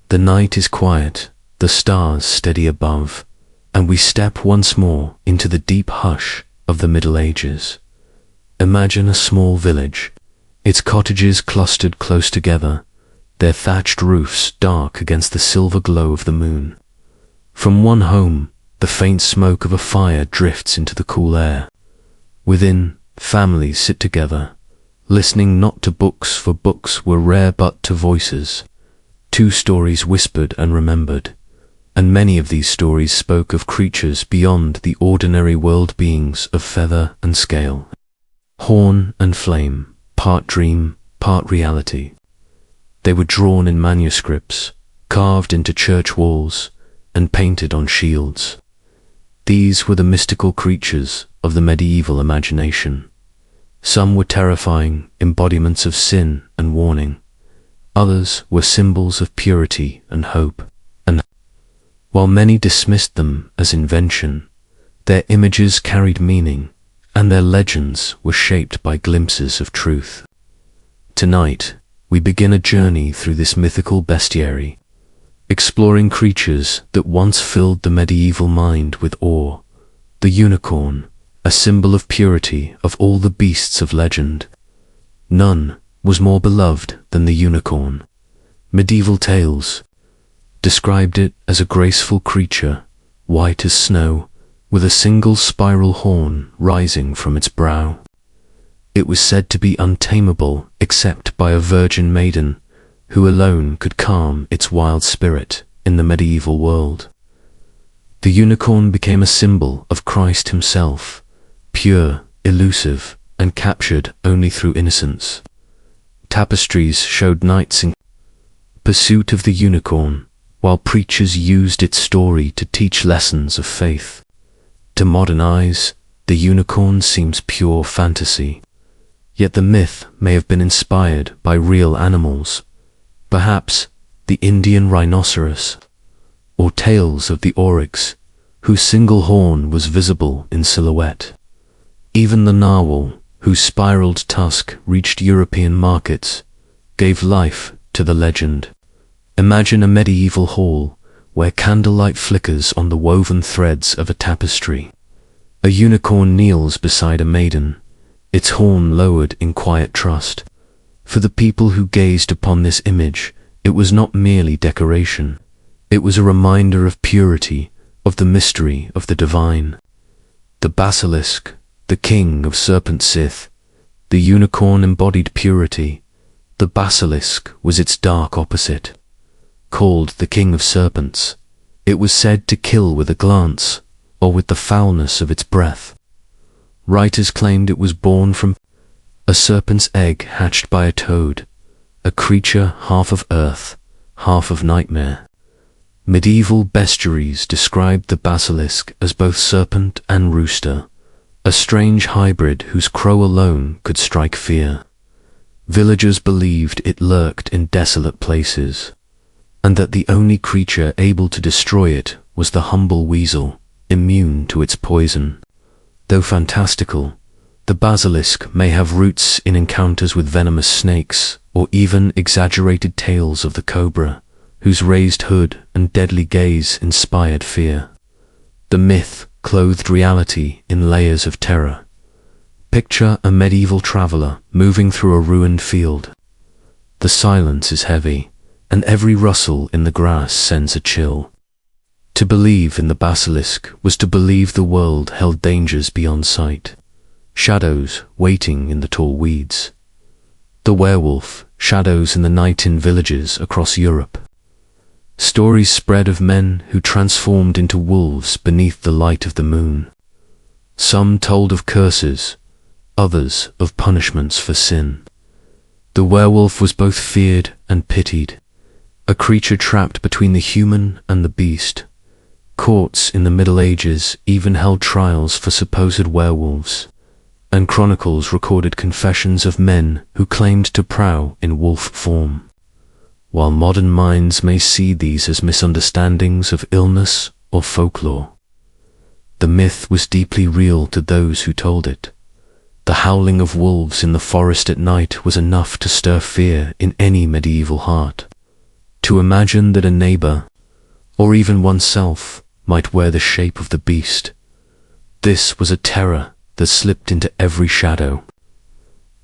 The night is quiet, the stars steady above, and we step once more into the deep hush of the Middle Ages. Imagine a small village, its cottages clustered close together, their thatched roofs dark against the silver glow of the moon. From one home, the faint smoke of a fire drifts into the cool air. Within, families sit together, listening not to books, for books were rare, but to voices, to stories whispered and remembered, and many of these stories spoke of creatures beyond the ordinary world, beings of feather and scale, horn and flame, part dream, part reality. They were drawn in manuscripts, carved into church walls, and painted on shields. These were the mystical creatures of the medieval imagination. Some were terrifying embodiments of sin and warning. Others were symbols of purity and hope. And while many dismissed them as invention, their images carried meaning, and their legends were shaped by glimpses of truth. Tonight, we begin a journey through this mythical bestiary, exploring creatures that once filled the medieval mind with awe. The unicorn, a symbol of purity of all the beasts of legend. None was more beloved than the unicorn. Medieval tales described it as a graceful creature, white as snow, with a single spiral horn rising from its brow. It was said to be untamable except by a virgin maiden, who alone could calm its wild spirit in the medieval world. The unicorn became a symbol of Christ himself, pure, elusive, and captured only through innocence. Tapestries showed knights in pursuit of the unicorn, while preachers used its story to teach lessons of faith. To modern eyes, the unicorn seems pure fantasy. Yet the myth may have been inspired by real animals, perhaps the Indian rhinoceros, or tales of the oryx, whose single horn was visible in silhouette. Even the narwhal, whose spiraled tusk reached European markets, gave life to the legend. Imagine a medieval hall where candlelight flickers on the woven threads of a tapestry. A unicorn kneels beside a maiden, its horn lowered in quiet trust. For the people who gazed upon this image, it was not merely decoration. It was a reminder of purity, of the mystery of the divine. The basilisk, the king of serpent Sith, the unicorn embodied purity. The basilisk was its dark opposite. Called the king of serpents, it was said to kill with a glance, or with the foulness of its breath. Writers claimed it was born from a serpent's egg hatched by a toad, a creature half of earth, half of nightmare. Medieval bestiaries described the basilisk as both serpent and rooster, a strange hybrid whose crow alone could strike fear. Villagers believed it lurked in desolate places, and that the only creature able to destroy it was the humble weasel, immune to its poison. Though fantastical, the basilisk may have roots in encounters with venomous snakes, or even exaggerated tales of the cobra, whose raised hood and deadly gaze inspired fear. The myth clothed reality in layers of terror. Picture a medieval traveler moving through a ruined field. The silence is heavy, and every rustle in the grass sends a chill. To believe in the basilisk was to believe the world held dangers beyond sight, shadows waiting in the tall weeds. The werewolf, shadows in the night in villages across Europe. Stories spread of men who transformed into wolves beneath the light of the moon. Some told of curses, others of punishments for sin. The werewolf was both feared and pitied, a creature trapped between the human and the beast. Courts in the Middle Ages even held trials for supposed werewolves, and chronicles recorded confessions of men who claimed to prowl in wolf form. While modern minds may see these as misunderstandings of illness or folklore, the myth was deeply real to those who told it. The howling of wolves in the forest at night was enough to stir fear in any medieval heart. To imagine that a neighbor, or even oneself, might wear the shape of the beast. This was a terror that slipped into every shadow.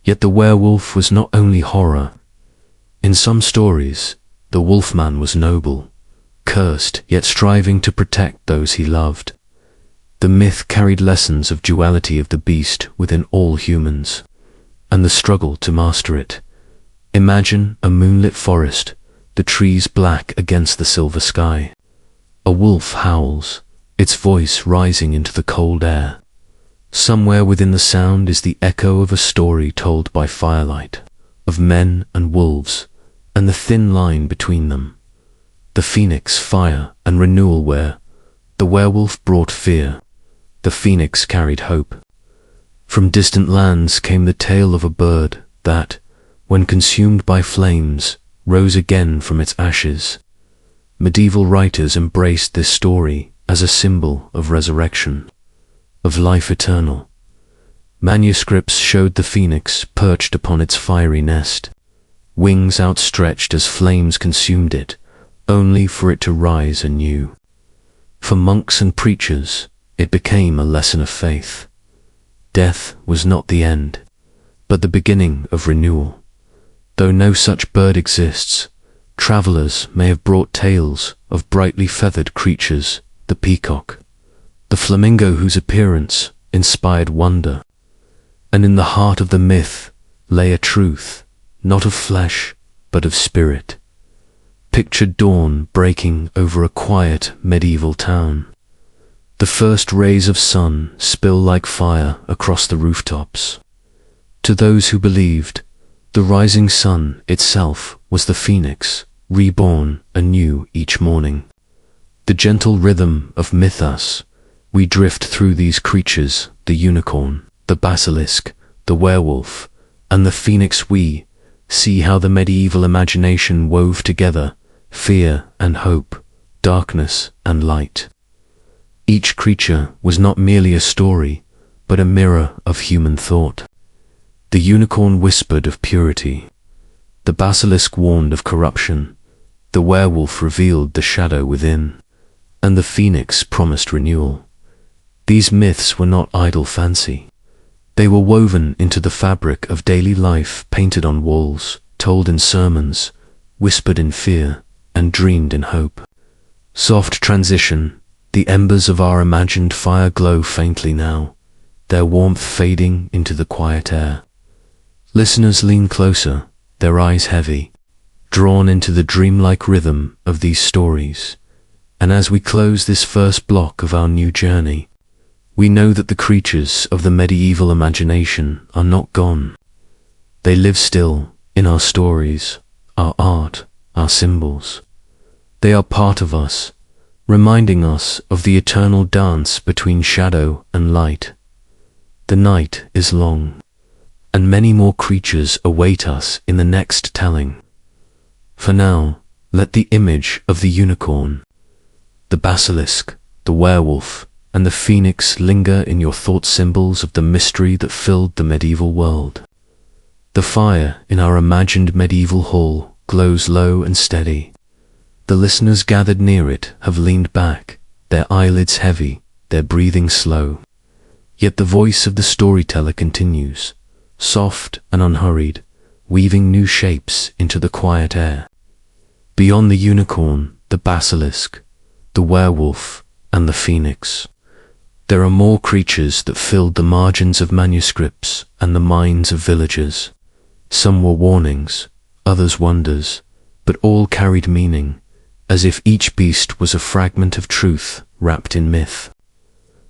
Yet the werewolf was not only horror. In some stories, the wolfman was noble, cursed yet striving to protect those he loved. The myth carried lessons of duality of the beast within all humans, and the struggle to master it. Imagine a moonlit forest, the trees black against the silver sky. A wolf howls, its voice rising into the cold air. Somewhere within the sound is the echo of a story told by firelight, of men and wolves, and the thin line between them. The phoenix, fire and renewal where the werewolf brought fear, the phoenix carried hope. From distant lands came the tale of a bird that, when consumed by flames, rose again from its ashes. Medieval writers embraced this story as a symbol of resurrection, of life eternal. Manuscripts showed the phoenix perched upon its fiery nest, wings outstretched as flames consumed it, only for it to rise anew. For monks and preachers, it became a lesson of faith. Death was not the end, but the beginning of renewal. Though no such bird exists, travelers may have brought tales of brightly feathered creatures, the peacock, the flamingo whose appearance inspired wonder. And in the heart of the myth lay a truth, not of flesh, but of spirit. Picture dawn breaking over a quiet medieval town. The first rays of sun spill like fire across the rooftops. To those who believed, the rising sun itself was the phoenix, reborn anew each morning. The gentle rhythm of mythos, we drift through these creatures, the unicorn, the basilisk, the werewolf, and the phoenix. We see how the medieval imagination wove together fear and hope, darkness and light. Each creature was not merely a story, but a mirror of human thought. The unicorn whispered of purity, the basilisk warned of corruption, the werewolf revealed the shadow within, and the phoenix promised renewal. These myths were not idle fancy. They were woven into the fabric of daily life, painted on walls, told in sermons, whispered in fear, and dreamed in hope. Soft transition, the embers of our imagined fire glow faintly now, their warmth fading into the quiet air. Listeners lean closer, their eyes heavy, drawn into the dreamlike rhythm of these stories. And as we close this first block of our new journey, we know that the creatures of the medieval imagination are not gone. They live still in our stories, our art, our symbols. They are part of us, reminding us of the eternal dance between shadow and light. The night is long, and many more creatures await us in the next telling. For now, let the image of the unicorn, the basilisk, the werewolf, and the phoenix linger in your thought, symbols of the mystery that filled the medieval world. The fire in our imagined medieval hall glows low and steady. The listeners gathered near it have leaned back, their eyelids heavy, their breathing slow. Yet the voice of the storyteller continues, soft and unhurried, weaving new shapes into the quiet air. Beyond the unicorn, the basilisk, the werewolf, and the phoenix, there are more creatures that filled the margins of manuscripts and the minds of villagers. Some were warnings, others wonders, but all carried meaning, as if each beast was a fragment of truth wrapped in myth.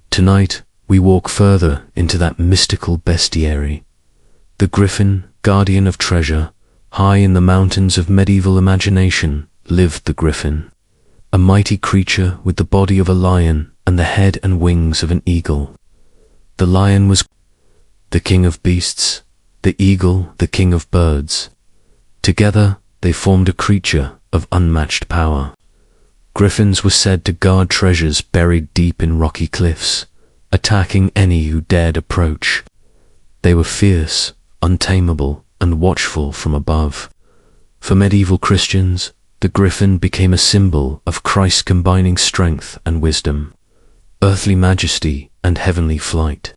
Tonight, we walk further into that mystical bestiary. The griffin, guardian of treasure, high in the mountains of medieval imagination, lived the griffin, a mighty creature with the body of a lion and the head and wings of an eagle. The lion was the king of beasts, the eagle the king of birds. Together, they formed a creature of unmatched power. Griffins were said to guard treasures buried deep in rocky cliffs, attacking any who dared approach. They were fierce, untamable, and watchful from above. For medieval Christians, the griffin became a symbol of Christ combining strength and wisdom, earthly majesty and heavenly flight.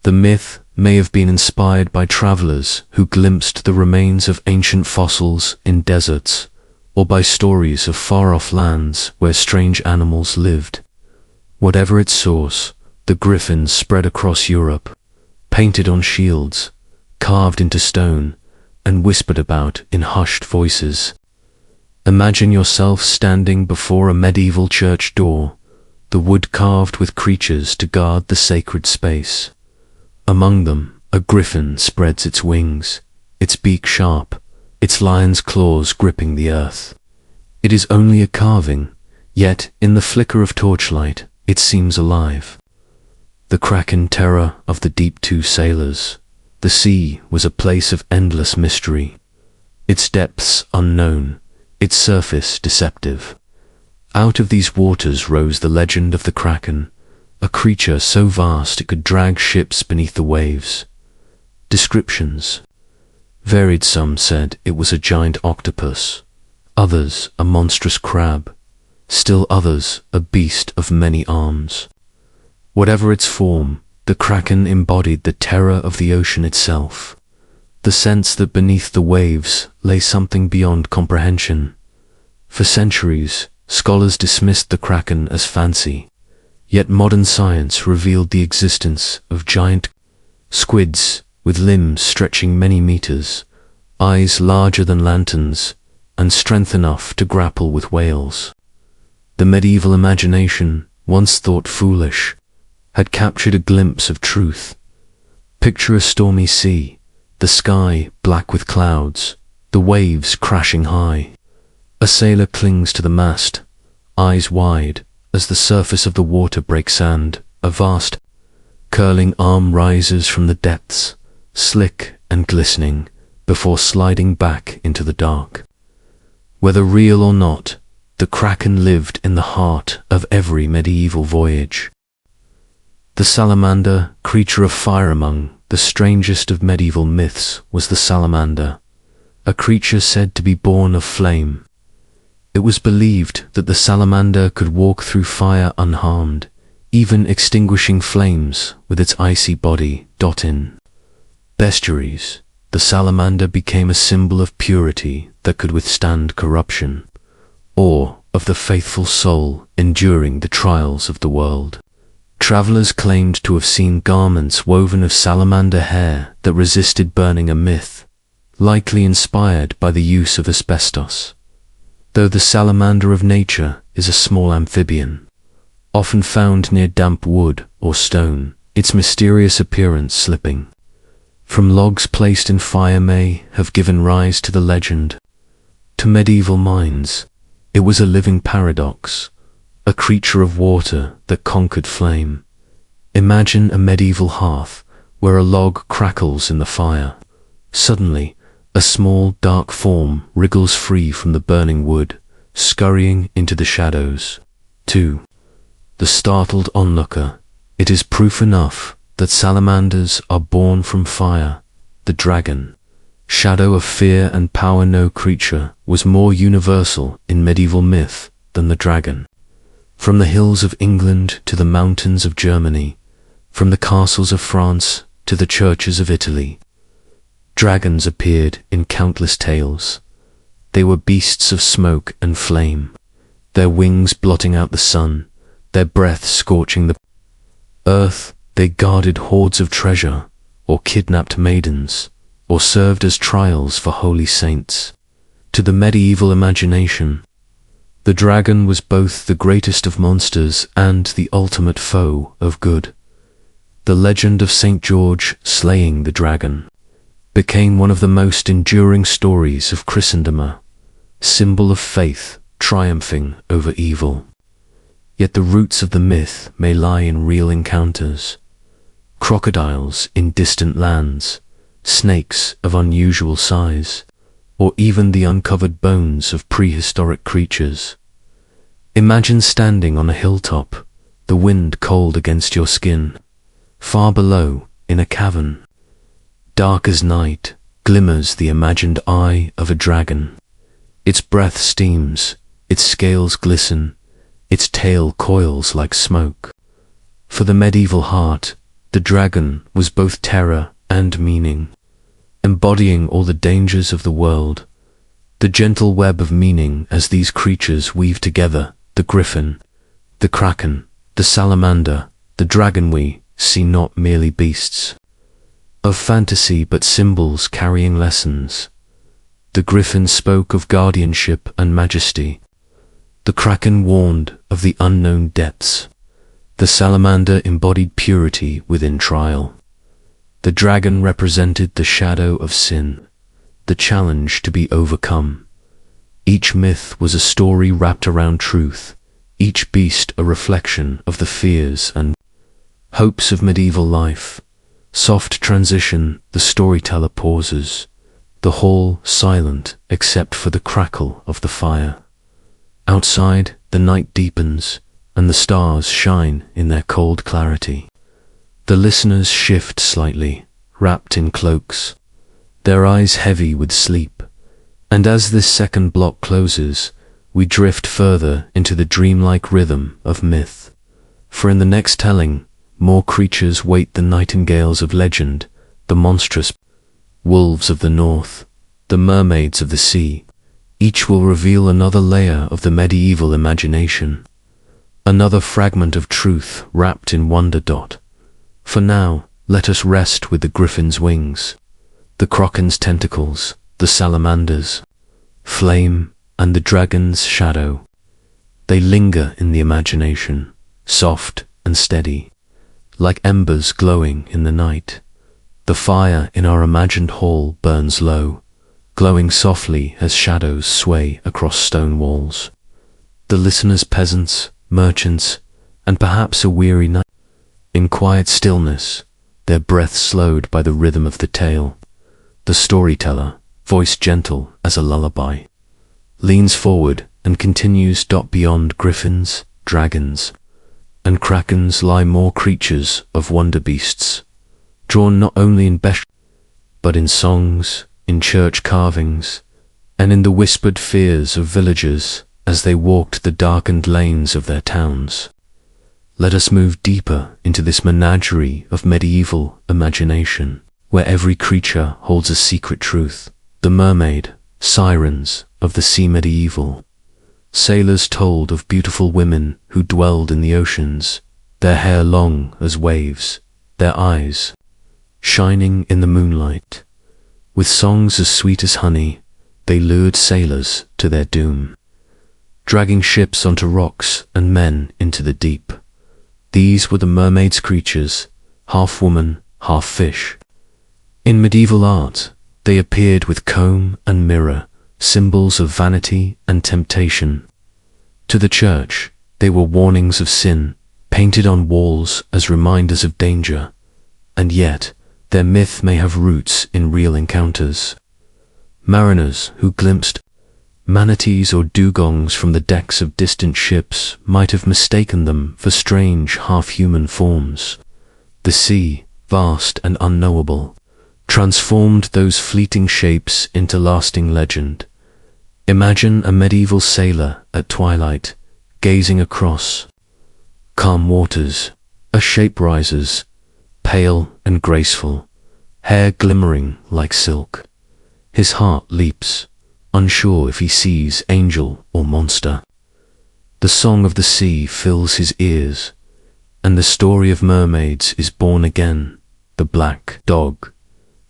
The myth may have been inspired by travelers who glimpsed the remains of ancient fossils in deserts, or by stories of far-off lands where strange animals lived. Whatever its source, the griffin spread across Europe, painted on shields, carved into stone, and whispered about in hushed voices. Imagine yourself standing before a medieval church door, the wood carved with creatures to guard the sacred space. Among them, a griffin spreads its wings, its beak sharp, its lion's claws gripping the earth. It is only a carving, yet in the flicker of torchlight, it seems alive. The kraken terror of the deep two sailors. The sea was a place of endless mystery, its depths unknown, its surface deceptive. Out of these waters rose the legend of the kraken, a creature so vast it could drag ships beneath the waves. Descriptions varied. Some said it was a giant octopus, others a monstrous crab, still others a beast of many arms. Whatever its form, the kraken embodied the terror of the ocean itself, the sense that beneath the waves lay something beyond comprehension. For centuries, scholars dismissed the kraken as fancy, yet modern science revealed the existence of giant squids with limbs stretching many meters, eyes larger than lanterns, and strength enough to grapple with whales. The medieval imagination, once thought foolish, had captured a glimpse of truth. Picture a stormy sea, the sky black with clouds, the waves crashing high. A sailor clings to the mast, eyes wide, as the surface of the water breaks sand. A vast, curling arm rises from the depths, slick and glistening, before sliding back into the dark. Whether real or not, the kraken lived in the heart of every medieval voyage. The salamander, creature of fire. Among the strangest of medieval myths was the salamander, a creature said to be born of flame. It was believed that the salamander could walk through fire unharmed, even extinguishing flames with its icy body. In bestiaries, the salamander became a symbol of purity that could withstand corruption, or of the faithful soul enduring the trials of the world. Travelers claimed to have seen garments woven of salamander hair that resisted burning, a myth, likely inspired by the use of asbestos. Though the salamander of nature is a small amphibian, often found near damp wood or stone, its mysterious appearance slipping from logs placed in fire may have given rise to the legend. To medieval minds, it was a living paradox, a creature of water that conquered flame. Imagine a medieval hearth where a log crackles in the fire. Suddenly, a small, dark form wriggles free from the burning wood, scurrying into the shadows. 2. The startled onlooker. It is proof enough that salamanders are born from fire. The dragon, shadow of fear and power. No creature was more universal in medieval myth than the dragon. From the hills of England to the mountains of Germany, from the castles of France to the churches of Italy, dragons appeared in countless tales. They were beasts of smoke and flame, their wings blotting out the sun, their breath scorching the earth. They guarded hoards of treasure, or kidnapped maidens, or served as trials for holy saints. To the medieval imagination, the dragon was both the greatest of monsters and the ultimate foe of good. The legend of St. George slaying the dragon became one of the most enduring stories of Christendom, a symbol of faith triumphing over evil. Yet the roots of the myth may lie in real encounters. Crocodiles in distant lands, snakes of unusual size, or even the uncovered bones of prehistoric creatures. Imagine standing on a hilltop, the wind cold against your skin. Far below, in a cavern, dark as night, glimmers the imagined eye of a dragon. Its breath steams, its scales glisten, its tail coils like smoke. For the medieval heart, the dragon was both terror and meaning, embodying all the dangers of the world. The gentle web of meaning as these creatures weave together, the griffin, the kraken, the salamander, the dragon, we see not merely beasts of fantasy but symbols carrying lessons. The griffin spoke of guardianship and majesty. The kraken warned of the unknown depths. The salamander embodied purity within trial. The dragon represented the shadow of sin, the challenge to be overcome. Each myth was a story wrapped around truth, each beast a reflection of the fears and hopes of medieval life. Soft transition, the storyteller pauses, the hall silent except for the crackle of the fire. Outside, the night deepens, and the stars shine in their cold clarity. The listeners shift slightly, wrapped in cloaks, their eyes heavy with sleep. And as this second block closes, we drift further into the dreamlike rhythm of myth. For in the next telling, more creatures wait, the nightingales of legend, the monstrous wolves of the north, the mermaids of the sea. Each will reveal another layer of the medieval imagination, another fragment of truth wrapped in wonder. For now, let us rest with the griffin's wings, the kraken's tentacles, the salamander's flame, and the dragon's shadow. They linger in the imagination, soft and steady, like embers glowing in the night. The fire in our imagined hall burns low, glowing softly as shadows sway across stone walls. The listeners, peasants, merchants, and perhaps a weary night. In quiet stillness, their breath slowed by the rhythm of the tale. The storyteller, voice gentle as a lullaby, leans forward and continues. Beyond griffins, dragons, and krakens lie more creatures of wonder, beasts, drawn not only in but in songs, in church carvings, and in the whispered fears of villagers as they walked the darkened lanes of their towns. Let us move deeper into this menagerie of medieval imagination, where every creature holds a secret truth. The mermaid, sirens of the sea medieval. Sailors told of beautiful women who dwelled in the oceans, their hair long as waves, their eyes shining in the moonlight. With songs as sweet as honey, they lured sailors to their doom, dragging ships onto rocks and men into the deep. These were the mermaid's creatures, half woman, half fish. In medieval art, they appeared with comb and mirror, symbols of vanity and temptation. To the church, they were warnings of sin, painted on walls as reminders of danger. And yet, their myth may have roots in real encounters. Mariners who glimpsed manatees or dugongs from the decks of distant ships might have mistaken them for strange half-human forms. The sea, vast and unknowable, transformed those fleeting shapes into lasting legend. Imagine a medieval sailor at twilight, gazing across calm waters. A shape rises, pale and graceful, hair glimmering like silk. His heart leaps, unsure if he sees angel or monster. The song of the sea fills his ears, and the story of mermaids is born again. The black dog,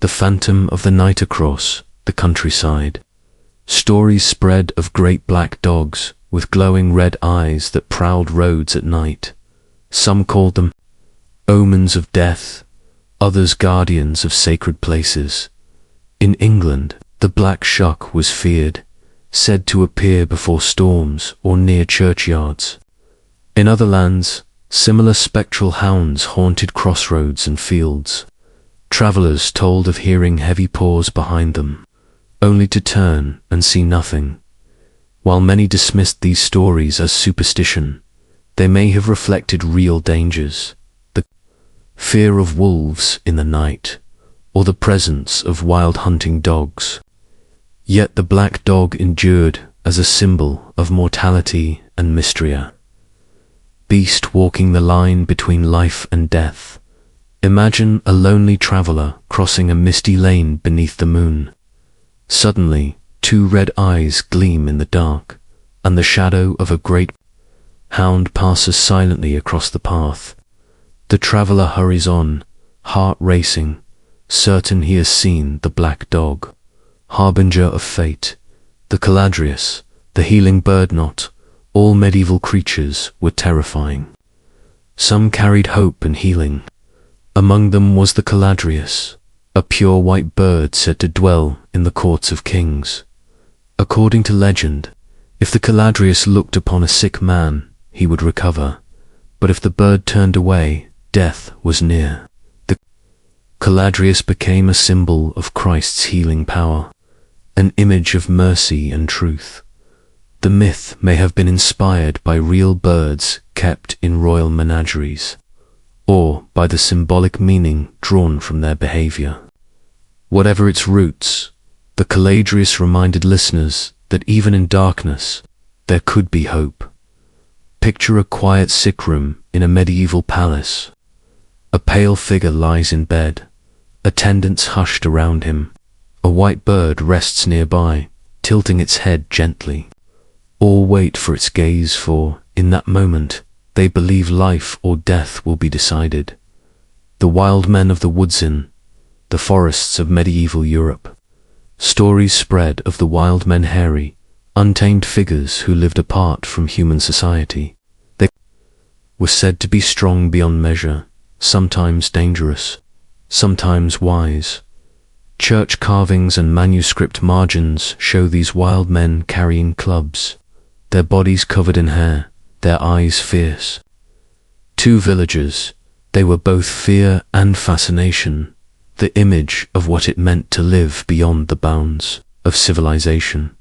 the phantom of the night across the countryside. Stories spread of great black dogs with glowing red eyes that prowled roads at night. Some called them omens of death, others guardians of sacred places. In England, the black shuck was feared, said to appear before storms or near churchyards. In other lands, similar spectral hounds haunted crossroads and fields. Travellers told of hearing heavy paws behind them, only to turn and see nothing. While many dismissed these stories as superstition, they may have reflected real dangers, the fear of wolves in the night, or the presence of wild hunting dogs. Yet the black dog endured as a symbol of mortality and mystery. Beast walking the line between life and death. Imagine a lonely traveler crossing a misty lane beneath the moon. Suddenly, two red eyes gleam in the dark, and the shadow of a great hound passes silently across the path. The traveler hurries on, heart racing, certain he has seen the black dog, harbinger of fate. The Caladrius, the healing bird knot, all medieval creatures were terrifying. Some carried hope and healing. Among them was the Caladrius, a pure white bird said to dwell in the courts of kings. According to legend, if the Caladrius looked upon a sick man, he would recover, but if the bird turned away, death was near. The Caladrius became a symbol of Christ's healing power, an image of mercy and truth. The myth may have been inspired by real birds kept in royal menageries, or by the symbolic meaning drawn from their behavior. Whatever its roots, the Caladrius reminded listeners that even in darkness, there could be hope. Picture a quiet sick room in a medieval palace. A pale figure lies in bed, attendants hushed around him. A white bird rests nearby, tilting its head gently. All wait for its gaze, for, in that moment, they believe life or death will be decided. The wild men of the woods in the forests of medieval Europe. Stories spread of the wild men, hairy, untamed figures who lived apart from human society. They were said to be strong beyond measure, sometimes dangerous, sometimes wise. Church carvings and manuscript margins show these wild men carrying clubs, their bodies covered in hair, their eyes fierce. Two villagers, they were both fear and fascination, the image of what it meant to live beyond the bounds of civilization.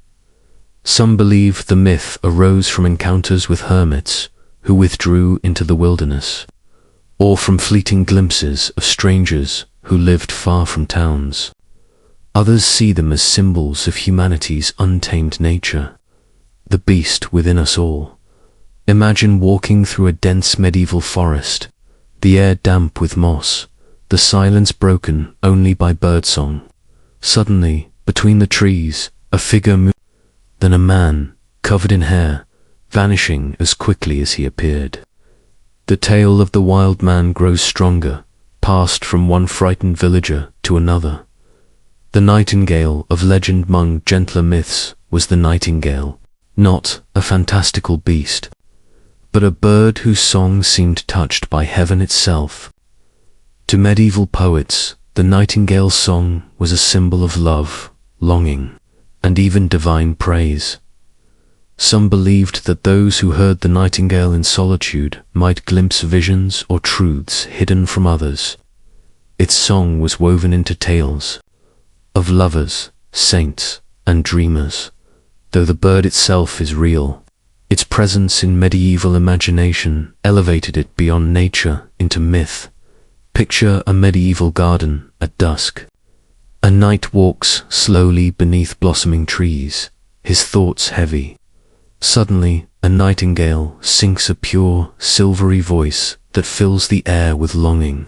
Some believe the myth arose from encounters with hermits who withdrew into the wilderness, or from fleeting glimpses of strangers who lived far from towns. Others see them as symbols of humanity's untamed nature, the beast within us all. Imagine walking through a dense medieval forest, the air damp with moss, the silence broken only by birdsong. Suddenly, between the trees, a figure moved, then a man, covered in hair, vanishing as quickly as he appeared. The tale of the wild man grows stronger, passed from one frightened villager to another. The nightingale of legend among gentler myths was the nightingale, not a fantastical beast, but a bird whose song seemed touched by heaven itself. To medieval poets, the nightingale's song was a symbol of love, longing, and even divine praise. Some believed that those who heard the nightingale in solitude might glimpse visions or truths hidden from others. Its song was woven into tales of lovers, saints, and dreamers. Though the bird itself is real, its presence in medieval imagination elevated it beyond nature into myth. Picture a medieval garden at dusk. A knight walks slowly beneath blossoming trees, his thoughts heavy. Suddenly, a nightingale sings a pure, silvery voice that fills the air with longing.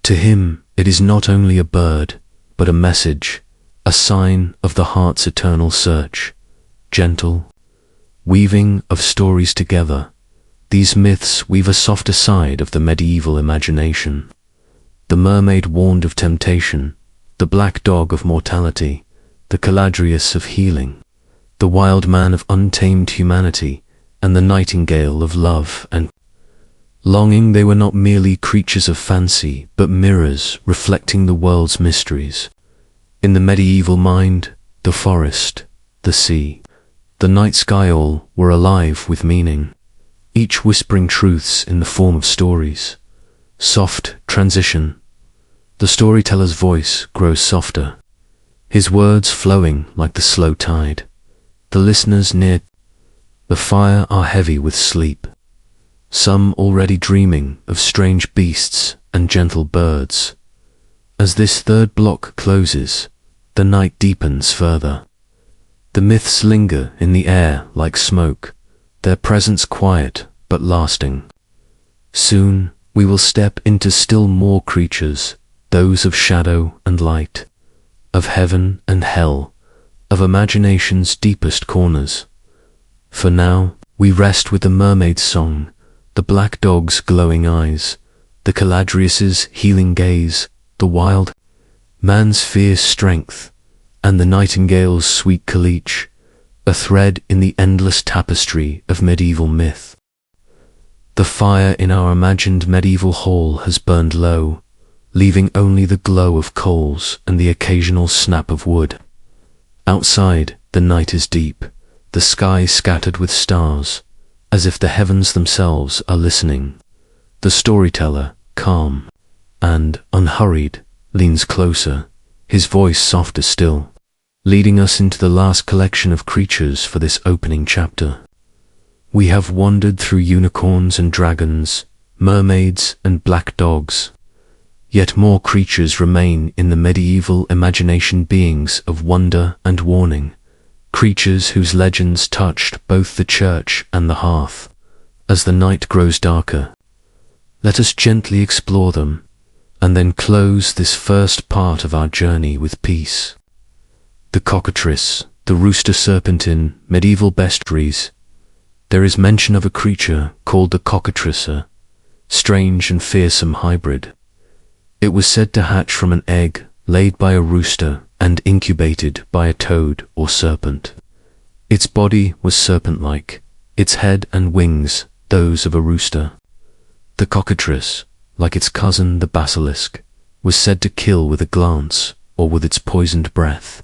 To him, it is not only a bird, but a message, a sign of the heart's eternal search. Gentle, weaving of stories together, these myths weave a softer side of the medieval imagination. The mermaid warned of temptation, the black dog of mortality, the Caladrius of healing, the wild man of untamed humanity, and the nightingale of love and longing. They were not merely creatures of fancy, but mirrors reflecting the world's mysteries. In the medieval mind, the forest, the sea, the night sky all were alive with meaning, each whispering truths in the form of stories. Soft transition. The storyteller's voice grows softer, his words flowing like the slow tide. The listeners near the fire are heavy with sleep, some already dreaming of strange beasts and gentle birds. As this third block closes, the night deepens further. The myths linger in the air like smoke, their presence quiet but lasting. Soon we will step into still more creatures, those of shadow and light, of heaven and hell, of imagination's deepest corners. For now, we rest with the mermaid's song, the black dog's glowing eyes, the Caladrius's healing gaze, the wild man's fierce strength, and the nightingale's sweet caliche, a thread in the endless tapestry of medieval myth. The fire in our imagined medieval hall has burned low, leaving only the glow of coals and the occasional snap of wood. Outside, the night is deep, the sky scattered with stars, as if the heavens themselves are listening. The storyteller, calm and unhurried, leans closer, his voice softer still, leading us into the last collection of creatures for this opening chapter. We have wandered through unicorns and dragons, mermaids and black dogs. Yet more creatures remain in the medieval imagination, beings of wonder and warning, creatures whose legends touched both the church and the hearth. As the night grows darker, let us gently explore them, and then close this first part of our journey with peace. The cockatrice, the rooster serpentine, medieval bestiaries. There is mention of a creature called the cockatrice, strange and fearsome hybrid. It was said to hatch from an egg laid by a rooster and incubated by a toad or serpent. Its body was serpent-like, its head and wings those of a rooster. The cockatrice, like its cousin the basilisk, was said to kill with a glance or with its poisoned breath.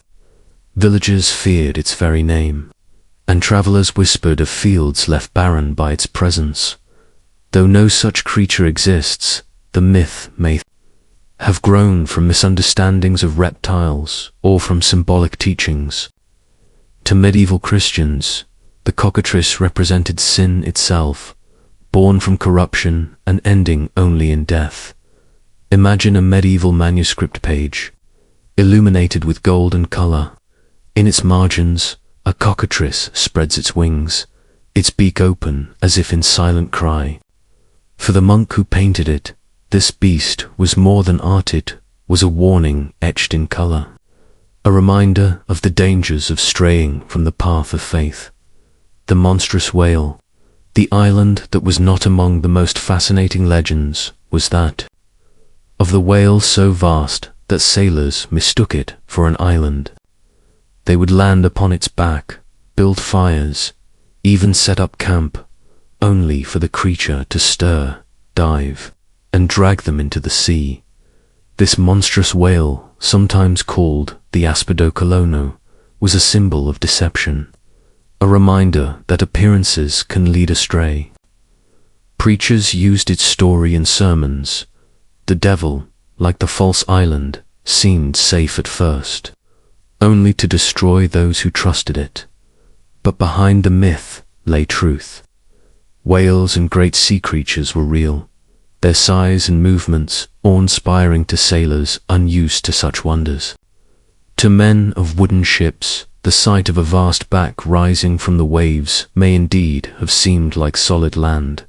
Villagers feared its very name, and travelers whispered of fields left barren by its presence. Though no such creature exists, the myth may have grown from misunderstandings of reptiles or from symbolic teachings. To medieval Christians, the cockatrice represented sin itself, born from corruption and ending only in death. Imagine a medieval manuscript page, illuminated with golden color. In its margins, a cockatrice spreads its wings, its beak open as if in silent cry. For the monk who painted it, this beast was more than art, it was a warning etched in color, a reminder of the dangers of straying from the path of faith. The monstrous whale, the island that was not among the most fascinating legends, was that of the whale so vast that sailors mistook it for an island. They would land upon its back, build fires, even set up camp, only for the creature to stir, dive, and drag them into the sea. This monstrous whale, sometimes called the Aspidocolono, was a symbol of deception, a reminder that appearances can lead astray. Preachers used its story in sermons. The devil, like the false island, seemed safe at first, only to destroy those who trusted it. But behind the myth lay truth. Whales and great sea creatures were real, their size and movements awe-inspiring to sailors unused to such wonders. To men of wooden ships, the sight of a vast back rising from the waves may indeed have seemed like solid land.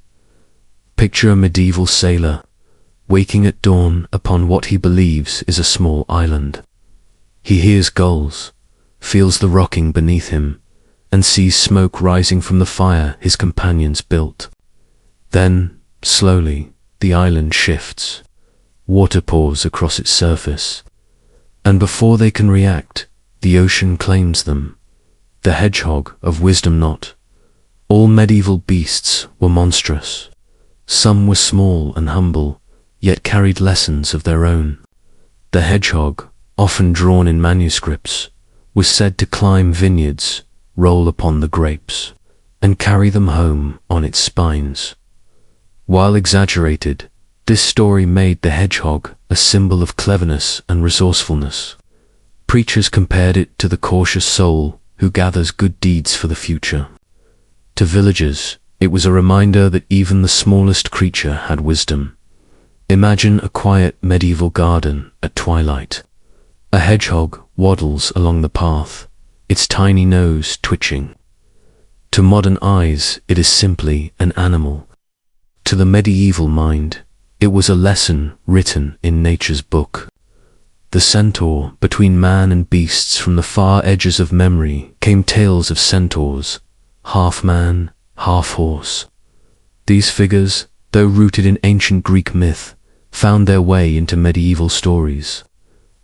Picture a medieval sailor, waking at dawn upon what he believes is a small island. He hears gulls, feels the rocking beneath him, and sees smoke rising from the fire his companions built. Then, slowly, the island shifts. Water pours across its surface, and before they can react, the ocean claims them. The hedgehog of wisdom not. All medieval beasts were monstrous. Some were small and humble, yet carried lessons of their own. The hedgehog, often drawn in manuscripts, was said to climb vineyards, roll upon the grapes, and carry them home on its spines. While exaggerated, this story made the hedgehog a symbol of cleverness and resourcefulness. Preachers compared it to the cautious soul who gathers good deeds for the future. To villagers, it was a reminder that even the smallest creature had wisdom. Imagine a quiet medieval garden at twilight. A hedgehog waddles along the path, its tiny nose twitching. To modern eyes, it is simply an animal. To the medieval mind, it was a lesson written in nature's book. The centaur between man and beasts. From the far edges of memory came tales of centaurs, half man, half horse. These figures, though rooted in ancient Greek myth, found their way into medieval stories,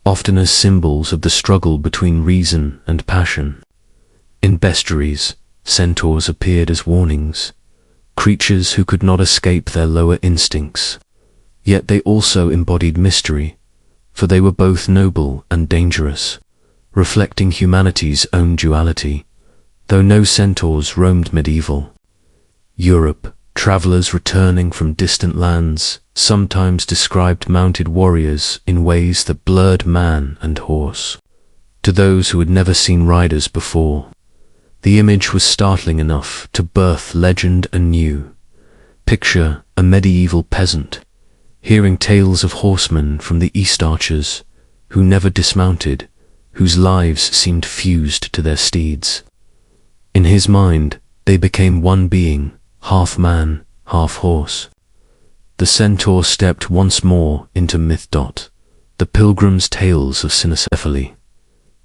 often as symbols of the struggle between reason and passion. In bestiaries, centaurs appeared as warnings, creatures who could not escape their lower instincts. Yet they also embodied mystery, for they were both noble and dangerous, reflecting humanity's own duality. Though no centaurs roamed medieval Europe, travelers returning from distant lands sometimes described mounted warriors in ways that blurred man and horse. To those who had never seen riders before, the image was startling enough to birth legend anew. Picture a medieval peasant hearing tales of horsemen from the East Archers who never dismounted, whose lives seemed fused to their steeds. In his mind, they became one being, half man, half horse. The centaur stepped once more into myth. The pilgrims' tales of cynocephaly.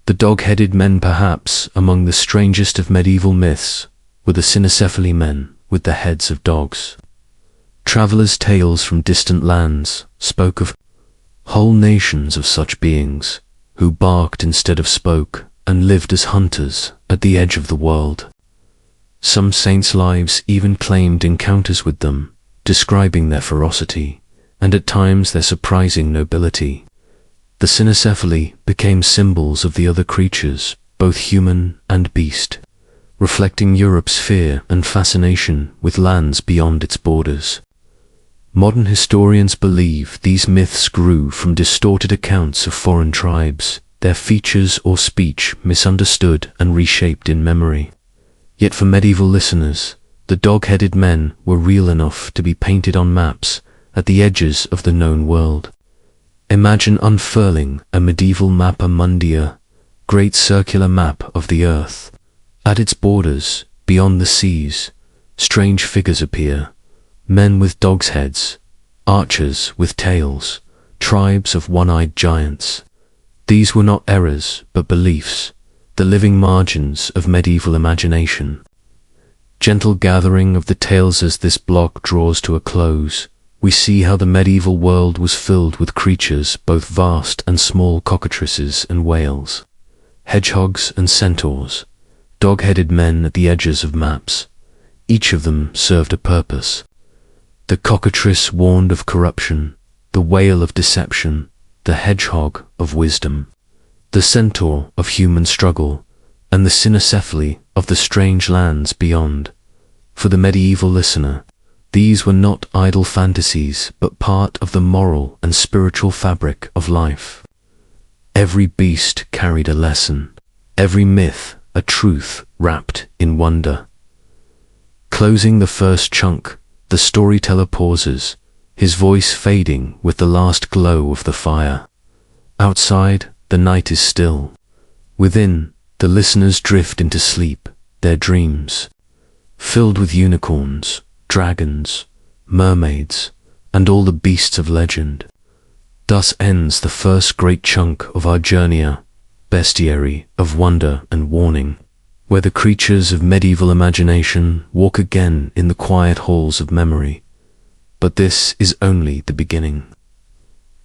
The dog-headed men, perhaps among the strangest of medieval myths, were the cynocephaly men with the heads of dogs. Travelers' tales from distant lands spoke of whole nations of such beings who barked instead of spoke and lived as hunters at the edge of the world. Some saints' lives even claimed encounters with them, describing their ferocity and at times their surprising nobility. The cynocephaly became symbols of the other creatures, both human and beast, reflecting Europe's fear and fascination with lands beyond its borders. Modern historians believe these myths grew from distorted accounts of foreign tribes, their features or speech misunderstood and reshaped in memory. Yet for medieval listeners, the dog-headed men were real enough to be painted on maps at the edges of the known world. Imagine unfurling a medieval mappa mundia, great circular map of the earth. At its borders, beyond the seas, strange figures appear. Men with dogs' heads, archers with tails, tribes of one-eyed giants. These were not errors, but beliefs, the living margins of medieval imagination. Gentle gathering of the tales. As this block draws to a close, we see how the medieval world was filled with creatures both vast and small, cockatrices and whales, hedgehogs and centaurs, dog-headed men at the edges of maps. Each of them served a purpose. The cockatrice warned of corruption, the whale of deception, the hedgehog of wisdom, the centaur of human struggle, and the cynocephaly of the strange lands beyond. For the medieval listener, these were not idle fantasies, but part of the moral and spiritual fabric of life. Every beast carried a lesson, every myth a truth wrapped in wonder. Closing the first chunk, the storyteller pauses, his voice fading with the last glow of the fire. Outside, the night is still. Within, the listeners drift into sleep, their dreams, filled with unicorns, dragons, mermaids, and all the beasts of legend. Thus ends the first great chunk of our journey, bestiary of wonder and warning, where the creatures of medieval imagination walk again in the quiet halls of memory. But this is only the beginning.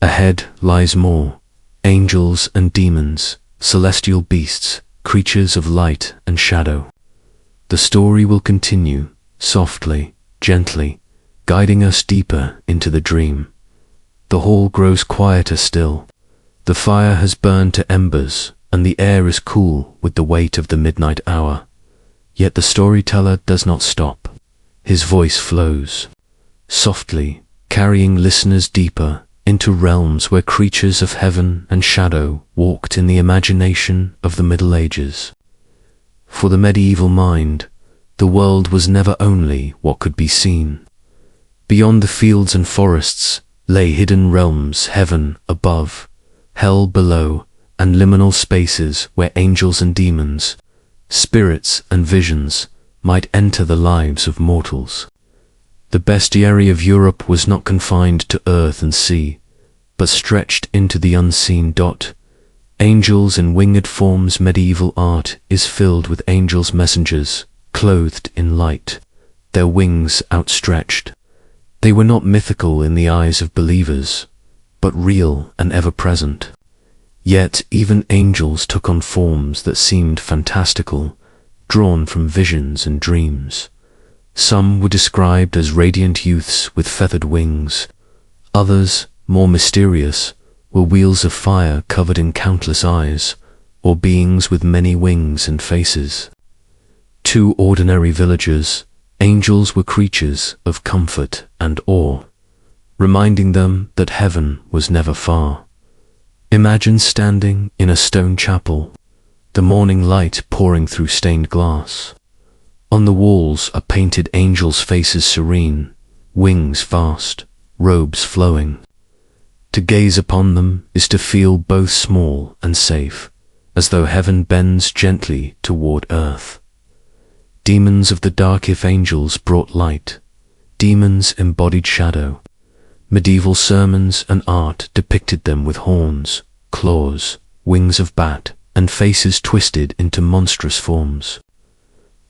Ahead lies more, angels and demons, celestial beasts, creatures of light and shadow. The story will continue, softly, gently, guiding us deeper into the dream. The hall grows quieter still. The fire has burned to embers, and the air is cool with the weight of the midnight hour. Yet the storyteller does not stop. His voice flows, softly, carrying listeners deeper into realms where creatures of heaven and shadow walked in the imagination of the Middle Ages. For the medieval mind, the world was never only what could be seen. Beyond the fields and forests lay hidden realms, heaven above, hell below, and liminal spaces where angels and demons, spirits and visions might enter the lives of mortals. The bestiary of Europe was not confined to earth and sea, but stretched into the unseen. Angels in winged forms. Medieval art is filled with angels' messengers, clothed in light, their wings outstretched. They were not mythical in the eyes of believers, but real and ever-present. Yet even angels took on forms that seemed fantastical, drawn from visions and dreams. Some were described as radiant youths with feathered wings. Others, more mysterious, were wheels of fire covered in countless eyes, or beings with many wings and faces. To ordinary villagers, angels were creatures of comfort and awe, reminding them that heaven was never far. Imagine standing in a stone chapel, the morning light pouring through stained glass. On the walls are painted angels' faces serene, wings vast, robes flowing. To gaze upon them is to feel both small and safe, as though heaven bends gently toward earth. Demons of the dark. If angels brought light, demons embodied shadow. Medieval sermons and art depicted them with horns, claws, wings of bat, and faces twisted into monstrous forms.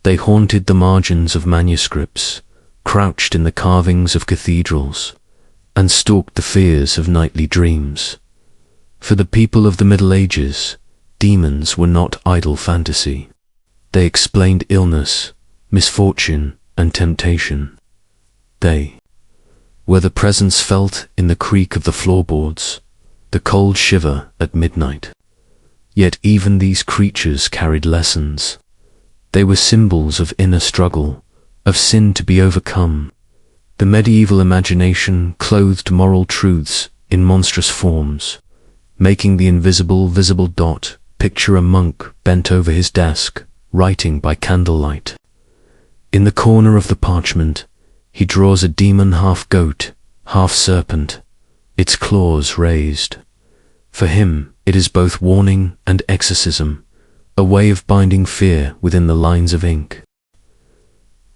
They haunted the margins of manuscripts, crouched in the carvings of cathedrals, and stalked the fears of nightly dreams. For the people of the Middle Ages, demons were not idle fantasy. They explained illness, misfortune, and temptation. They were the presence felt in the creak of the floorboards, the cold shiver at midnight. Yet even these creatures carried lessons. They were symbols of inner struggle, of sin to be overcome. The medieval imagination clothed moral truths in monstrous forms, making the invisible visible. Picture a monk bent over his desk, writing by candlelight. In the corner of the parchment, he draws a demon, half goat, half serpent, its claws raised. For him, it is both warning and exorcism, a way of binding fear within the lines of ink.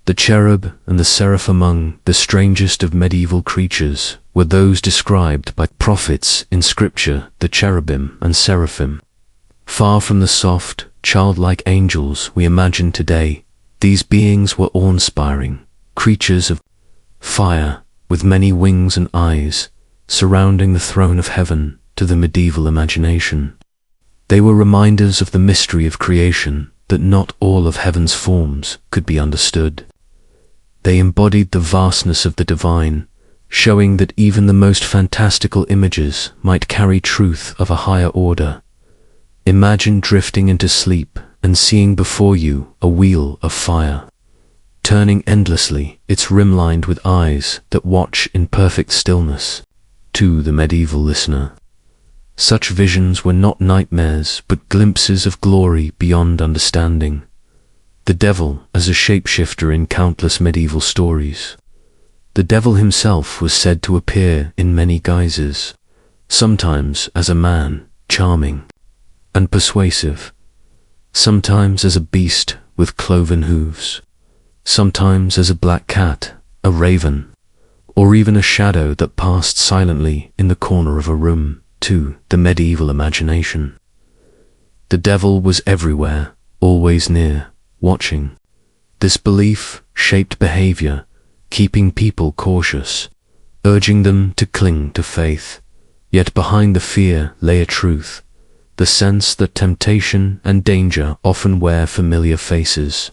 The cherub and the seraph. Among the strangest of medieval creatures were those described by prophets in scripture, the cherubim and seraphim. Far from the soft, childlike angels we imagine today, these beings were awe-inspiring, creatures of fire, with many wings and eyes, surrounding the throne of heaven. To the medieval imagination, they were reminders of the mystery of creation, that not all of heaven's forms could be understood. They embodied the vastness of the divine, showing that even the most fantastical images might carry truth of a higher order. Imagine drifting into sleep and seeing before you a wheel of fire, turning endlessly, its rim lined with eyes that watch in perfect stillness. To the medieval listener, such visions were not nightmares, but glimpses of glory beyond understanding. The devil as a shapeshifter in countless medieval stories. The devil himself was said to appear in many guises, sometimes as a man, charming and persuasive, sometimes as a beast with cloven hooves, sometimes as a black cat, a raven, or even a shadow that passed silently in the corner of a room. To the medieval imagination, the devil was everywhere, always near, watching. This belief shaped behavior, keeping people cautious, urging them to cling to faith. Yet behind the fear lay a truth, the sense that temptation and danger often wear familiar faces.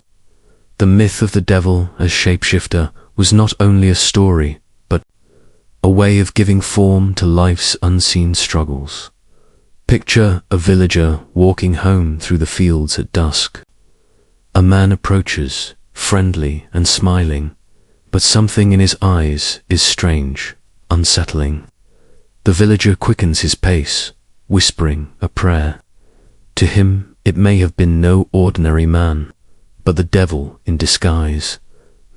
The myth of the devil as shapeshifter was not only a story, but a way of giving form to life's unseen struggles. Picture a villager walking home through the fields at dusk. A man approaches, friendly and smiling, but something in his eyes is strange, unsettling. The villager quickens his pace, whispering a prayer. To him, it may have been no ordinary man, but the devil in disguise.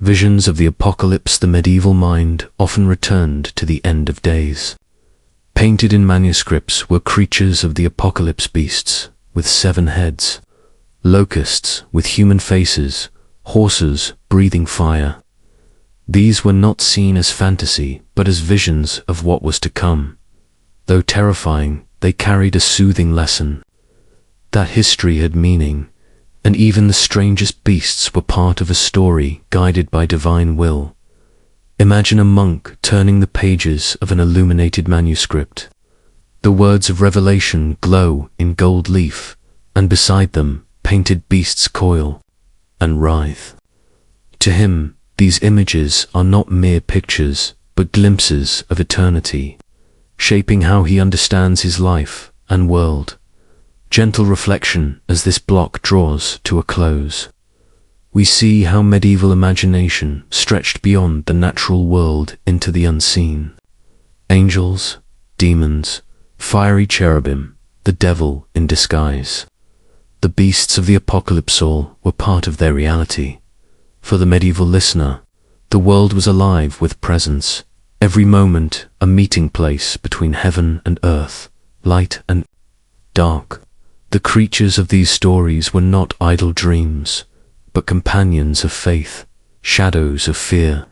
Visions of the apocalypse. The medieval mind often returned to the end of days. Painted in manuscripts were creatures of the apocalypse, beasts with 7 heads, locusts with human faces, horses breathing fire. These were not seen as fantasy, but as visions of what was to come. Though terrifying, they carried a soothing lesson, that history had meaning, and even the strangest beasts were part of a story guided by divine will. Imagine a monk turning the pages of an illuminated manuscript. The words of revelation glow in gold leaf, and beside them painted beasts coil and writhe. To him, these images are not mere pictures, but glimpses of eternity, shaping how he understands his life and world. Gentle reflection as this block draws to a close. We see how medieval imagination stretched beyond the natural world into the unseen. Angels, demons, fiery cherubim, the devil in disguise. The beasts of the apocalypse all were part of their reality. For the medieval listener, the world was alive with presence, every moment a meeting place between heaven and earth, light and dark. The creatures of these stories were not idle dreams, but companions of faith, shadows of fear,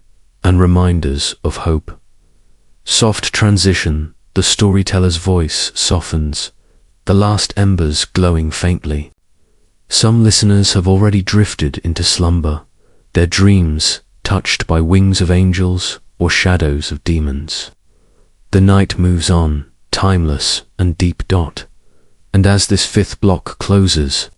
and reminders of hope. Soft transition, the storyteller's voice softens, the last embers glowing faintly. Some listeners have already drifted into slumber, their dreams touched by wings of angels or shadows of demons. The night moves on, timeless and deep. And as this 5th block closes,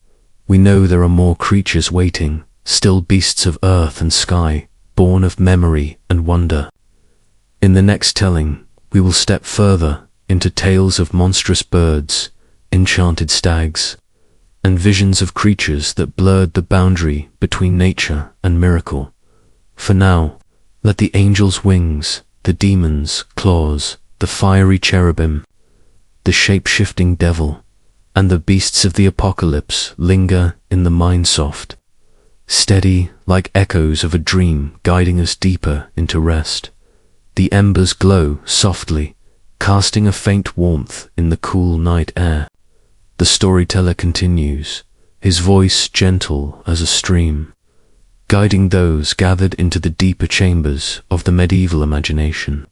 we know there are more creatures waiting, still beasts of earth and sky, born of memory and wonder. In the next telling, we will step further into tales of monstrous birds, enchanted stags, and visions of creatures that blurred the boundary between nature and miracle. For now, let the angels' wings, the demons' claws, the fiery cherubim, the shape-shifting devil, and the beasts of the apocalypse linger in the mind soft, steady like echoes of a dream guiding us deeper into rest. The embers glow softly, casting a faint warmth in the cool night air. The storyteller continues, his voice gentle as a stream, guiding those gathered into the deeper chambers of the medieval imagination.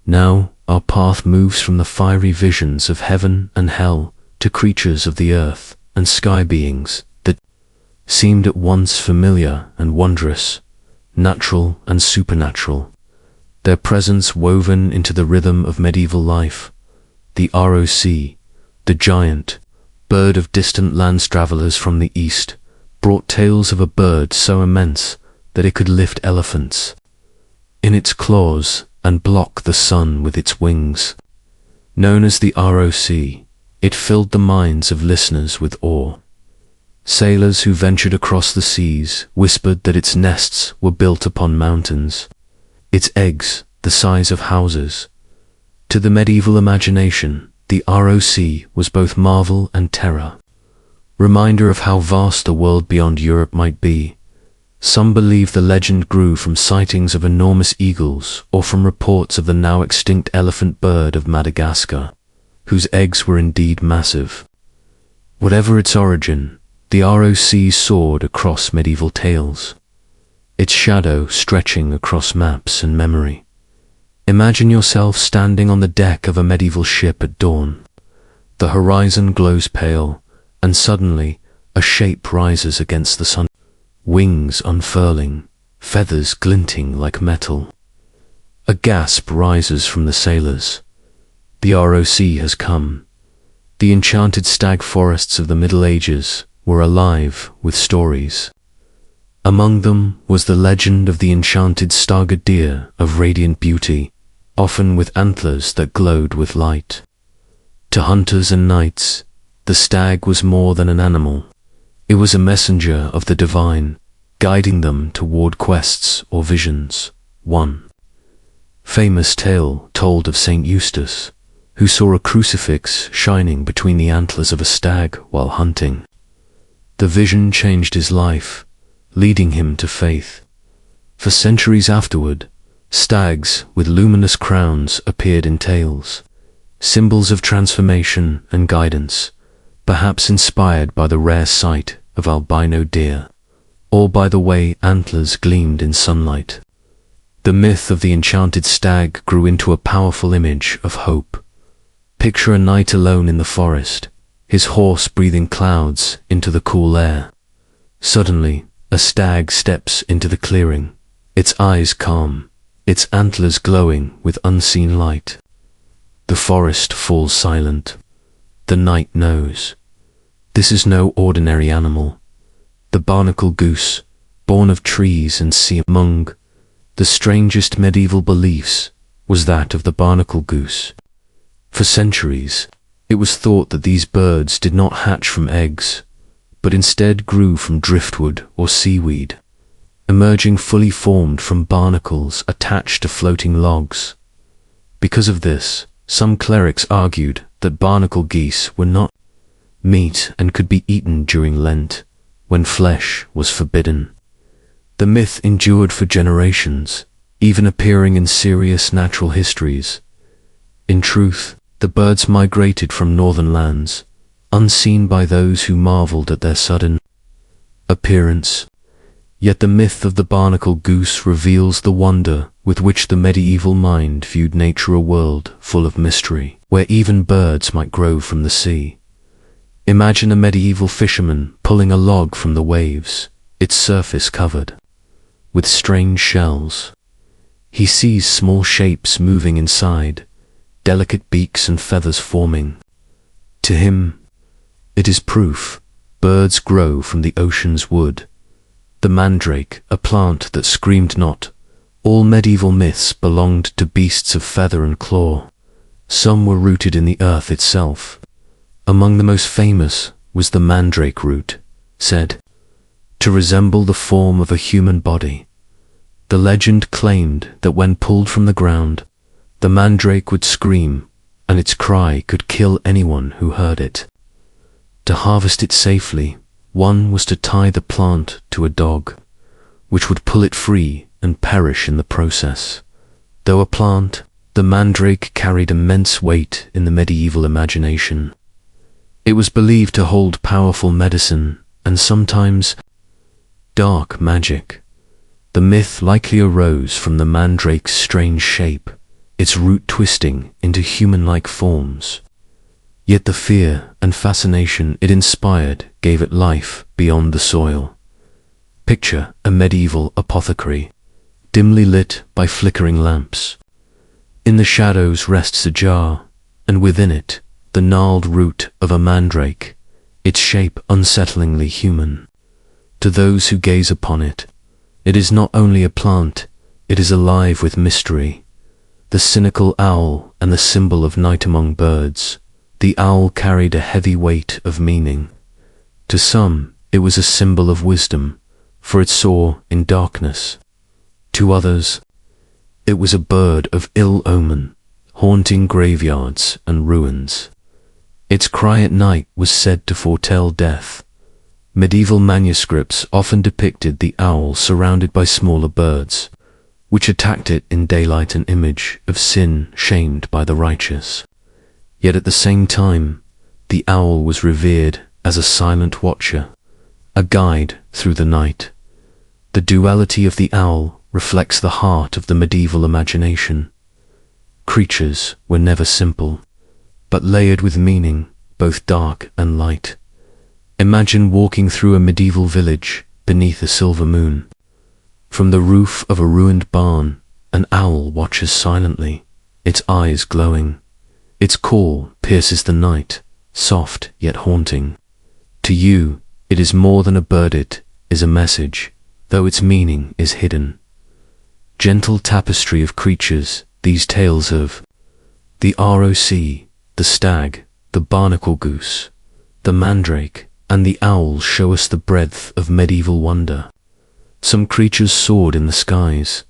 Now our path moves from the fiery visions of heaven and hell to creatures of the earth and sky, beings that seemed at once familiar and wondrous, natural and supernatural, their presence woven into the rhythm of medieval life. The ROC, the giant, bird of distant lands, travelers from the east, brought tales of a bird so immense that it could lift elephants in its claws and block the sun with its wings. Known as the ROC, it filled the minds of listeners with awe. Sailors who ventured across the seas whispered that its nests were built upon mountains, its eggs the size of houses. To the medieval imagination, the ROC was both marvel and terror, reminder of how vast the world beyond Europe might be. Some believe the legend grew from sightings of enormous eagles or from reports of the now extinct elephant bird of Madagascar, whose eggs were indeed massive. Whatever its origin, the ROC soared across medieval tales, its shadow stretching across maps and memory. Imagine yourself standing on the deck of a medieval ship at dawn. The horizon glows pale, and suddenly a shape rises against the sun, wings unfurling, feathers glinting like metal. A gasp rises from the sailors. The ROC has come. The enchanted stag forests of the Middle Ages were alive with stories. Among them was the legend of the enchanted stargard deer of radiant beauty, often with antlers that glowed with light. To hunters and knights, the stag was more than an animal. It was a messenger of the divine, guiding them toward quests or visions. 1. Famous tale told of Saint Eustace, who saw a crucifix shining between the antlers of a stag while hunting. The vision changed his life, leading him to faith. For centuries afterward, stags with luminous crowns appeared in tales, symbols of transformation and guidance, perhaps inspired by the rare sight of albino deer, or by the way antlers gleamed in sunlight. The myth of the enchanted stag grew into a powerful image of hope. Picture a knight alone in the forest, his horse breathing clouds into the cool air. Suddenly, a stag steps into the clearing, its eyes calm, its antlers glowing with unseen light. The forest falls silent. The knight knows. This is no ordinary animal. The barnacle goose, born of trees and sea. Among the strangest medieval beliefs was that of the barnacle goose. For centuries, it was thought that these birds did not hatch from eggs, but instead grew from driftwood or seaweed, emerging fully formed from barnacles attached to floating logs. Because of this, some clerics argued that barnacle geese were not meat and could be eaten during Lent, when flesh was forbidden. The myth endured for generations, even appearing in serious natural histories. In truth, the birds migrated from northern lands, unseen by those who marveled at their sudden appearance. Yet the myth of the barnacle goose reveals the wonder with which the medieval mind viewed nature, a world full of mystery, where even birds might grow from the sea. Imagine a medieval fisherman pulling a log from the waves, its surface covered with strange shells. He sees small shapes moving inside, delicate beaks and feathers forming. To him, it is proof birds grow from the ocean's wood. The mandrake, a plant that screamed not. All medieval myths belonged to beasts of feather and claw. Some were rooted in the earth itself. Among the most famous was the mandrake root, said to resemble the form of a human body. The legend claimed that when pulled from the ground, the mandrake would scream, and its cry could kill anyone who heard it. To harvest it safely, one was to tie the plant to a dog, which would pull it free and perish in the process. Though a plant, the mandrake carried immense weight in the medieval imagination. It was believed to hold powerful medicine and sometimes dark magic. The myth likely arose from the mandrake's strange shape, its root twisting into human-like forms. Yet the fear and fascination it inspired gave it life beyond the soil. Picture a medieval apothecary, dimly lit by flickering lamps. In the shadows rests a jar, and within it the gnarled root of a mandrake, its shape unsettlingly human. To those who gaze upon it, it is not only a plant, it is alive with mystery. The cynical owl and the symbol of night among birds, the owl carried a heavy weight of meaning. To some, it was a symbol of wisdom, for it soared in darkness. To others, it was a bird of ill omen, haunting graveyards and ruins. Its cry at night was said to foretell death. Medieval manuscripts often depicted the owl surrounded by smaller birds, which attacked it in daylight, an image of sin shamed by the righteous. Yet at the same time, the owl was revered as a silent watcher, a guide through the night. The duality of the owl reflects the heart of the medieval imagination. Creatures were never simple, but layered with meaning, both dark and light. Imagine walking through a medieval village beneath a silver moon. From the roof of a ruined barn, an owl watches silently, its eyes glowing. Its call pierces the night, soft yet haunting. To you, it is more than a bird, it is a message, though its meaning is hidden. Gentle tapestry of creatures, these tales of the ROC, the stag, the barnacle goose, the mandrake, and the owl show us the breadth of medieval wonder. Some creatures soared in the skies,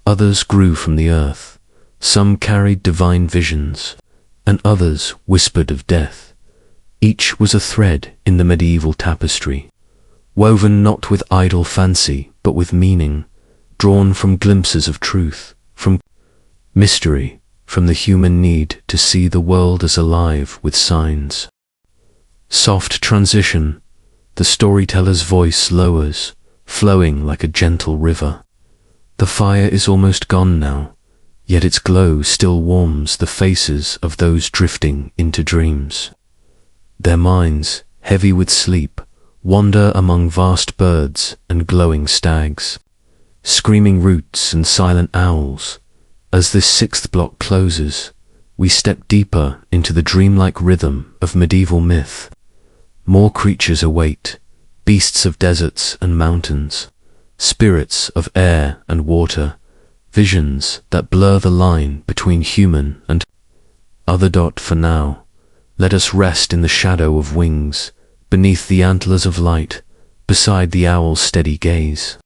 others grew from the earth, some carried divine visions, and others whispered of death. Each was a thread in the medieval tapestry, woven not with idle fancy, but with meaning, drawn from glimpses of truth, from mystery from the human need to see the world as alive with signs. Soft transition, the storyteller's voice lowers, flowing like a gentle river. The fire is almost gone now, yet its glow still warms the faces of those drifting into dreams. Their minds, heavy with sleep, wander among vast birds and glowing stags, screaming roots and silent owls. As this sixth block closes, we step deeper into the dreamlike rhythm of medieval myth. More creatures await, beasts of deserts and mountains, spirits of air and water, visions that blur the line between human and other. For now, let us rest in the shadow of wings, beneath the antlers of light, beside the owl's steady gaze.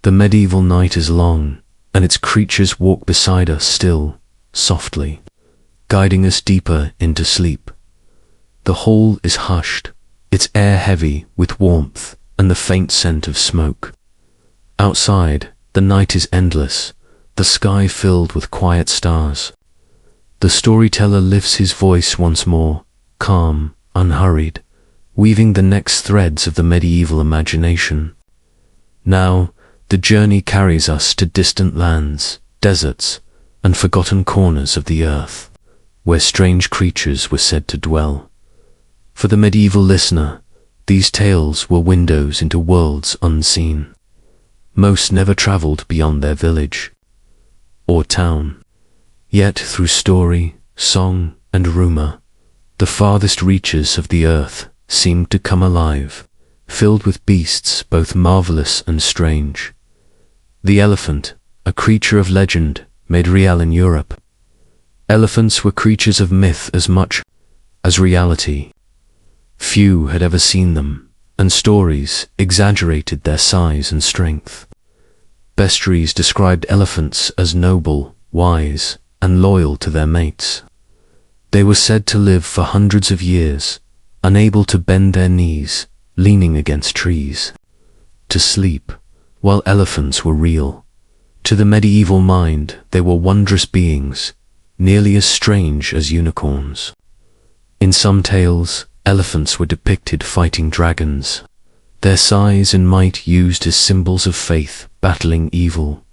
The medieval night is long, and its creatures walk beside us still, softly, guiding us deeper into sleep. The hall is hushed, its air heavy with warmth and the faint scent of smoke. Outside, the night is endless, the sky filled with quiet stars. The storyteller lifts his voice once more, calm, unhurried, weaving the next threads of the medieval imagination. Now, the journey carries us to distant lands, deserts, and forgotten corners of the earth, where strange creatures were said to dwell. For the medieval listener, these tales were windows into worlds unseen. Most never traveled beyond their village or town. Yet through story, song, and rumor, the farthest reaches of the earth seemed to come alive, filled with beasts both marvelous and strange. The elephant, a creature of legend, made real in Europe. Elephants were creatures of myth as much as reality. Few had ever seen them, and stories exaggerated their size and strength. Bestiaries described elephants as noble, wise, and loyal to their mates. They were said to live for hundreds of years, unable to bend their knees, leaning against trees, to sleep, while elephants were real. To the medieval mind, they were wondrous beings, nearly as strange as unicorns. In some tales, elephants were depicted fighting dragons, their size and might used as symbols of faith battling evil.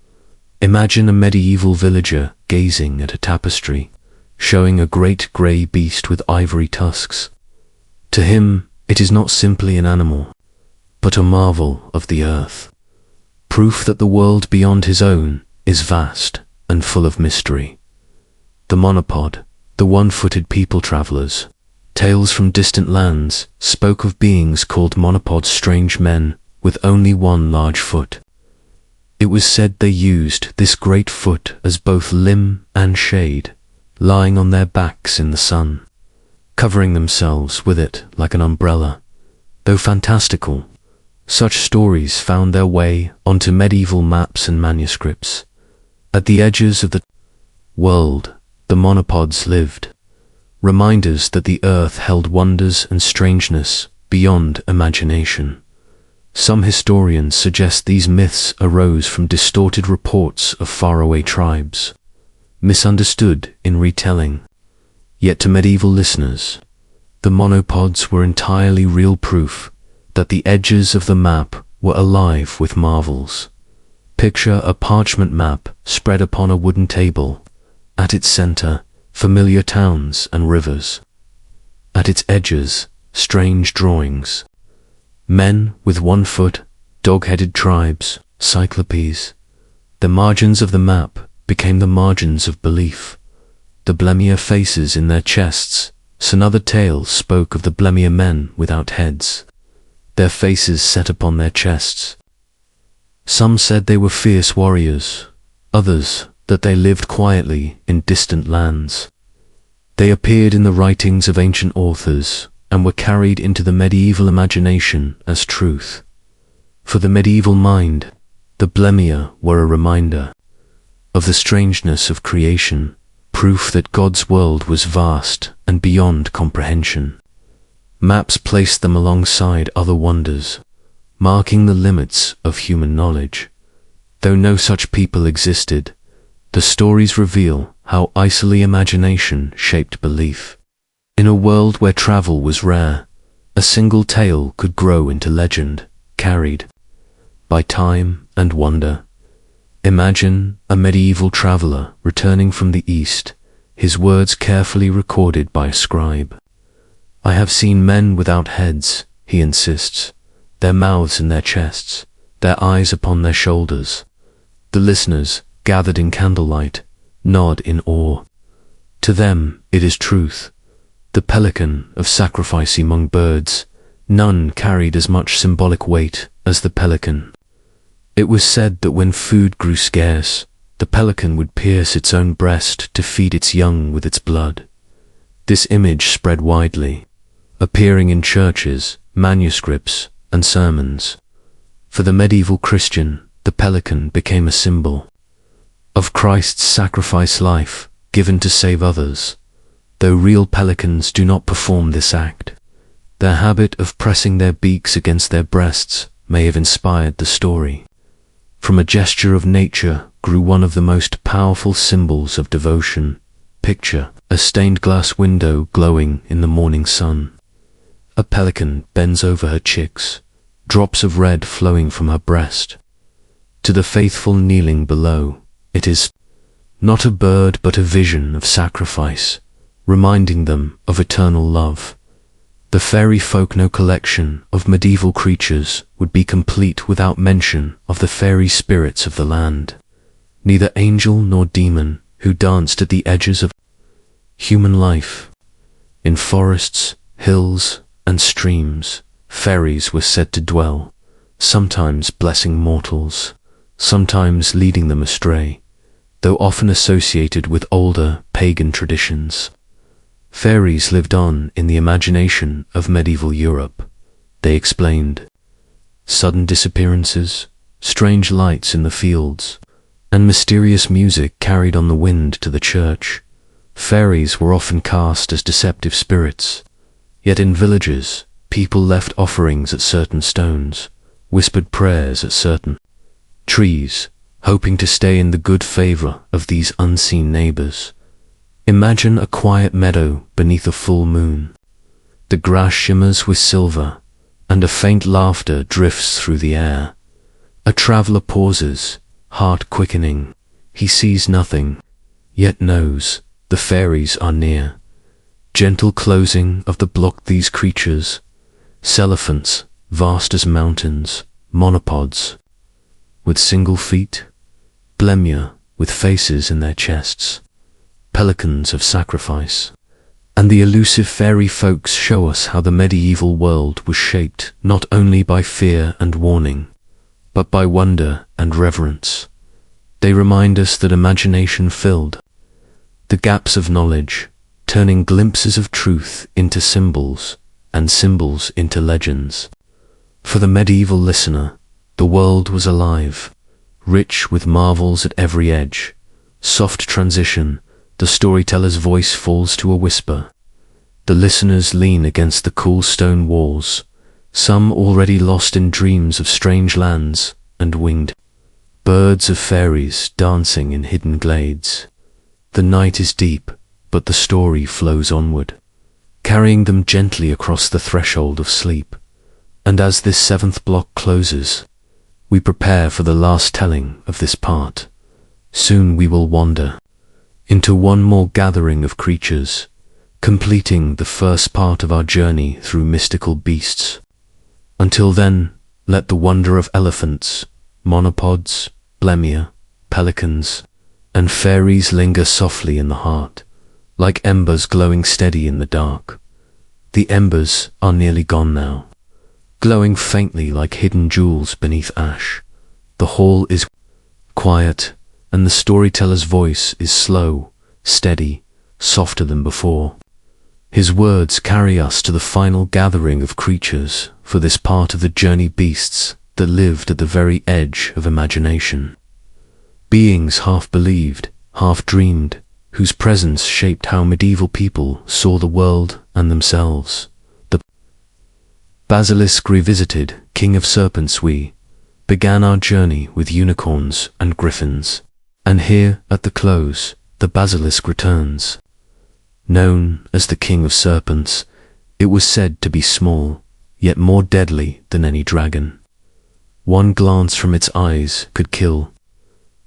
Imagine a medieval villager gazing at a tapestry, showing a great grey beast with ivory tusks. To him, it is not simply an animal, but a marvel of the earth, proof that the world beyond his own is vast and full of mystery. The monopod, the one-footed people-travellers, tales from distant lands, spoke of beings called monopods, strange men with only one large foot. It was said they used this great foot as both limb and shade, lying on their backs in the sun, covering themselves with it like an umbrella. Though fantastical, such stories found their way onto medieval maps and manuscripts. At the edges of the world, the monopods lived, reminders that the earth held wonders and strangeness beyond imagination. Some historians suggest these myths arose from distorted reports of faraway tribes, misunderstood in retelling. Yet to medieval listeners, the monopods were entirely real, proof that the edges of the map were alive with marvels. Picture a parchment map spread upon a wooden table. At its center, familiar towns and rivers. At its edges, strange drawings. Men with 1 foot, dog-headed tribes, cyclopes. The margins of the map became the margins of belief. The Blemier faces in their chests. Another tale spoke of the Blemier men without heads, their faces set upon their chests. Some said they were fierce warriors, others that they lived quietly in distant lands. They appeared in the writings of ancient authors and were carried into the medieval imagination as truth. For the medieval mind, the Blemier were a reminder of the strangeness of creation, proof that God's world was vast and beyond comprehension. Maps placed them alongside other wonders, marking the limits of human knowledge. Though no such people existed, The stories reveal how isolated imagination shaped belief. In a world where travel was rare, a single tale could grow into legend, carried by time and wonder. Imagine a medieval traveler returning from the East, his words carefully recorded by a scribe. "I have seen men without heads," he insists, "their mouths in their chests, their eyes upon their shoulders." The listeners, gathered in candlelight, nod in awe. To them it is truth. The pelican of sacrifice among birds, none carried as much symbolic weight as the pelican. It was said that when food grew scarce, the pelican would pierce its own breast to feed its young with its blood. This image spread widely, appearing in churches, manuscripts, and sermons. For the medieval Christian, the pelican became a symbol of Christ's sacrifice life given to save others. Though real pelicans do not perform this act, their habit of pressing their beaks against their breasts may have inspired the story. From a gesture of nature grew one of the most powerful symbols of devotion. Picture a stained glass window glowing in the morning sun. A pelican bends over her chicks, drops of red flowing from her breast. To the faithful kneeling below, it is not a bird but a vision of sacrifice, reminding them of eternal love. The fairy folklore collection of medieval creatures would be complete without mention of the fairy spirits of the land. Neither angel nor demon who danced at the edges of human life. In forests, hills, and streams, fairies were said to dwell, sometimes blessing mortals, sometimes leading them astray, though often associated with older pagan traditions. Fairies lived on in the imagination of medieval Europe. They explained sudden disappearances, strange lights in the fields, and mysterious music carried on the wind to the church. Fairies were often cast as deceptive spirits, yet in villages, people left offerings at certain stones, whispered prayers at certain trees, hoping to stay in the good favor of these unseen neighbors. Imagine a quiet meadow beneath a full moon. The grass shimmers with silver, and a faint laughter drifts through the air. A traveler pauses, heart quickening. He sees nothing, yet knows the fairies are near. Gentle closing of the block these creatures, celephants, vast as mountains, monopods, with single feet, blemia, with faces in their chests, pelicans of sacrifice. And the elusive fairy folks show us how the medieval world was shaped not only by fear and warning, but by wonder and reverence. They remind us that imagination filled the gaps of knowledge, turning glimpses of truth into symbols and symbols into legends. For the medieval listener, the world was alive, rich with marvels at every edge. Soft transition, the storyteller's voice falls to a whisper. The listeners lean against the cool stone walls, some already lost in dreams of strange lands and winged birds of fairies dancing in hidden glades. The night is deep, but the story flows onward, carrying them gently across the threshold of sleep. And as this seventh block closes, we prepare for the last telling of this part. Soon we will wander into one more gathering of creatures, completing the first part of our journey through mystical beasts. Until then, let the wonder of elephants, monopods, blemia, pelicans, and fairies linger softly in the heart, like embers glowing steady in the dark. The embers are nearly gone now, glowing faintly like hidden jewels beneath ash. The hall is quiet, and the storyteller's voice is slow, steady, softer than before. His words carry us to the final gathering of creatures for this part of the journey, beasts that lived at the very edge of imagination. Beings half believed, half dreamed, whose presence shaped how medieval people saw the world and themselves. The basilisk revisited, king of serpents, we began our journey with unicorns and griffins. And here, at the close, the basilisk returns. Known as the king of serpents, it was said to be small, yet more deadly than any dragon. One glance from its eyes could kill.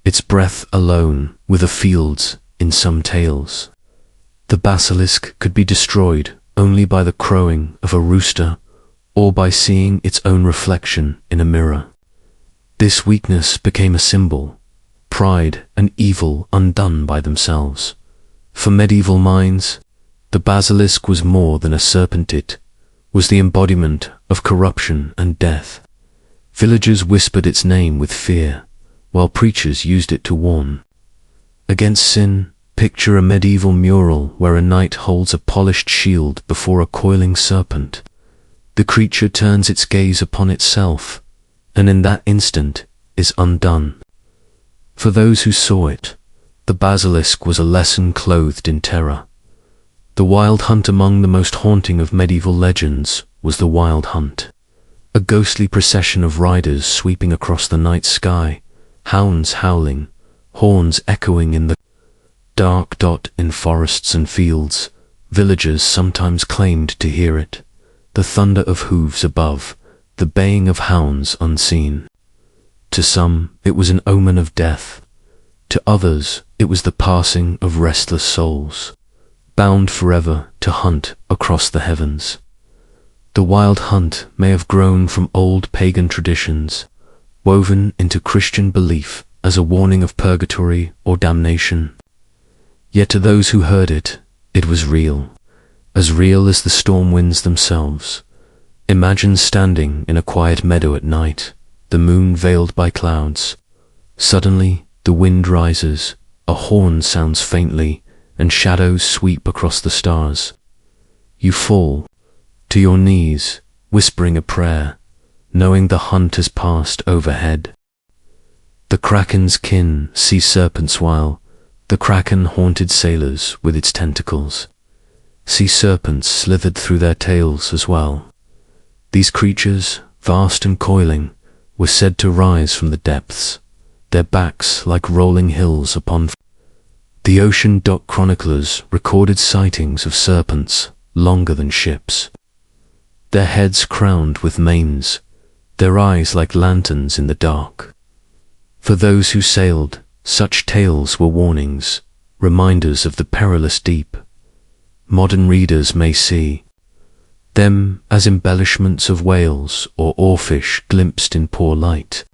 Its breath alone were the fields in some tales. The basilisk could be destroyed only by the crowing of a rooster or by seeing its own reflection in a mirror. This weakness became a symbol, pride and evil undone by themselves. For medieval minds, the basilisk was more than a serpent. It was the embodiment of corruption and death. Villagers whispered its name with fear, while preachers used it to warn against sin. Picture a medieval mural where a knight holds a polished shield before a coiling serpent. The creature turns its gaze upon itself, and in that instant is undone. For those who saw it, the basilisk was a lesson clothed in terror. The wild hunt among the most haunting of medieval legends was the Wild Hunt, a ghostly procession of riders sweeping across the night sky, hounds howling, horns echoing in the dark. In forests and fields, villagers sometimes claimed to hear it, the thunder of hooves above, the baying of hounds unseen. To some, it was an omen of death. To others, it was the passing of restless souls, bound forever to hunt across the heavens. The Wild Hunt may have grown from old pagan traditions, woven into Christian belief as a warning of purgatory or damnation. Yet to those who heard it, it was real as the storm winds themselves. Imagine standing in a quiet meadow at night, the moon veiled by clouds. Suddenly, the wind rises, a horn sounds faintly, and shadows sweep across the stars. You fall to your knees, whispering a prayer, knowing the hunt has passed overhead. The kraken's kin see serpents while the kraken haunted sailors with its tentacles. Sea serpents slithered through their tails as well. These creatures, vast and coiling, were said to rise from the depths, their backs like rolling hills upon the ocean. Chroniclers recorded sightings of serpents longer than ships, their heads crowned with manes, their eyes like lanterns in the dark. For those who sailed, such tales were warnings, reminders of the perilous deep. Modern readers may see them as embellishments of whales or oarfish glimpsed in poor light.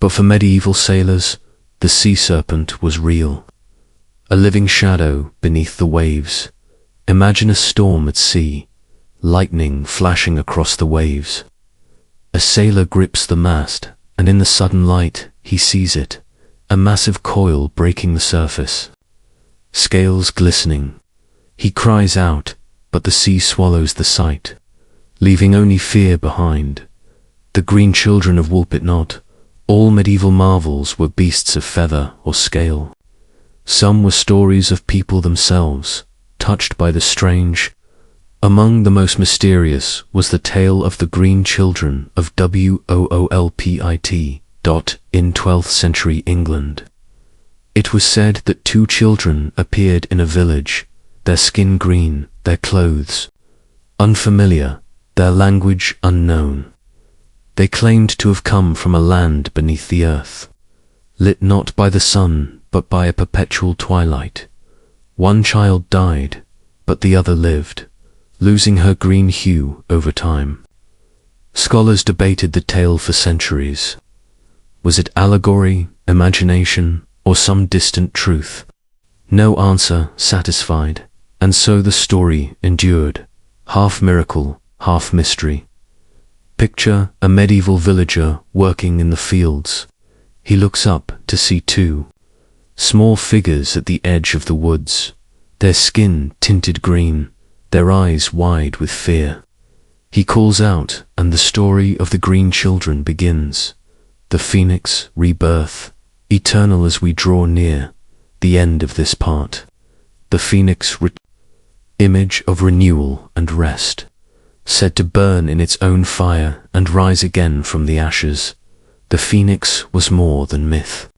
But for medieval sailors, the sea serpent was real, a living shadow beneath the waves. Imagine a storm at sea, lightning flashing across the waves. A sailor grips the mast, and in the sudden light he sees it, a massive coil breaking the surface, scales glistening. He cries out, but the sea swallows the sight, leaving only fear behind. The green children of Woolpit Knot, all medieval marvels were beasts of feather or scale. Some were stories of people themselves, touched by the strange. Among the most mysterious was the tale of the green children of Woolpit. In 12th century England. It was said that two children appeared in a village, their skin green, their clothes unfamiliar, their language unknown. They claimed to have come from a land beneath the earth, lit not by the sun but by a perpetual twilight. One child died, but the other lived, losing her green hue over time. Scholars debated the tale for centuries. Was it allegory, imagination, or some distant truth? No answer satisfied, and so the story endured, half miracle, half mystery. Picture a medieval villager working in the fields. He looks up to see two small figures at the edge of the woods, their skin tinted green, their eyes wide with fear. He calls out, and the story of the green children begins. The phoenix, rebirth, eternal as we draw near the end of this part. The phoenix, image of renewal and rest, said to burn in its own fire and rise again from the ashes. The phoenix was more than myth.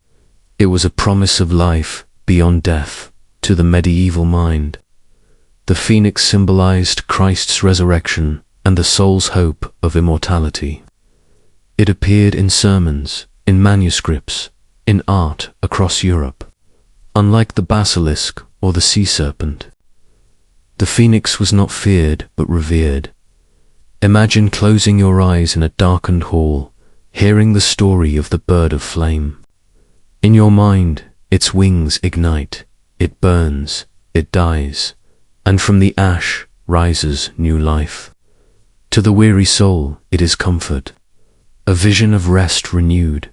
It was a promise of life beyond death to the medieval mind. The phoenix symbolized Christ's resurrection and the soul's hope of immortality. It appeared in sermons, in manuscripts, in art across Europe. Unlike the basilisk or the sea serpent, the phoenix was not feared but revered. Imagine closing your eyes in a darkened hall, hearing the story of the bird of flame. In your mind, its wings ignite, it burns, it dies, and from the ash rises new life. To the weary soul, it is comfort, a vision of rest renewed,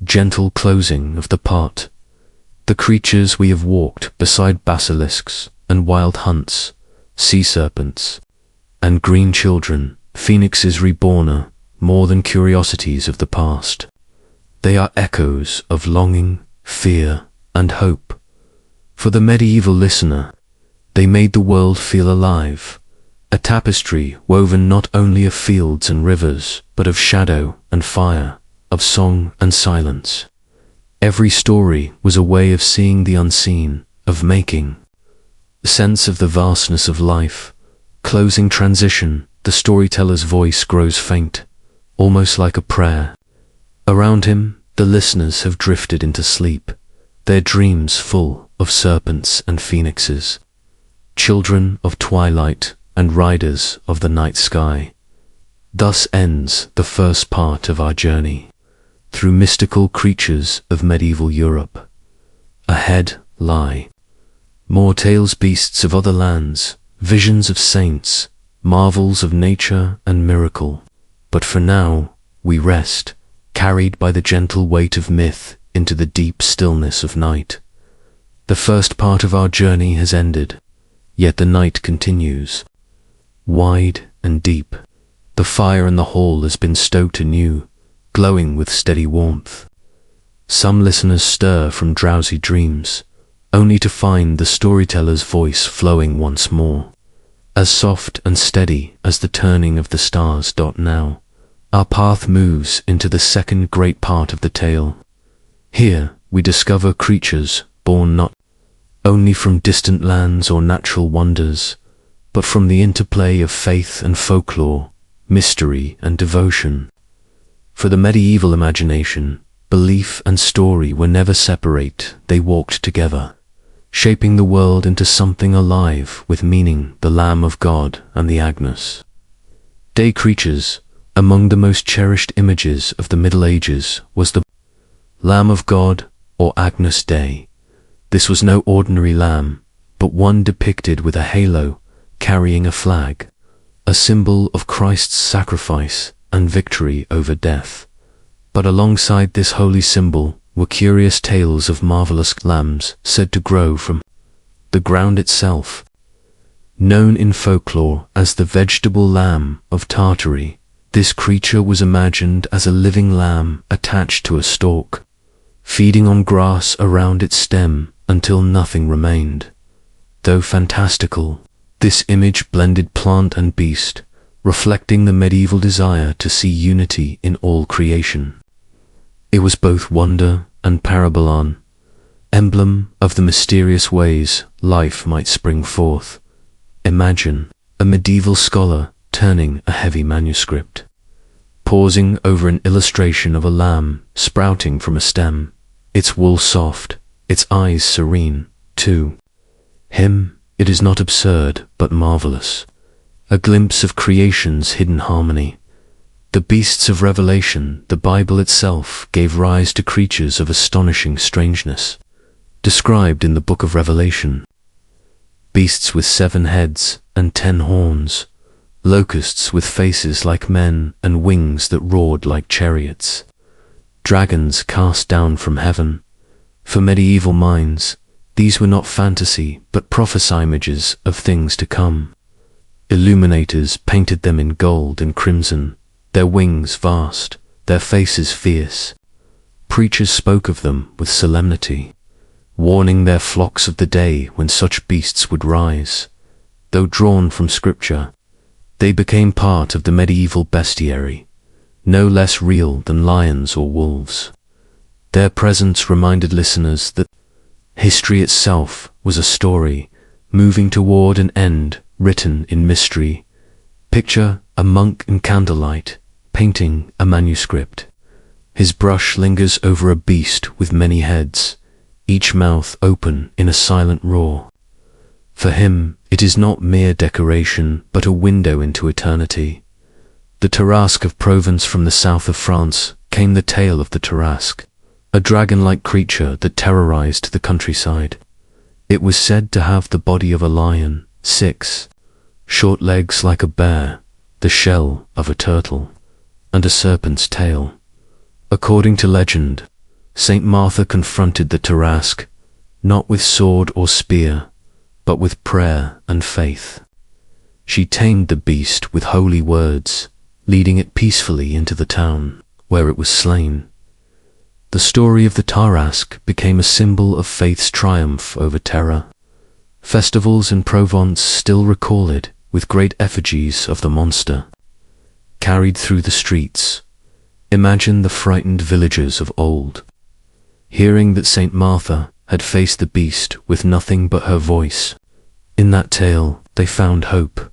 gentle closing of the pot. The creatures we have walked beside basilisks and wild hunts, sea serpents, and green children, phoenixes reborn are more than curiosities of the past. They are echoes of longing, fear, and hope. For the medieval listener, they made the world feel alive, a tapestry woven not only of fields and rivers, but of shadow and fire, of song and silence. Every story was a way of seeing the unseen, of making sense of the vastness of life. Closing transition, the storyteller's voice grows faint, almost like a prayer. Around him, the listeners have drifted into sleep, their dreams full of serpents and phoenixes, children of twilight and riders of the night sky. Thus ends the first part of our journey through mystical creatures of medieval Europe. Ahead lie more tales, beasts of other lands, visions of saints, marvels of nature and miracle. But for now, we rest, carried by the gentle weight of myth into the deep stillness of night. The first part of our journey has ended, yet the night continues. Wide and deep, the fire in the hall has been stoked anew, glowing with steady warmth. Some listeners stir from drowsy dreams, only to find the storyteller's voice flowing once more, as soft and steady as the turning of the stars. Now, our path moves into the second great part of the tale. Here we discover creatures born not only from distant lands or natural wonders, but from the interplay of faith and folklore, mystery and devotion. For the medieval imagination, belief and story were never separate, they walked together, shaping the world into something alive with meaning. The Lamb of God and the Agnus Dei creatures. Among the most cherished images of the Middle Ages was the Lamb of God, or Agnus Dei. This was no ordinary lamb, but one depicted with a halo, carrying a flag, a symbol of Christ's sacrifice and victory over death. But alongside this holy symbol were curious tales of marvelous lambs said to grow from the ground itself. Known in folklore as the vegetable lamb of Tartary, this creature was imagined as a living lamb attached to a stalk, feeding on grass around its stem until nothing remained. Though fantastical, this image blended plant and beast, reflecting the medieval desire to see unity in all creation. It was both wonder and parabolon, emblem of the mysterious ways life might spring forth. Imagine a medieval scholar turning a heavy manuscript, pausing over an illustration of a lamb sprouting from a stem, its wool soft, its eyes serene. To him, it is not absurd but marvelous, a glimpse of creation's hidden harmony. The beasts of Revelation, the Bible itself, gave rise to creatures of astonishing strangeness, described in the book of Revelation. Beasts with 7 heads and 10 horns, locusts with faces like men and wings that roared like chariots, dragons cast down from heaven. For medieval minds, these were not fantasy but prophesy images of things to come. Illuminators painted them in gold and crimson, their wings vast, their faces fierce. Preachers spoke of them with solemnity, warning their flocks of the day when such beasts would rise. Though drawn from scripture, they became part of the medieval bestiary, no less real than lions or wolves. Their presence reminded listeners that history itself was a story, moving toward an end, written in mystery. Picture a monk in candlelight, painting a manuscript. His brush lingers over a beast with many heads, each mouth open in a silent roar. For him, it is not mere decoration, but a window into eternity. The Tarasque of Provence. From the south of France came the tale of the Tarasque, a dragon-like creature that terrorized the countryside. It was said to have the body of a lion, 6 short legs like a bear, the shell of a turtle, and a serpent's tail. According to legend, Saint Martha confronted the Tarasque, not with sword or spear, but with prayer and faith. She tamed the beast with holy words, leading it peacefully into the town, where it was slain. The story of the Tarasque became a symbol of faith's triumph over terror. Festivals in Provence still recall it, with great effigies of the monster carried through the streets. Imagine the frightened villagers of old, hearing that Saint Martha had faced the beast with nothing but her voice. In that tale, they found hope.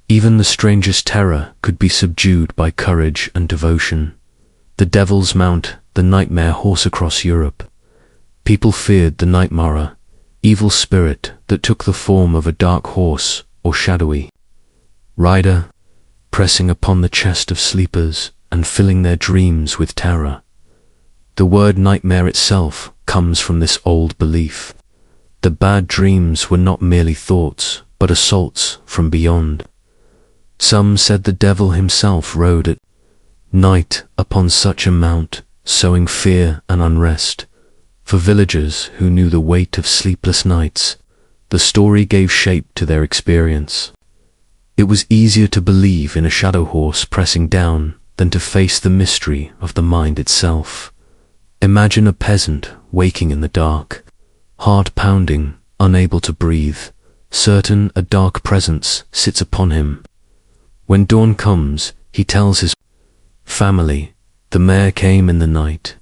Even the strangest terror could be subdued by courage and devotion. The devil's mount, the nightmare horse across Europe. People feared the nightmare, evil spirit that took the form of a dark horse or shadowy rider, pressing upon the chest of sleepers and filling their dreams with terror. The word nightmare itself comes from this old belief. The bad dreams were not merely thoughts, but assaults from beyond. Some said the devil himself rode at night upon such a mount, sowing fear and unrest. For villagers who knew the weight of sleepless nights, the story gave shape to their experience. It was easier to believe in a shadow horse pressing down than to face the mystery of the mind itself. Imagine a peasant waking in the dark, heart pounding, unable to breathe, certain a dark presence sits upon him. When dawn comes, he tells his family, the mare came in the night.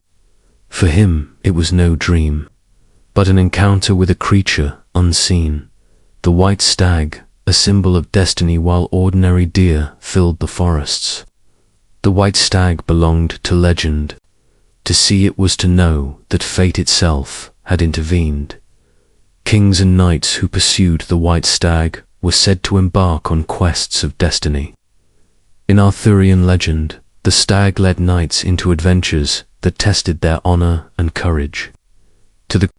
For him, it was no dream, but an encounter with a creature unseen, the white stag, a symbol of destiny while ordinary deer filled the forests. The white stag belonged to legend. To see it was to know that fate itself had intervened. Kings and knights who pursued the white stag were said to embark on quests of destiny. In Arthurian legend, the stag led knights into adventures that tested their honor and courage. To the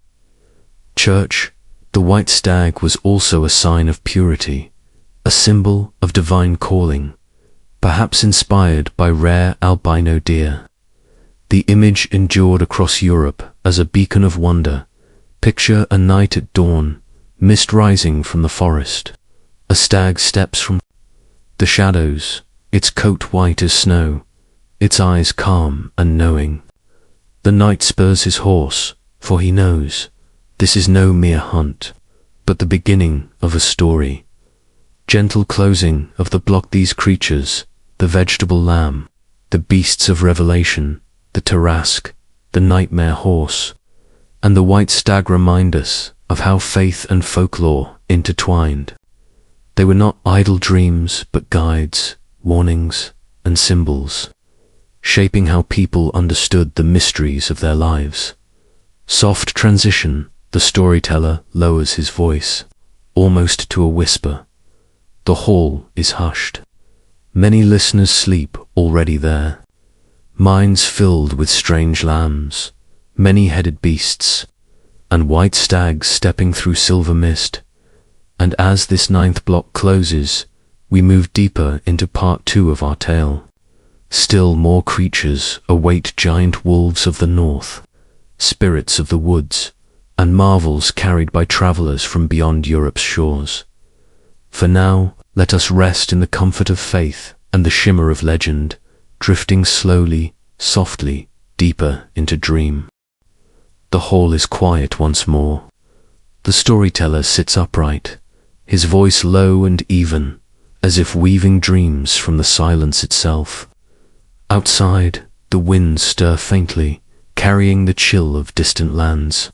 church, the white stag was also a sign of purity, a symbol of divine calling, perhaps inspired by rare albino deer. The image endured across Europe as a beacon of wonder. Picture a night at dawn, mist rising from the forest. A stag steps from the shadows, its coat white as snow, its eyes calm and knowing. The knight spurs his horse, for he knows this is no mere hunt, but the beginning of a story. Gentle closing of the block. These creatures, the vegetable lamb, the beasts of revelation, the Tarasque, the nightmare horse, and the white stag remind us of how faith and folklore intertwined. They were not idle dreams, but guides, warnings, and symbols, shaping how people understood the mysteries of their lives. Soft transition, the storyteller lowers his voice, almost to a whisper. The hall is hushed. Many listeners sleep already there. Minds filled with strange lambs, many-headed beasts, and white stags stepping through silver mist. And as this 9th block closes, we move deeper into part 2 of our tale. Still more creatures await, giant wolves of the north, spirits of the woods, and marvels carried by travelers from beyond Europe's shores. For now, let us rest in the comfort of faith and the shimmer of legend, drifting slowly, softly, deeper into dream. The hall is quiet once more. The storyteller sits upright, his voice low and even, as if weaving dreams from the silence itself. Outside, the winds stir faintly, carrying the chill of distant lands.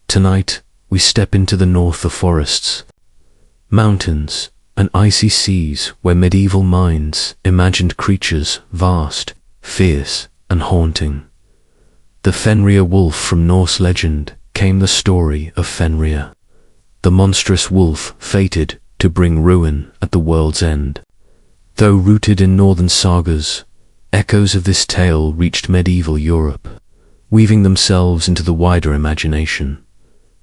Tonight, we step into the north of forests, mountains, and icy seas where medieval minds imagined creatures vast, fierce, and haunting. The Fenrir wolf from Norse legend came the story of Fenrir, the monstrous wolf fated to bring ruin at the world's end. Though rooted in northern sagas, echoes of this tale reached medieval Europe, weaving themselves into the wider imagination.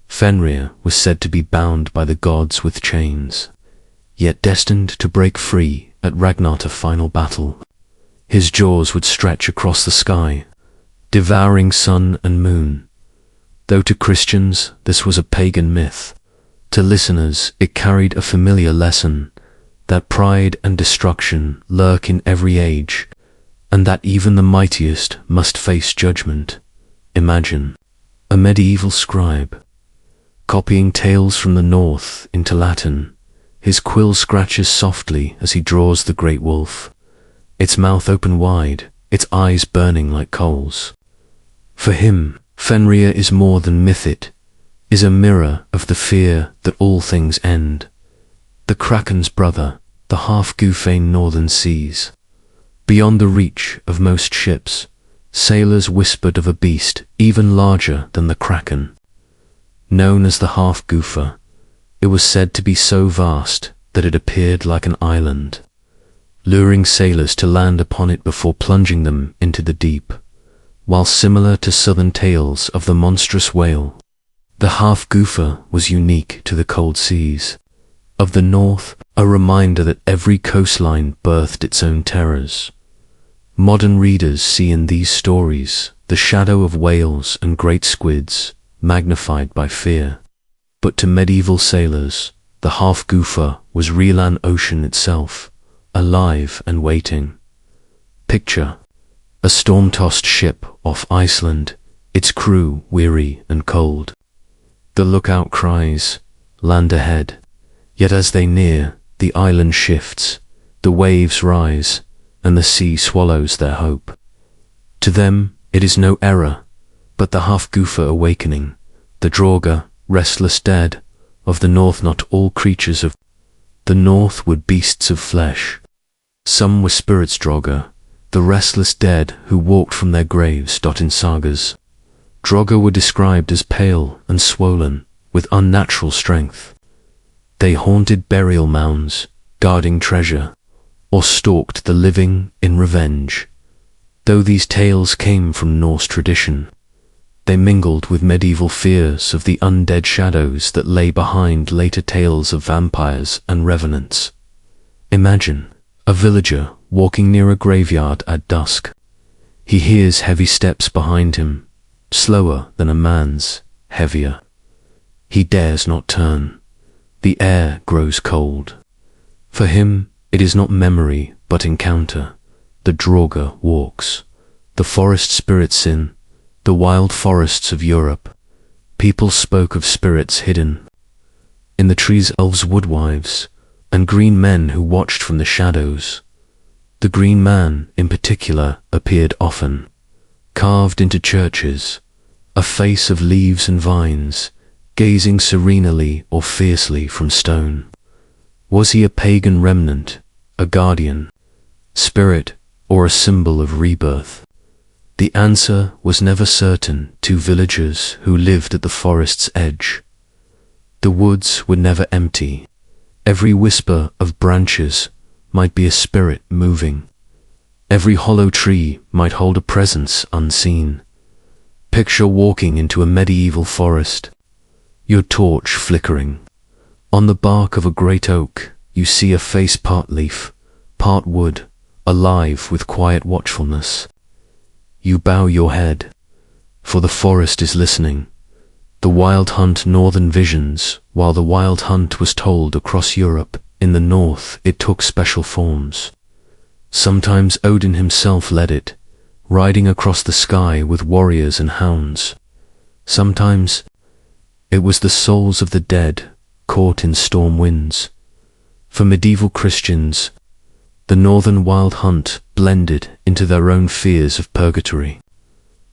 Fenrir was said to be bound by the gods with chains, yet destined to break free at Ragnar's final battle. His jaws would stretch across the sky, devouring sun and moon. Though to Christians this was a pagan myth, to listeners it carried a familiar lesson, that pride and destruction lurk in every age, and that even the mightiest must face judgment. Imagine a medieval scribe, copying tales from the north into Latin. His quill scratches softly as he draws the great wolf, its mouth open wide, its eyes burning like coals. For him, Fenrir is more than myth, it is a mirror of the fear that all things end. The Kraken's brother, the half-Gufane northern seas. Beyond the reach of most ships, sailors whispered of a beast even larger than the Kraken. Known as the half-Gufa, it was said to be so vast that it appeared like an island, luring sailors to land upon it before plunging them into the deep. While similar to southern tales of the monstrous whale, the half-Gufa was unique to the cold seas of the north, a reminder that every coastline birthed its own terrors. Modern readers see in these stories the shadow of whales and great squids, magnified by fear. But to medieval sailors, the half-Gufa was Relan Ocean itself, alive and waiting. Picture a storm-tossed ship off Iceland, its crew weary and cold. The lookout cries, "Land ahead." Yet as they near, the island shifts, the waves rise, and the sea swallows their hope. To them, it is no error, but the half-Gufa awakening, the Draugr, restless dead, of the north. Not all creatures of the north were beasts of flesh. Some were spirits. Draugr, the restless dead who walked from their graves. In sagas, Draugr were described as pale and swollen, with unnatural strength. They haunted burial mounds, guarding treasure, or stalked the living in revenge. Though these tales came from Norse tradition, they mingled with medieval fears of the undead shadows that lay behind later tales of vampires and revenants. Imagine a villager walking near a graveyard at dusk. He hears heavy steps behind him, slower than a man's, heavier. He dares not turn. The air grows cold. For him, it is not memory, but encounter. The Draugr walks. The forest spirits in the wild forests of Europe. People spoke of spirits hidden in the trees, elves, woodwives, and green men who watched from the shadows. The Green Man, in particular, appeared often, carved into churches, a face of leaves and vines, gazing serenely or fiercely from stone. Was he a pagan remnant, a guardian, spirit, or a symbol of rebirth? The answer was never certain to villagers who lived at the forest's edge. The woods were never empty. Every whisper of branches might be a spirit moving. Every hollow tree might hold a presence unseen. Picture walking into a medieval forest, your torch flickering. On the bark of a great oak, you see a face part leaf, part wood, alive with quiet watchfulness. You bow your head, for the forest is listening. The Wild Hunt northern visions, while the Wild Hunt was told across Europe, in the north it took special forms. Sometimes Odin himself led it, riding across the sky with warriors and hounds. Sometimes it was the souls of the dead caught in storm winds. For medieval Christians, the northern Wild Hunt blended into their own fears of purgatory.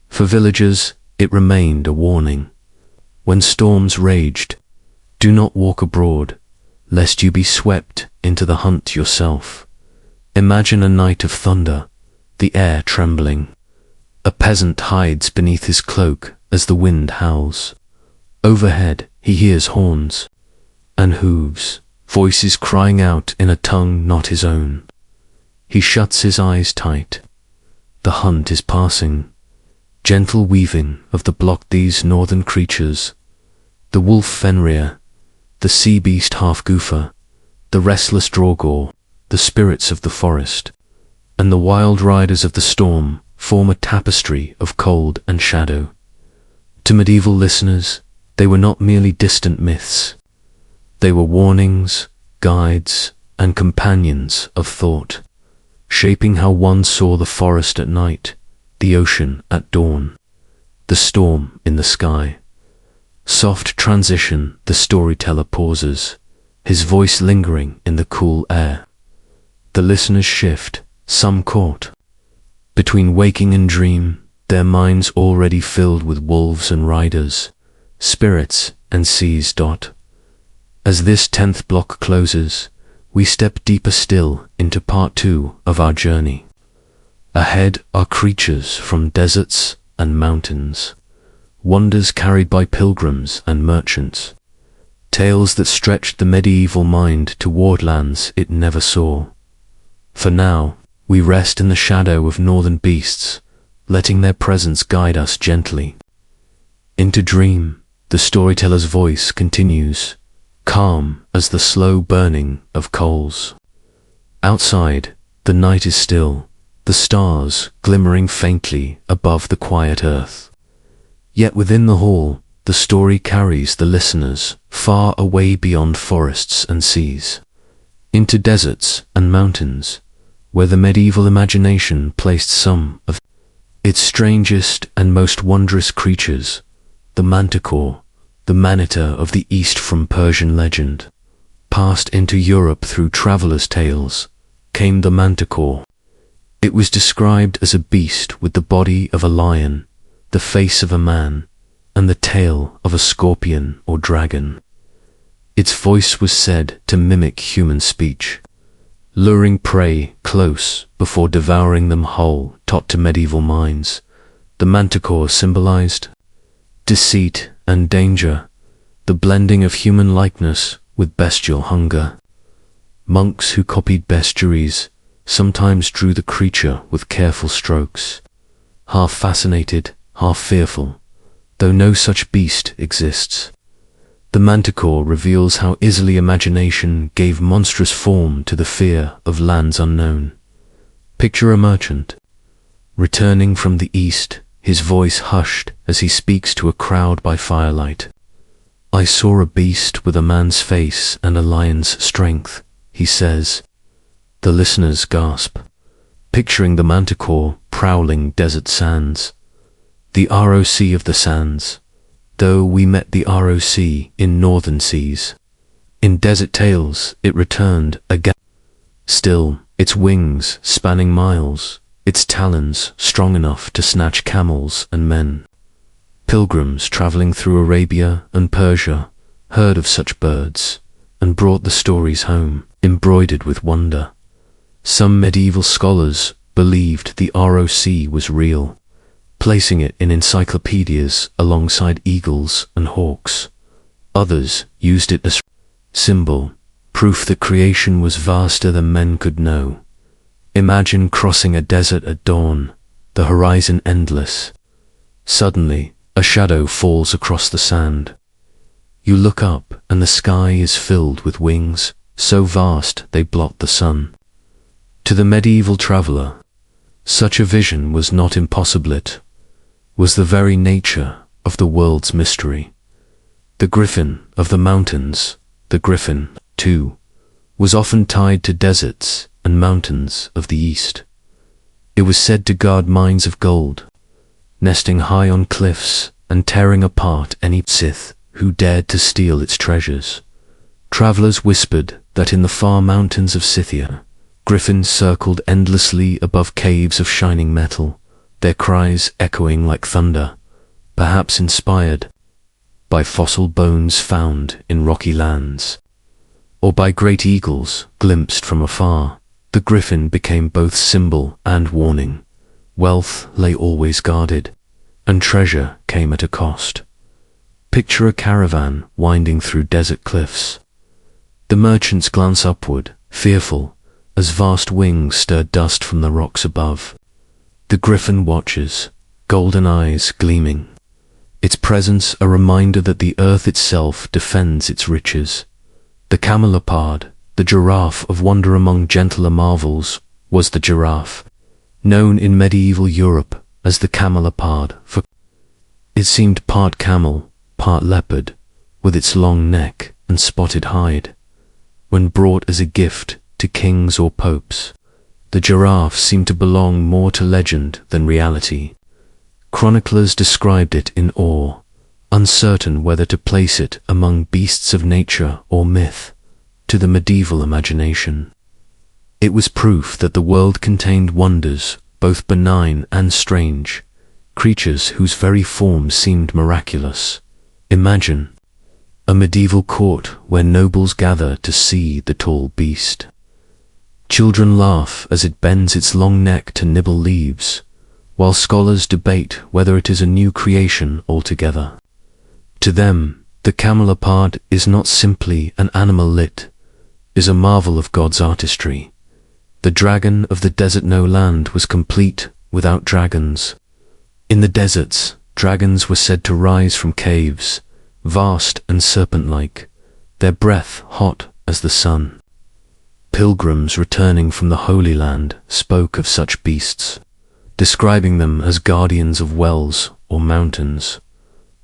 For villagers, it remained a warning. When storms raged, do not walk abroad, lest you be swept into the hunt yourself. Imagine a night of thunder, the air trembling. A peasant hides beneath his cloak as the wind howls. Overhead he hears horns and hooves, voices crying out in a tongue not his own. He shuts his eyes tight. The hunt is passing, gentle weaving of the block these northern creatures, the wolf Fenrir, the sea beast half-goofer, the restless Draugr, the spirits of the forest, and the wild riders of the storm form a tapestry of cold and shadow. To medieval listeners, they were not merely distant myths. They were warnings, guides, and companions of thought, shaping how one saw the forest at night, the ocean at dawn, the storm in the sky. Soft transition, the storyteller pauses, his voice lingering in the cool air. The listeners shift, some caught between waking and dream, their minds already filled with wolves and riders, spirits and seas. As this 10th block closes, we step deeper still into part 2 of our journey. Ahead are creatures from deserts and mountains, wonders carried by pilgrims and merchants, tales that stretched the medieval mind toward lands it never saw. For now, we rest in the shadow of northern beasts, letting their presence guide us gently. Into dream, the storyteller's voice continues, calm as the slow burning of coals. Outside, the night is still, the stars glimmering faintly above the quiet earth. Yet within the hall, the story carries the listeners far away beyond forests and seas, into deserts and mountains, where the medieval imagination placed some of its strangest and most wondrous creatures. The manticore, the manita of the East from Persian legend, passed into Europe through travelers' tales, came the manticore. It was described as a beast with the body of a lion, the face of a man, and the tail of a scorpion or dragon. Its voice was said to mimic human speech, luring prey close before devouring them whole. Taught to medieval minds, the manticore symbolized deceit and danger, the blending of human likeness with bestial hunger. Monks who copied bestiaries sometimes drew the creature with careful strokes, half fascinated, half fearful, though no such beast exists. The manticore reveals how easily imagination gave monstrous form to the fear of lands unknown. Picture a merchant, returning from the east, his voice hushed as he speaks to a crowd by firelight. I saw a beast with a man's face and a lion's strength, he says. The listeners gasp, picturing the manticore prowling desert sands. The ROC of the sands, though we met the ROC in northern seas. In desert tales it returned again. Still, its wings spanning miles, its talons strong enough to snatch camels and men. Pilgrims traveling through Arabia and Persia heard of such birds and brought the stories home, embroidered with wonder. Some medieval scholars believed the ROC was real, placing it in encyclopedias alongside eagles and hawks. Others used it as symbol, proof that creation was vaster than men could know. Imagine crossing a desert at dawn, the horizon endless. Suddenly, a shadow falls across the sand. You look up and the sky is filled with wings, so vast they blot the sun. To the medieval traveler, such a vision was not impossible. It was the very nature of the world's mystery. The griffin of the mountains, the griffin, too, was often tied to deserts and mountains of the east. It was said to guard mines of gold, nesting high on cliffs and tearing apart any Sith who dared to steal its treasures. Travelers whispered that in the far mountains of Scythia, griffins circled endlessly above caves of shining metal, their cries echoing like thunder, perhaps inspired by fossil bones found in rocky lands, or by great eagles glimpsed from afar. The griffin became both symbol and warning. Wealth lay always guarded, and treasure came at a cost. Picture a caravan winding through desert cliffs. The merchants glance upward, fearful, as vast wings stir dust from the rocks above. The griffin watches, golden eyes gleaming, its presence a reminder that the earth itself defends its riches. The camelopard, the giraffe of wonder among gentler marvels, was the giraffe, known in medieval Europe as the camelopard, for it seemed part camel, part leopard, with its long neck and spotted hide. When brought as a gift to kings or popes, the giraffe seemed to belong more to legend than reality. Chroniclers described it in awe, uncertain whether to place it among beasts of nature or myth. To the medieval imagination, it was proof that the world contained wonders, both benign and strange, creatures whose very form seemed miraculous. Imagine a medieval court where nobles gather to see the tall beast. Children laugh as it bends its long neck to nibble leaves, while scholars debate whether it is a new creation altogether. To them, the camelopard is not simply an animal, it is a marvel of God's artistry. The dragon of the desert no land was complete without dragons. In the deserts, dragons were said to rise from caves, vast and serpent-like, their breath hot as the sun. Pilgrims returning from the Holy Land spoke of such beasts, describing them as guardians of wells or mountains,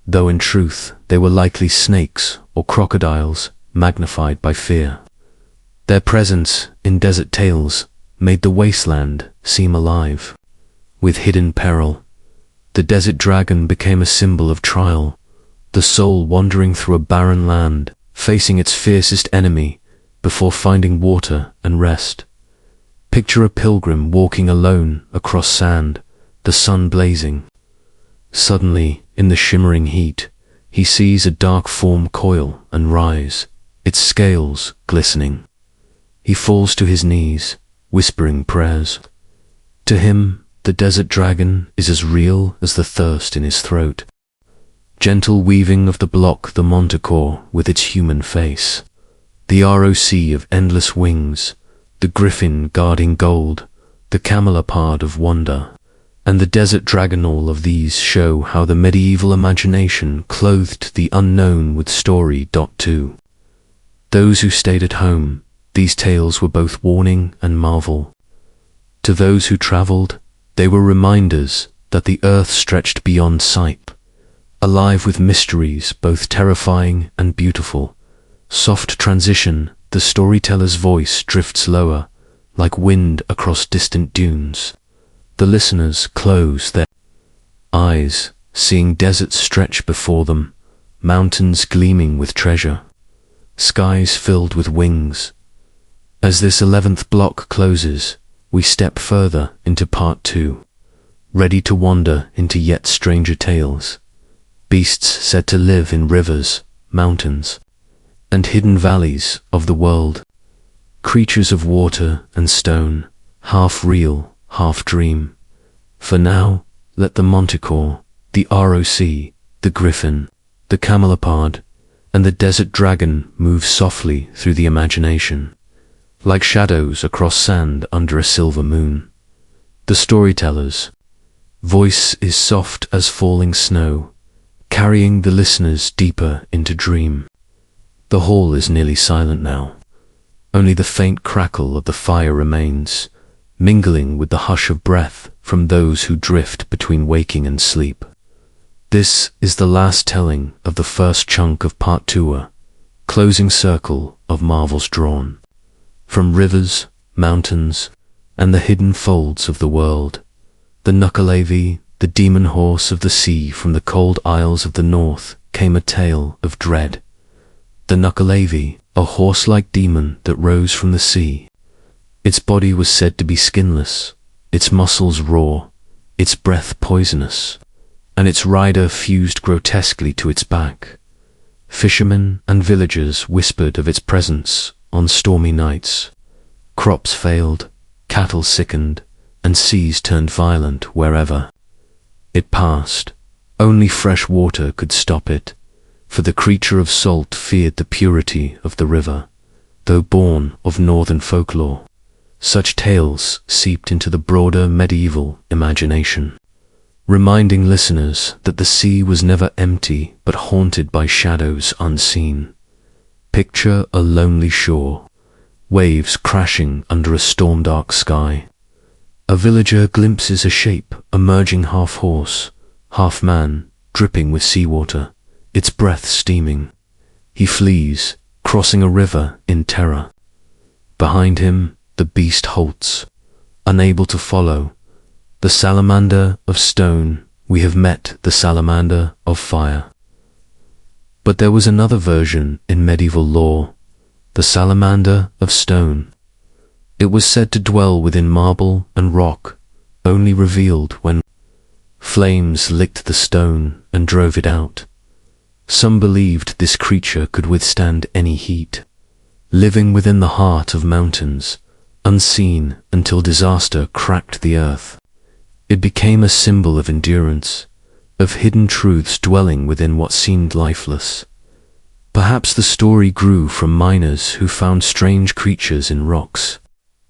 though in truth they were likely snakes or crocodiles magnified by fear. Their presence in desert tales made the wasteland seem alive. With hidden peril, the desert dragon became a symbol of trial, the soul wandering through a barren land, facing its fiercest enemy before finding water and rest. Picture a pilgrim walking alone across sand, the sun blazing. Suddenly, in the shimmering heat, he sees a dark form coil and rise, its scales glistening. He falls to his knees, whispering prayers. To him, the desert dragon is as real as the thirst in his throat. Gentle weaving of the block, the manticore with its human face, the ROC of endless wings, the griffin guarding gold, the camelopard of wonder, and the desert dragon, all of these show how the medieval imagination clothed the unknown with story. To those who stayed at home, these tales were both warning and marvel. To those who traveled, they were reminders that the earth stretched beyond sight, alive with mysteries both terrifying and beautiful. Soft transition, the storyteller's voice drifts lower, like wind across distant dunes. The listeners close their eyes, seeing deserts stretch before them, mountains gleaming with treasure, skies filled with wings. As this 11th block closes, we step further into part 2, ready to wander into yet stranger tales. Beasts said to live in rivers, mountains, and hidden valleys of the world. Creatures of water and stone, half real, half dream. For now, let the manticore, the ROC, the griffin, the camelopard, and the desert dragon move softly through the imagination, like shadows across sand under a silver moon. The storyteller's voice is soft as falling snow, carrying the listeners deeper into dream. The hall is nearly silent now. Only the faint crackle of the fire remains, mingling with the hush of breath from those who drift between waking and sleep. This is the last telling of the first chunk of part 2, closing circle of marvels drawn from rivers, mountains, and the hidden folds of the world. The Nukkalevi, the demon horse of the sea from the cold isles of the north, came a tale of dread. The Nukkalevi, a horse-like demon that rose from the sea. Its body was said to be skinless, its muscles raw, its breath poisonous, and its rider fused grotesquely to its back. Fishermen and villagers whispered of its presence on stormy nights. Crops failed, cattle sickened, and seas turned violent wherever it passed. Only fresh water could stop it, for the creature of salt feared the purity of the river. Though born of northern folklore, such tales seeped into the broader medieval imagination, reminding listeners that the sea was never empty but haunted by shadows unseen. Picture a lonely shore, waves crashing under a storm-dark sky. A villager glimpses a shape emerging half horse, half man, dripping with seawater, its breath steaming. He flees, crossing a river in terror. Behind him, the beast halts, unable to follow. The salamander of stone, we have met the salamander of fire. But there was another version in medieval lore, the salamander of stone. It was said to dwell within marble and rock, only revealed when flames licked the stone and drove it out. Some believed this creature could withstand any heat, living within the heart of mountains, unseen until disaster cracked the earth. It became a symbol of endurance, of hidden truths dwelling within what seemed lifeless. Perhaps the story grew from miners who found strange creatures in rocks,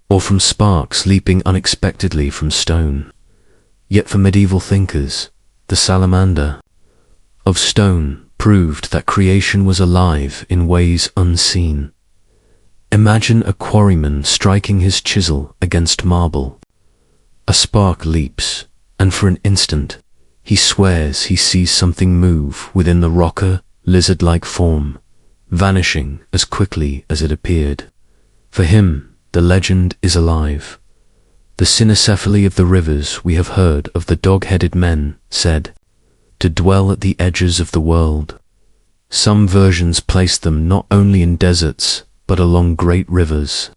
or from sparks leaping unexpectedly from stone. Yet for medieval thinkers, the salamander of stone proved that creation was alive in ways unseen. Imagine a quarryman striking his chisel against marble. A spark leaps, and for an instant, he swears he sees something move within the rocker, lizard-like form, vanishing as quickly as it appeared. For him, the legend is alive. The cynocephaly of the rivers we have heard of, the dog-headed men, said to dwell at the edges of the world. Some versions place them not only in deserts, but along great rivers,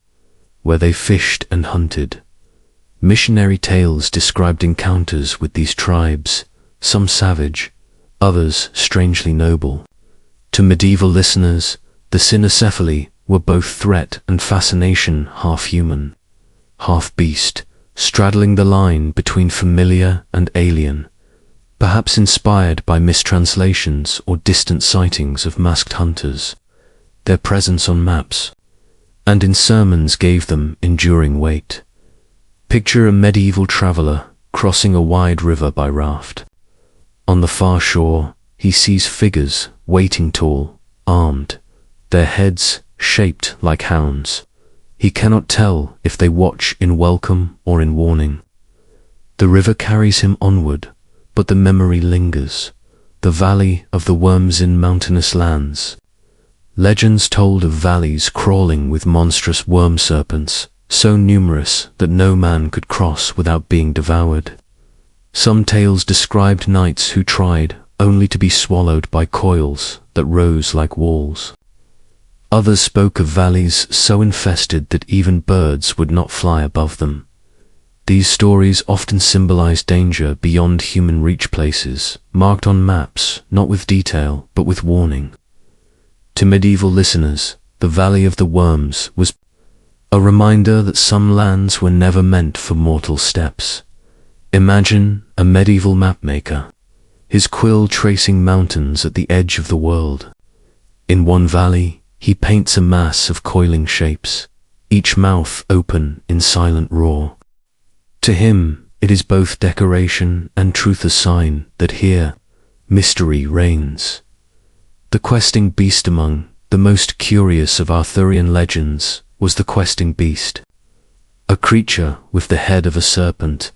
where they fished and hunted. Missionary tales described encounters with these tribes, some savage, others strangely noble. To medieval listeners, the cynocephaly were both threat and fascination, half human, half beast, straddling the line between familiar and alien, perhaps inspired by mistranslations or distant sightings of masked hunters. Their presence on maps and in sermons gave them enduring weight. Picture a medieval traveler crossing a wide river by raft. On the far shore, he sees figures waiting tall, armed, their heads shaped like hounds. He cannot tell if they watch in welcome or in warning. The river carries him onward, but the memory lingers, the valley of the worms in mountainous lands. Legends told of valleys crawling with monstrous worm serpents, so numerous that no man could cross without being devoured. Some tales described knights who tried only to be swallowed by coils that rose like walls. Others spoke of valleys so infested that even birds would not fly above them. These stories often symbolize danger beyond human reach, places marked on maps, not with detail, but with warning. To medieval listeners, the Valley of the Worms was a reminder that some lands were never meant for mortal steps. Imagine a medieval mapmaker, his quill tracing mountains at the edge of the world. In one valley, he paints a mass of coiling shapes, each mouth open in silent roar. To him, it is both decoration and truth, a sign that here, mystery reigns. The questing beast among the most curious of Arthurian legends was the questing beast, a creature with the head of a serpent,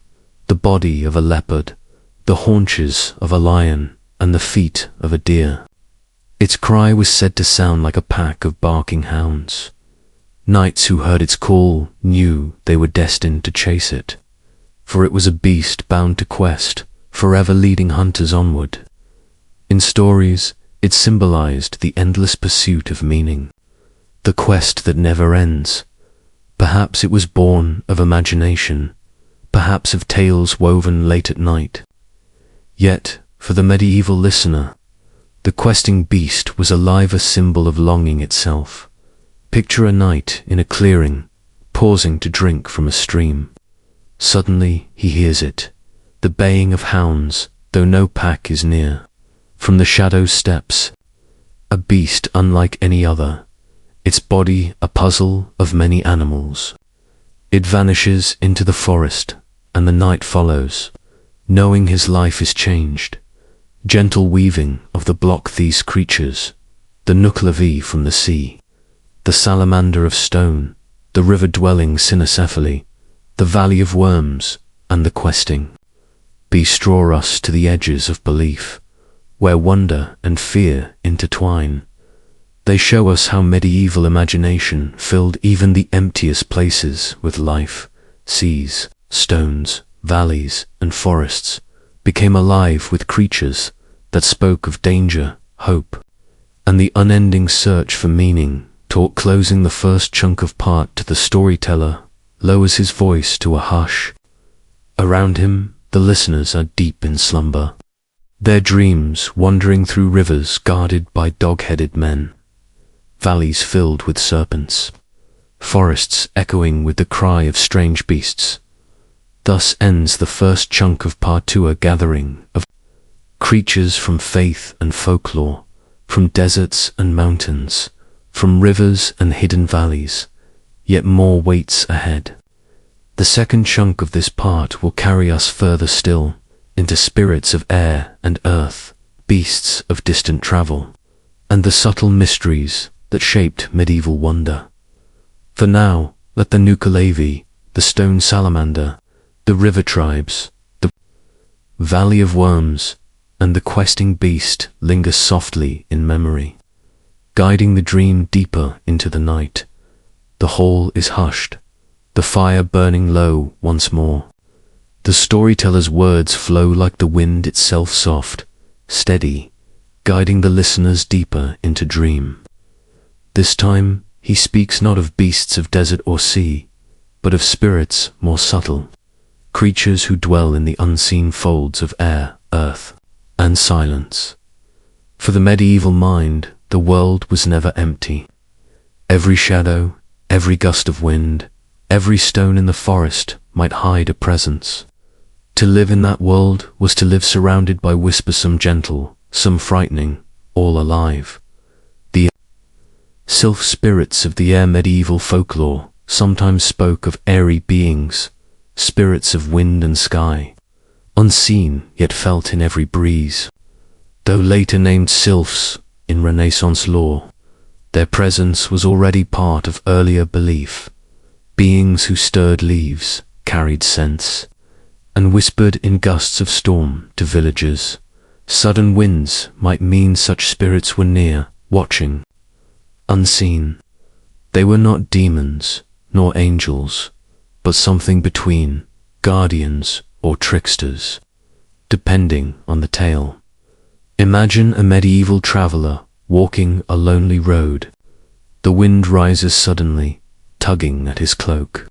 the body of a leopard, the haunches of a lion, and the feet of a deer. Its cry was said to sound like a pack of barking hounds. Knights who heard its call knew they were destined to chase it, for it was a beast bound to quest, forever leading hunters onward. In stories, it symbolized the endless pursuit of meaning, the quest that never ends. Perhaps it was born of imagination, perhaps of tales woven late at night. Yet, for the medieval listener, the questing beast was alive, a symbol of longing itself. Picture a knight in a clearing, pausing to drink from a stream. Suddenly he hears it, the baying of hounds, though no pack is near. From the shadow steps a beast unlike any other, its body a puzzle of many animals. It vanishes into the forest, and the knight follows, knowing his life is changed. Gentle weaving of the block these creatures, the nuclevi from the sea, the salamander of stone, the river-dwelling cynocephaly, the valley of worms, and the questing beast draw us to the edges of belief, where wonder and fear intertwine. They show us how medieval imagination filled even the emptiest places with life. Seas, stones, valleys, and forests became alive with creatures that spoke of danger, hope, and the unending search for meaning. Taught closing the first chunk of part to the storyteller, lowers his voice to a hush. Around him, the listeners are deep in slumber, their dreams wandering through rivers guarded by dog-headed men, valleys filled with serpents, forests echoing with the cry of strange beasts. Thus ends the first chunk of part 2, a gathering of creatures from faith and folklore, from deserts and mountains, from rivers and hidden valleys. Yet more waits ahead. The second chunk of this part will carry us further still, into spirits of air and earth, beasts of distant travel, and the subtle mysteries that shaped medieval wonder. For now, let the nuclevi, the stone salamander, the river tribes, the valley of worms, and the questing beast linger softly in memory, guiding the dream deeper into the night. The hall is hushed, the fire burning low once more. The storyteller's words flow like the wind itself, soft, steady, guiding the listeners deeper into dream. This time he speaks not of beasts of desert or sea, but of spirits more subtle, creatures who dwell in the unseen folds of air, earth, and silence. For the medieval mind, the world was never empty. Every shadow, every gust of wind, every stone in the forest might hide a presence. To live in that world was to live surrounded by whispers, some gentle, some frightening, all alive. The sylph spirits of the air. Medieval folklore sometimes spoke of airy beings, spirits of wind and sky, unseen yet felt in every breeze. Though later named sylphs in Renaissance lore, their presence was already part of earlier belief. Beings who stirred leaves, carried scents, and whispered in gusts of storm to villagers. Sudden winds might mean such spirits were near, watching, unseen. They were not demons, nor angels, but something between, guardians or tricksters, depending on the tale. Imagine a medieval traveler walking a lonely road. The wind rises suddenly, tugging at his cloak.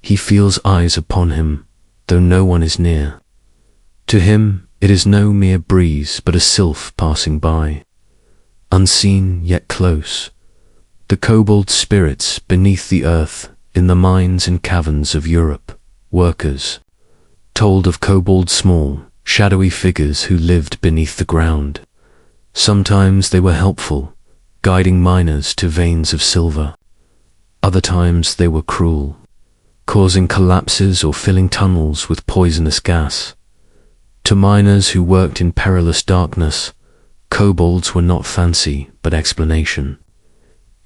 He feels eyes upon him, though no one is near. To him it is no mere breeze, but a sylph passing by, unseen yet close. The kobold spirits beneath the earth, in the mines and caverns of Europe, workers, told of kobold, small, shadowy figures who lived beneath the ground. Sometimes they were helpful, guiding miners to veins of silver. Other times they were cruel, causing collapses or filling tunnels with poisonous gas. To miners who worked in perilous darkness, kobolds were not fancy but explanation.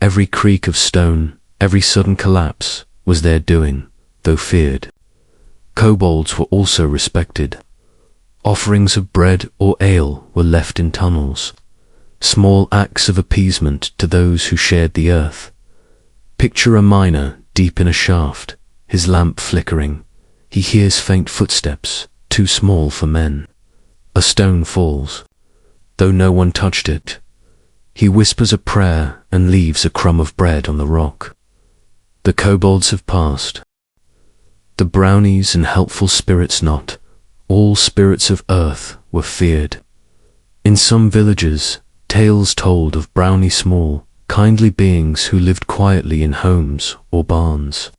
Every creak of stone, every sudden collapse was their doing, though feared. Kobolds were also respected. Offerings of bread or ale were left in tunnels, small acts of appeasement to those who shared the earth. Picture a miner deep in a shaft, his lamp flickering. He hears faint footsteps, too small for men. A stone falls, though no one touched it. He whispers a prayer and leaves a crumb of bread on the rock. The kobolds have passed. The brownies and helpful spirits not, all spirits of earth were feared. In some villages, tales told of brownie small, kindly beings who lived quietly in homes or barns.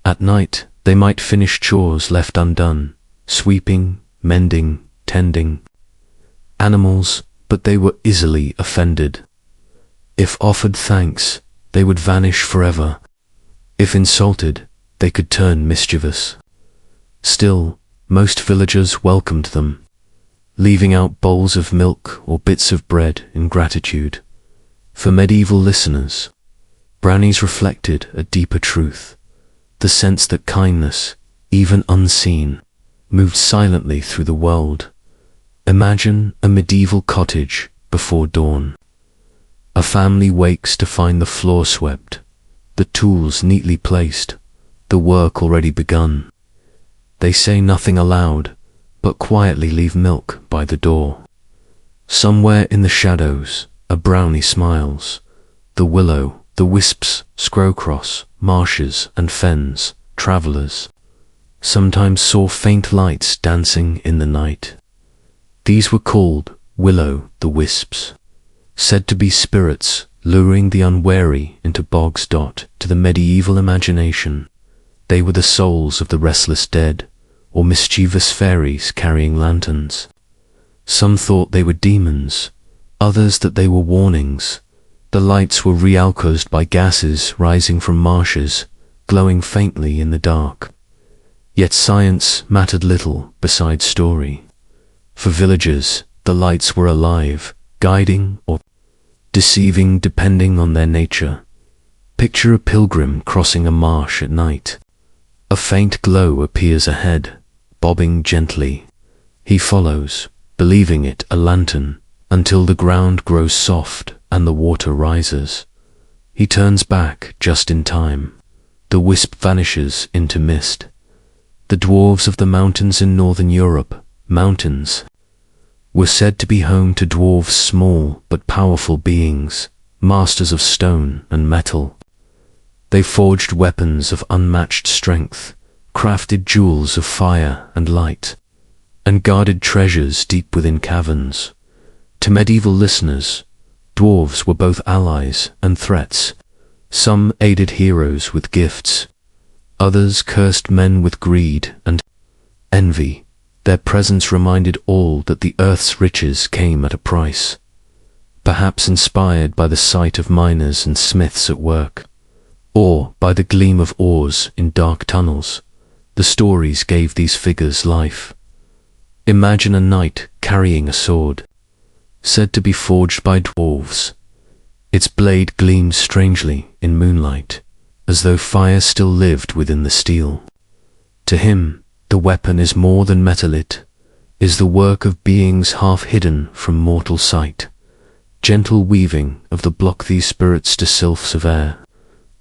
At night, they might finish chores left undone, sweeping, mending, tending animals, but they were easily offended. If offered thanks, they would vanish forever. If insulted, they could turn mischievous. Still, most villagers welcomed them, leaving out bowls of milk or bits of bread in gratitude. For medieval listeners, brownies reflected a deeper truth, the sense that kindness, even unseen, moved silently through the world. Imagine a medieval cottage before dawn. A family wakes to find the floor swept, the tools neatly placed, the work already begun. They say nothing aloud, but quietly leave milk by the door. Somewhere in the shadows, a brownie smiles. The willow, the wisps, scrowcross, marshes and fens, travellers, sometimes saw faint lights dancing in the night. These were called will-o'-the-wisps, said to be spirits luring the unwary into bogs. To the medieval imagination, they were the souls of the restless dead, or mischievous fairies carrying lanterns. Some thought they were demons, others that they were warnings. The lights were realcosed by gases rising from marshes, glowing faintly in the dark. Yet science mattered little beside story. For villagers, the lights were alive, guiding or deceiving depending on their nature. Picture a pilgrim crossing a marsh at night. A faint glow appears ahead, bobbing gently. He follows, believing it a lantern, until the ground grows soft and the water rises. He turns back just in time. The wisp vanishes into mist. The dwarves of the mountains in northern Europe, mountains, were said to be home to dwarves, small but powerful beings, masters of stone and metal. They forged weapons of unmatched strength, crafted jewels of fire and light, and guarded treasures deep within caverns. To medieval listeners, dwarves were both allies and threats. Some aided heroes with gifts, others cursed men with greed and envy. Their presence reminded all that the earth's riches came at a price. Perhaps inspired by the sight of miners and smiths at work, or by the gleam of oars in dark tunnels, the stories gave these figures life. Imagine a knight carrying a sword, said to be forged by dwarves. Its blade gleams strangely in moonlight, as though fire still lived within the steel. To him, the weapon is more than metal. It is the work of beings half hidden from mortal sight. Gentle weaving of the block these spirits to sylphs of air,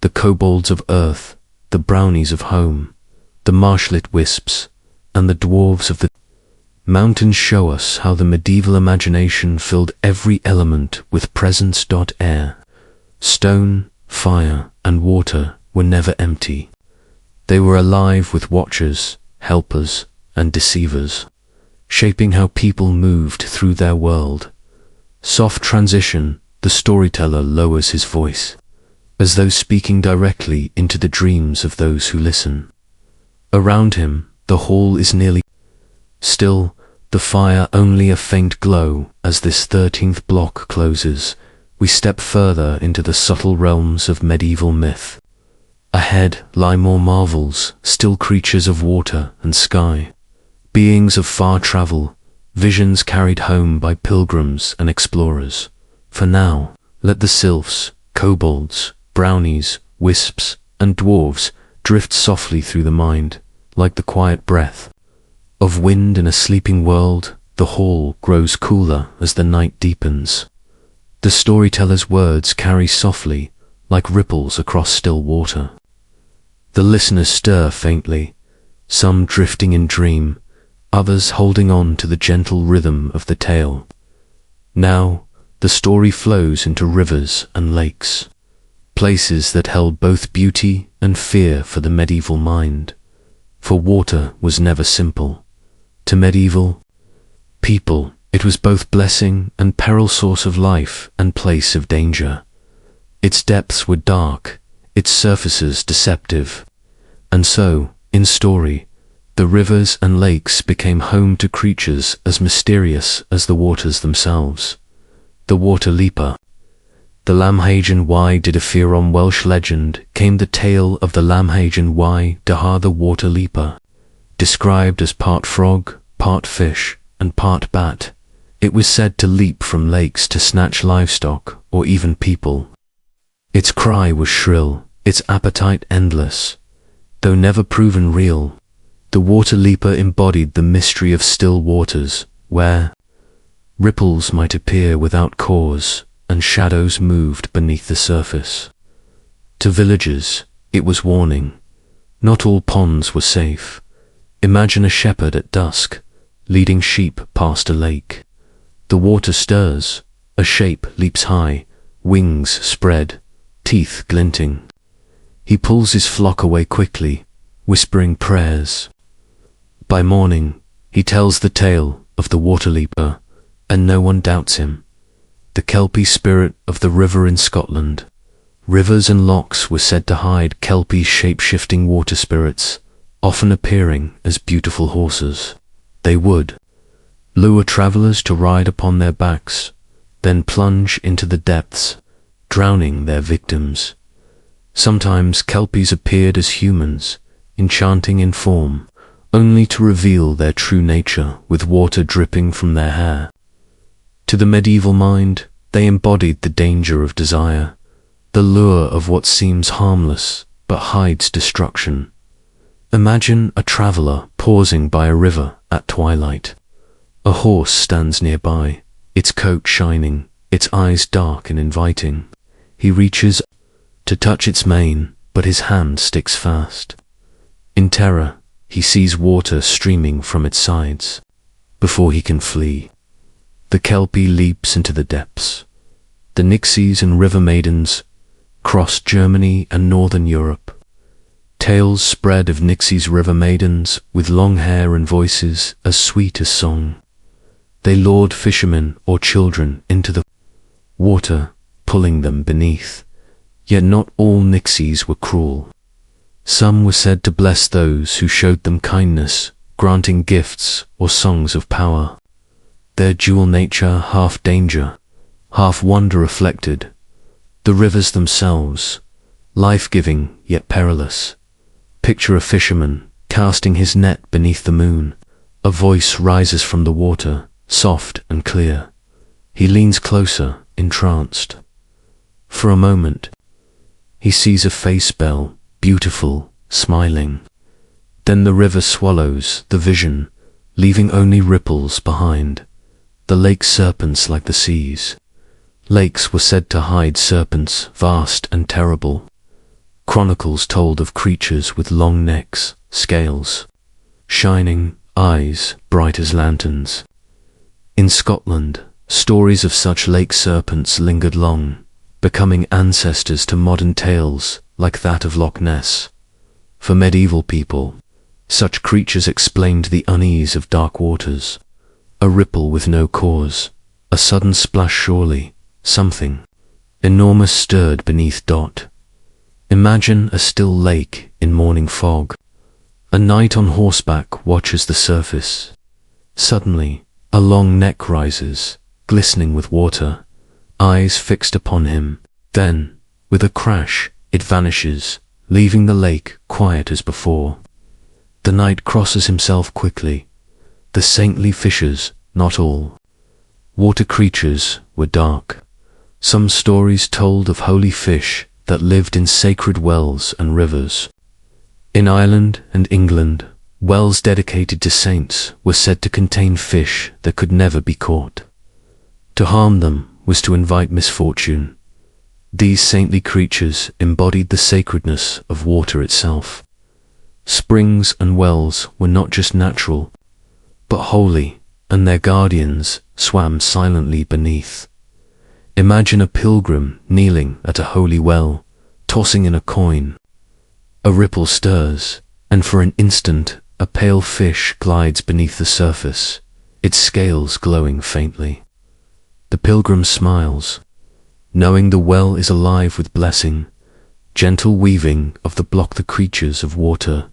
the kobolds of earth, the brownies of home, the marshlit wisps, and the dwarves of the mountains show us how the medieval imagination filled every element with presence. Air, stone, fire, and water were never empty. They were alive with watchers, helpers, and deceivers, shaping how people moved through their world. Soft transition, the storyteller lowers his voice, as though speaking directly into the dreams of those who listen. Around him, the hall is nearly still, the fire only a faint glow. As this 13th block closes, we step further into the subtle realms of medieval myth. Ahead lie more marvels, still creatures of water and sky, beings of far travel, visions carried home by pilgrims and explorers. For now, let the sylphs, kobolds, brownies, wisps, and dwarves drift softly through the mind, like the quiet breath of wind in a sleeping world. The hall grows cooler as the night deepens. The storyteller's words carry softly, like ripples across still water. The listeners stir faintly, some drifting in dream, others holding on to the gentle rhythm of the tale. Now, the story flows into rivers and lakes, places that held both beauty and fear for the medieval mind. for water was never simple. To medieval people, it was both blessing and peril, source of life and place of danger. Its depths were dark, its surfaces deceptive. And so, in story, the rivers and lakes became home to creatures as mysterious as the waters themselves. The water leaper. The Lamhagen y did appear on Welsh legend came the tale of the Lamhagen y Dahar the water leaper. Described as part frog, part fish, and part bat, it was said to leap from lakes to snatch livestock or even people. Its cry was shrill, its appetite endless. Though never proven real, the water leaper embodied the mystery of still waters, where ripples might appear without cause and shadows moved beneath the surface. To villagers, it was warning. Not all ponds were safe. Imagine a shepherd at dusk, leading sheep past a lake. The water stirs, a shape leaps high, wings spread, teeth glinting. He pulls his flock away quickly, whispering prayers. By morning, he tells the tale of the water leaper, and no one doubts him. The Kelpie spirit of the river in Scotland. Rivers and lochs were said to hide Kelpie shape-shifting water spirits, often appearing as beautiful horses. They would lure travelers to ride upon their backs, then plunge into the depths, drowning their victims. Sometimes Kelpies appeared as humans, enchanting in form, only to reveal their true nature with water dripping from their hair. To the medieval mind, they embodied the danger of desire, the lure of what seems harmless but hides destruction. Imagine a traveler pausing by a river at twilight. A horse stands nearby, its coat shining, its eyes dark and inviting. He reaches to touch its mane, but his hand sticks fast. In terror, he sees water streaming from its sides. Before he can flee, the Kelpie leaps into the depths. The Nixies and river maidens cross Germany and northern Europe. Tales spread of Nixies river maidens with long hair and voices as sweet as song. They lured fishermen or children into the water, pulling them beneath. Yet not all Nixies were cruel. Some were said to bless those who showed them kindness, granting gifts or songs of power. Their dual nature, half danger, half wonder reflected. The rivers themselves, life-giving yet perilous. Picture a fisherman casting his net beneath the moon. A voice rises from the water, soft and clear. He leans closer, entranced. For a moment, he sees a face bell, beautiful, smiling. Then the river swallows the vision, leaving only ripples behind. The lake serpents like the seas. Lakes were said to hide serpents vast and terrible. Chronicles told of creatures with long necks, scales, shining eyes bright as lanterns. In Scotland, stories of such lake serpents lingered long, becoming ancestors to modern tales like that of Loch Ness. For medieval people, such creatures explained the unease of dark waters. A ripple with no cause, a sudden splash surely, something enormous stirred beneath dot. Imagine a still lake in morning fog. A knight on horseback watches the surface. Suddenly, a long neck rises, glistening with water, eyes fixed upon him. Then, with a crash, it vanishes, leaving the lake quiet as before. The knight crosses himself quickly. The saintly fishers, not all. Water creatures were dark. Some stories told of holy fish that lived in sacred wells and rivers. In Ireland and England, wells dedicated to saints were said to contain fish that could never be caught. To harm them was to invite misfortune. These saintly creatures embodied the sacredness of water itself. Springs and wells were not just natural, but holy, and their guardians swam silently beneath. Imagine a pilgrim kneeling at a holy well, tossing in a coin. A ripple stirs, and for an instant a pale fish glides beneath the surface, its scales glowing faintly. The pilgrim smiles, knowing the well is alive with blessing, gentle weaving of the creatures of water,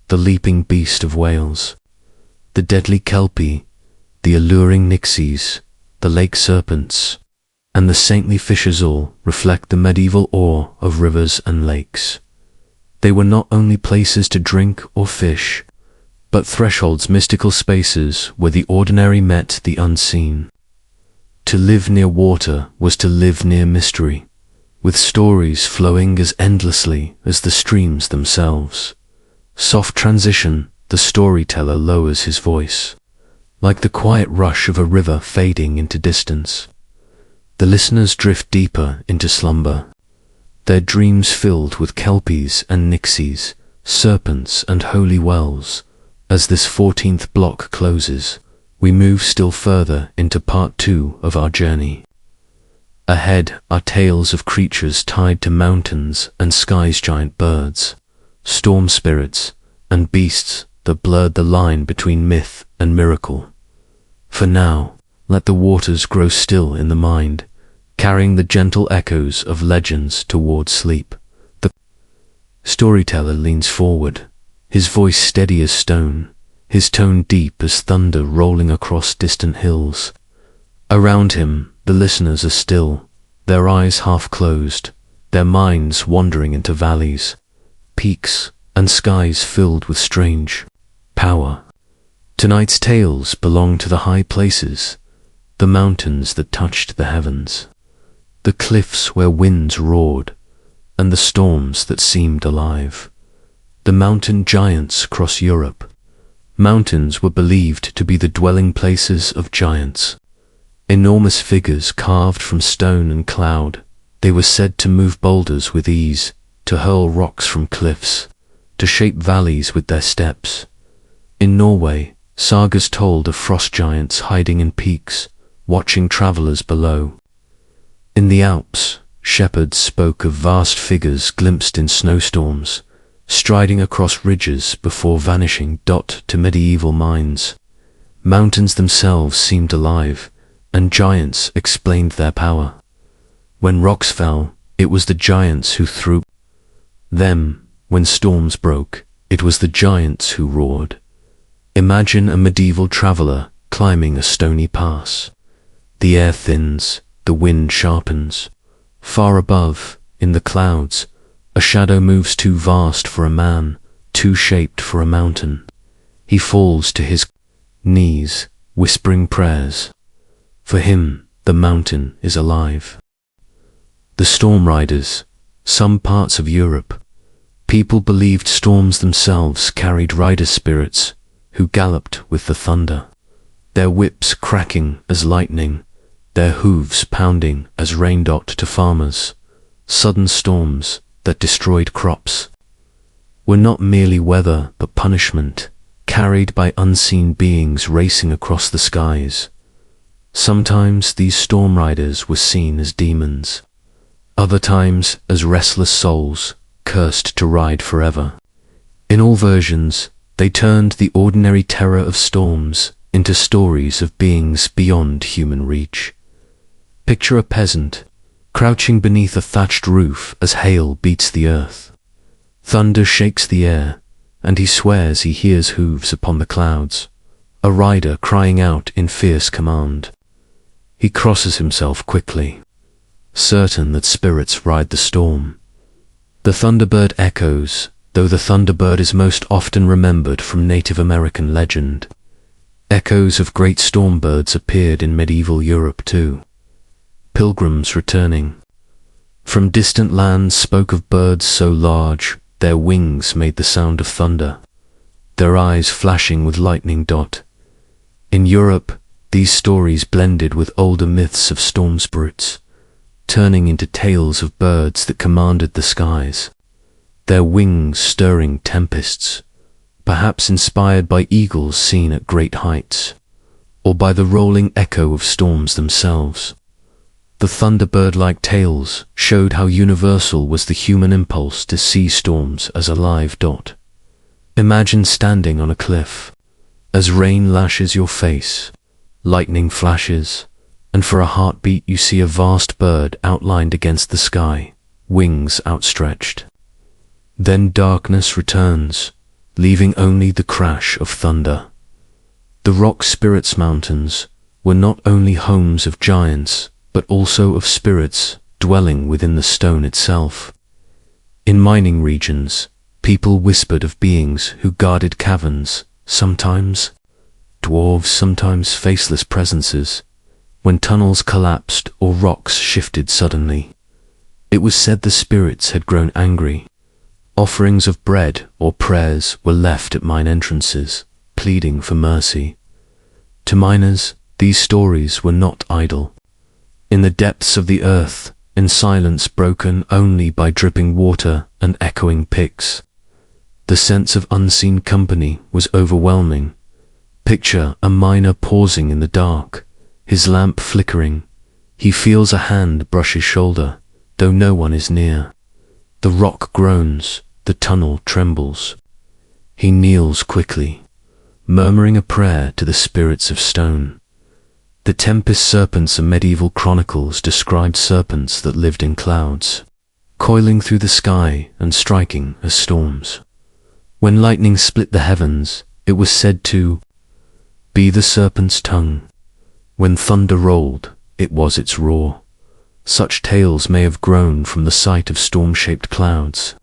the leaping beast of Wales, the deadly kelpie, the alluring nixies, the lake serpents, and the saintly fishes all reflect the medieval awe of rivers and lakes. They were not only places to drink or fish, but thresholds, mystical spaces where the ordinary met the unseen. To live near water was to live near mystery, with stories flowing as endlessly as the streams themselves. Soft transition, the storyteller lowers his voice, like the quiet rush of a river fading into distance. The listeners drift deeper into slumber, their dreams filled with kelpies and nixies, serpents and holy wells. As this 14th block closes, we move still further into part 2 of our journey. Ahead are tales of creatures tied to mountains and skies, giant birds, storm spirits, and beasts that blurred the line between myth and miracle. For now, let the waters grow still in the mind, carrying the gentle echoes of legends toward sleep. The storyteller leans forward, his voice steady as stone, his tone deep as thunder rolling across distant hills. Around him, the listeners are still, their eyes half closed, their minds wandering into valleys, peaks, and skies filled with strange power. Tonight's tales belong to the high places, the mountains that touched the heavens, the cliffs where winds roared, and the storms that seemed alive. The mountain giants across Europe. Mountains were believed to be the dwelling places of giants. Enormous figures carved from stone and cloud, they were said to move boulders with ease, to hurl rocks from cliffs, to shape valleys with their steps. In Norway, sagas told of frost giants hiding in peaks, watching travelers below. In the Alps, shepherds spoke of vast figures glimpsed in snowstorms, striding across ridges before vanishing. To medieval minds, mountains themselves seemed alive, and giants explained their power. When rocks fell, it was the giants who threw them. When storms broke, it was the giants who roared. Imagine a medieval traveler climbing a stony pass. The air thins, the wind sharpens. Far above, in the clouds, a shadow moves too vast for a man, too shaped for a mountain. He falls to his knees, whispering prayers. For him, the mountain is alive. The storm riders, some parts of Europe. People believed storms themselves carried rider spirits who galloped with the thunder, their whips cracking as lightning, their hooves pounding as rain. To farmers, sudden storms that destroyed crops were not merely weather but punishment, carried by unseen beings racing across the skies. Sometimes these storm riders were seen as demons, other times as restless souls cursed to ride forever. In all versions, they turned the ordinary terror of storms into stories of beings beyond human reach. Picture a peasant, crouching beneath a thatched roof as hail beats the earth. Thunder shakes the air, and he swears he hears hooves upon the clouds, a rider crying out in fierce command. He crosses himself quickly, certain that spirits ride the storm. The thunderbird echoes, though the thunderbird is most often remembered from Native American legend. Echoes of great storm birds appeared in medieval Europe too. Pilgrims returning from distant lands spoke of birds so large their wings made the sound of thunder, their eyes flashing with lightning. In Europe, these stories blended with older myths of storm spirits, turning into tales of birds that commanded the skies, their wings stirring tempests, perhaps inspired by eagles seen at great heights, or by the rolling echo of storms themselves. The thunderbird-like tales showed how universal was the human impulse to see storms as alive. Imagine standing on a cliff, as rain lashes your face, lightning flashes, and for a heartbeat you see a vast bird outlined against the sky, wings outstretched. Then darkness returns, leaving only the crash of thunder. The rock spirits mountains were not only homes of giants, but also of spirits dwelling within the stone itself. In mining regions, people whispered of beings who guarded caverns, sometimes dwarves, sometimes faceless presences, when tunnels collapsed or rocks shifted suddenly. It was said the spirits had grown angry. Offerings of bread or prayers were left at mine entrances, pleading for mercy. To miners, these stories were not idle. In the depths of the earth, in silence broken only by dripping water and echoing picks, the sense of unseen company was overwhelming. Picture a miner pausing in the dark, his lamp flickering. He feels a hand brush his shoulder, though no one is near. The rock groans, the tunnel trembles. He kneels quickly, murmuring a prayer to the spirits of stone. The tempest serpents of medieval chronicles described serpents that lived in clouds, coiling through the sky and striking as storms. When lightning split the heavens, it was said to be the serpent's tongue. When thunder rolled, it was its roar. Such tales may have grown from the sight of storm-shaped clouds,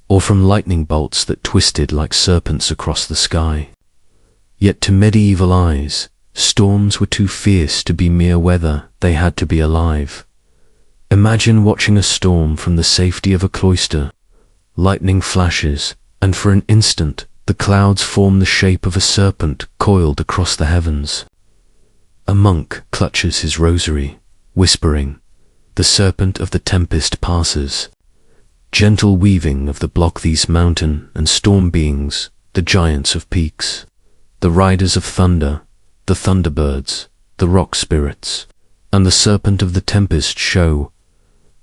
or from lightning bolts that twisted like serpents across the sky. Yet to medieval eyes, storms were too fierce to be mere weather, they had to be alive. Imagine watching a storm from the safety of a cloister. Lightning flashes, and for an instant the clouds form the shape of a serpent coiled across the heavens. A monk clutches his rosary, whispering, "The serpent of the tempest passes." Gentle weaving of the block these mountain and storm beings, the giants of peaks, the riders of thunder, the thunderbirds, the rock spirits, and the serpent of the tempest show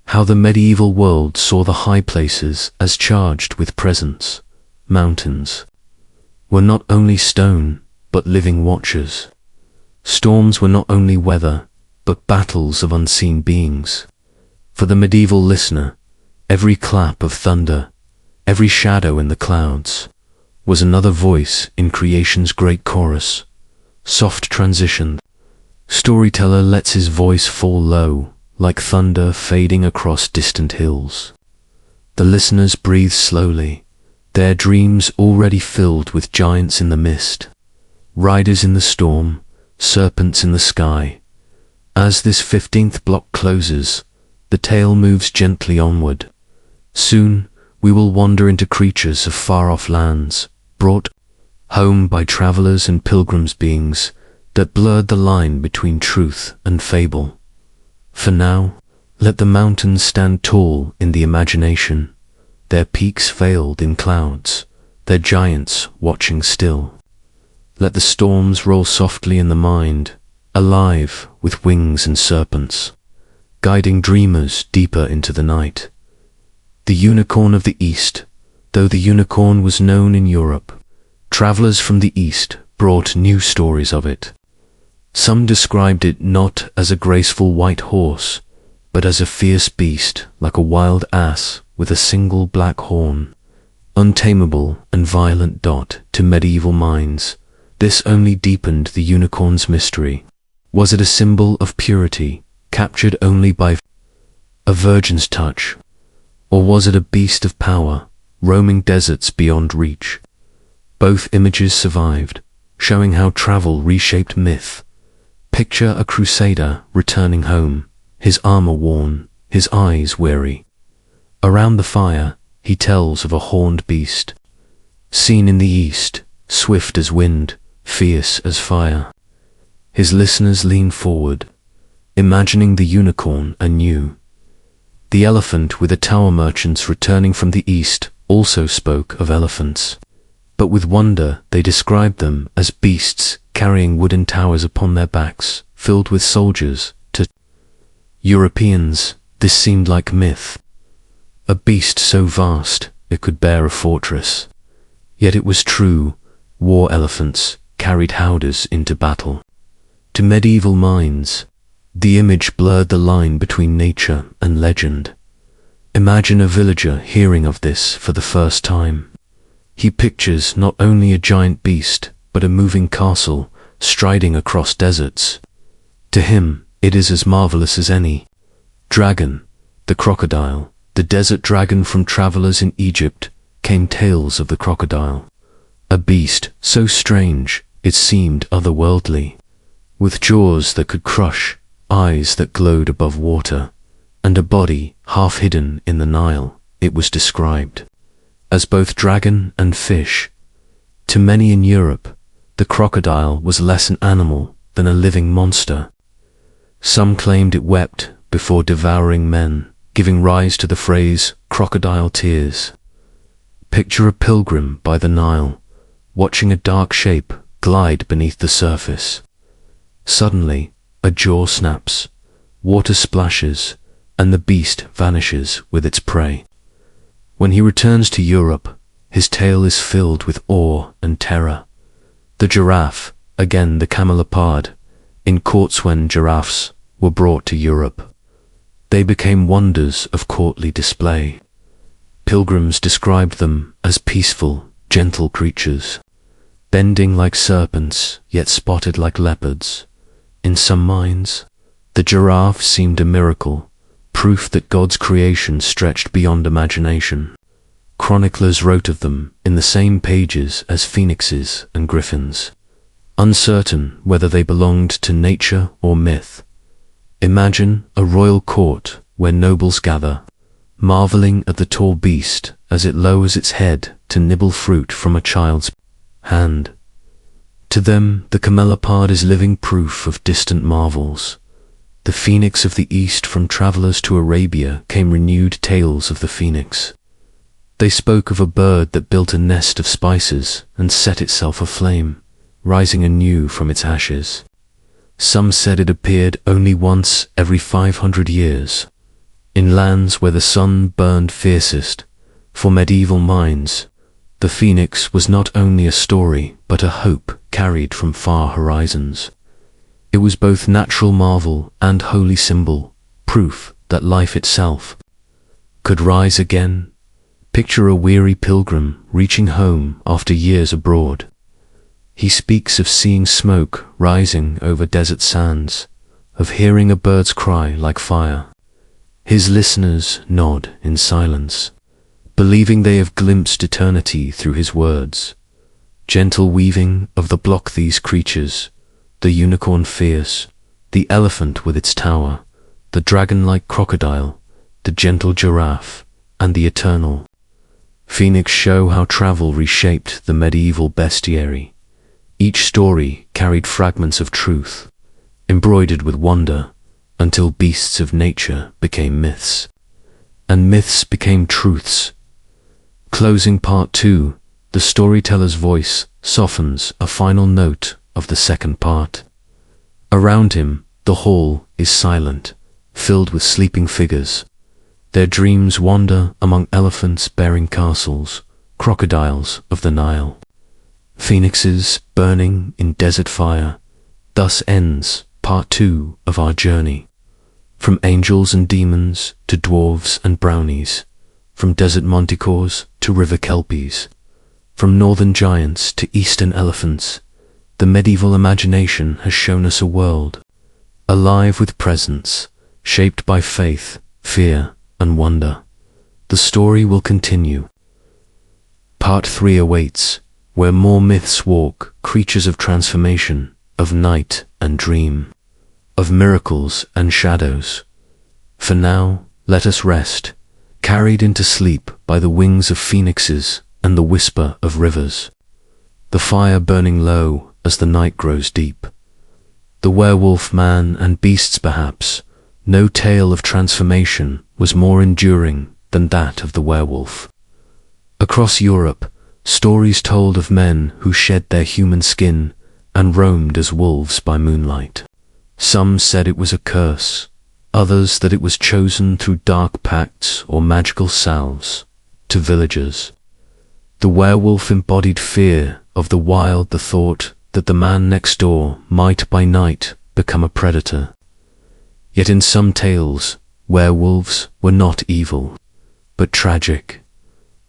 how the medieval world saw the high places as charged with presence. Mountains were not only stone, but living watchers. Storms were not only weather, but battles of unseen beings. For the medieval listener, every clap of thunder, every shadow in the clouds, was another voice in creation's great chorus. Soft transition. Storyteller lets his voice fall low, like thunder fading across distant hills. The listeners breathe slowly, their dreams already filled with giants in the mist, riders in the storm, serpents in the sky. As this 15th block closes, the tale moves gently onward. Soon, we will wander into creatures of far-off lands, brought home by travelers and pilgrims, beings that blurred the line between truth and fable. For now, let the mountains stand tall in the imagination, their peaks veiled in clouds, their giants watching still. Let the storms roll softly in the mind, alive with wings and serpents, guiding dreamers deeper into the night. The unicorn of the East. Though the unicorn was known in Europe, travelers from the East brought new stories of it. Some described it not as a graceful white horse, but as a fierce beast like a wild ass with a single black horn. Untamable and violent dot to medieval minds, this only deepened the unicorn's mystery. Was it a symbol of purity, captured only by a virgin's touch? Or was it a beast of power, roaming deserts beyond reach? Both images survived, showing how travel reshaped myth. Picture a crusader returning home, his armor worn, his eyes weary. Around the fire, he tells of a horned beast, seen in the east, swift as wind, fierce as fire. His listeners lean forward, imagining the unicorn anew. The elephant with the tower merchants returning from the east also spoke of elephants, but with wonder they described them as beasts carrying wooden towers upon their backs, filled with soldiers. To Europeans, this seemed like myth, a beast so vast it could bear a fortress. Yet it was true, war elephants carried howdahs into battle. To medieval minds, the image blurred the line between nature and legend. Imagine a villager hearing of this for the first time. He pictures not only a giant beast, but a moving castle striding across deserts. To him, it is as marvelous as any. Dragon, the crocodile, the desert dragon. From travelers in Egypt came tales of the crocodile. A beast so strange it seemed otherworldly, with jaws that could crush, eyes that glowed above water, and a body half hidden in the Nile. It was described as both dragon and fish. To many in Europe, the crocodile was less an animal than a living monster. Some claimed it wept before devouring men, giving rise to the phrase crocodile tears. Picture a pilgrim by the Nile, watching a dark shape glide beneath the surface. Suddenly, a jaw snaps, water splashes, and the beast vanishes with its prey. When he returns to Europe, his tale is filled with awe and terror. The giraffe, again the camelopard, in courts when giraffes were brought to Europe. They became wonders of courtly display. Pilgrims described them as peaceful, gentle creatures, bending like serpents, yet spotted like leopards. In some minds, the giraffe seemed a miracle, proof that God's creation stretched beyond imagination. Chroniclers wrote of them in the same pages as phoenixes and griffins, uncertain whether they belonged to nature or myth. Imagine a royal court where nobles gather, marveling at the tall beast as it lowers its head to nibble fruit from a child's hand. To them, the camelopard is living proof of distant marvels. The phoenix of the east. From travelers to Arabia came renewed tales of the phoenix. They spoke of a bird that built a nest of spices and set itself aflame, rising anew from its ashes. Some said it appeared only once every 500 years. In lands where the sun burned fiercest, for medieval minds, the phoenix was not only a story but a hope carried from far horizons. It was both natural marvel and holy symbol, proof that life itself could rise again. Picture a weary pilgrim reaching home after years abroad. He speaks of seeing smoke rising over desert sands, of hearing a bird's cry like fire. His listeners nod in silence, believing they have glimpsed eternity through his words. Gentle weaving of the block these creatures, the unicorn fierce, the elephant with its tower, the dragon-like crocodile, the gentle giraffe, and the eternal phoenix show how travel reshaped the medieval bestiary. Each story carried fragments of truth, embroidered with wonder, until beasts of nature became myths, and myths became truths. Closing part 2, the storyteller's voice softens a final note of the second part. Around him, the hall is silent, filled with sleeping figures. Their dreams wander among elephants bearing castles, crocodiles of the Nile, phoenixes burning in desert fire. Thus ends part 2 of our journey. From angels and demons to dwarves and brownies, from desert manticores to river kelpies, from northern giants to eastern elephants, the medieval imagination has shown us a world, alive with presence, shaped by faith, fear, and wonder. The story will continue. Part 3 awaits, where more myths walk, creatures of transformation, of night and dream, of miracles and shadows. For now, let us rest, carried into sleep by the wings of phoenixes and the whisper of rivers, the fire burning low as the night grows deep. The werewolf, man, and beasts perhaps, no tale of transformation was more enduring than that of the werewolf. Across Europe, stories told of men who shed their human skin and roamed as wolves by moonlight. Some said it was a curse, others that it was chosen through dark pacts or magical salves. To villagers, The werewolf embodied fear of the wild, the thought that the man next door might by night become a predator. Yet in some tales, werewolves were not evil, but tragic.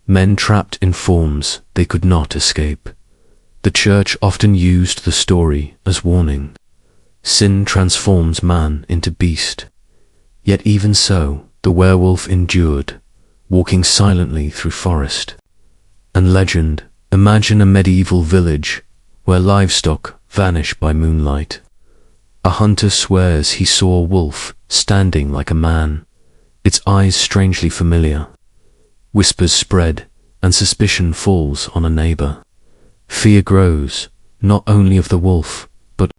Men trapped in forms they could not escape. The church often used the story as warning. Sin transforms man into beast. Yet even so, the werewolf endured, walking silently through forest. And legend, imagine a medieval village where livestock vanish by moonlight. A hunter swears he saw a wolf standing like a man, its eyes strangely familiar. Whispers spread, and suspicion falls on a neighbor. Fear grows, not only of the wolf, but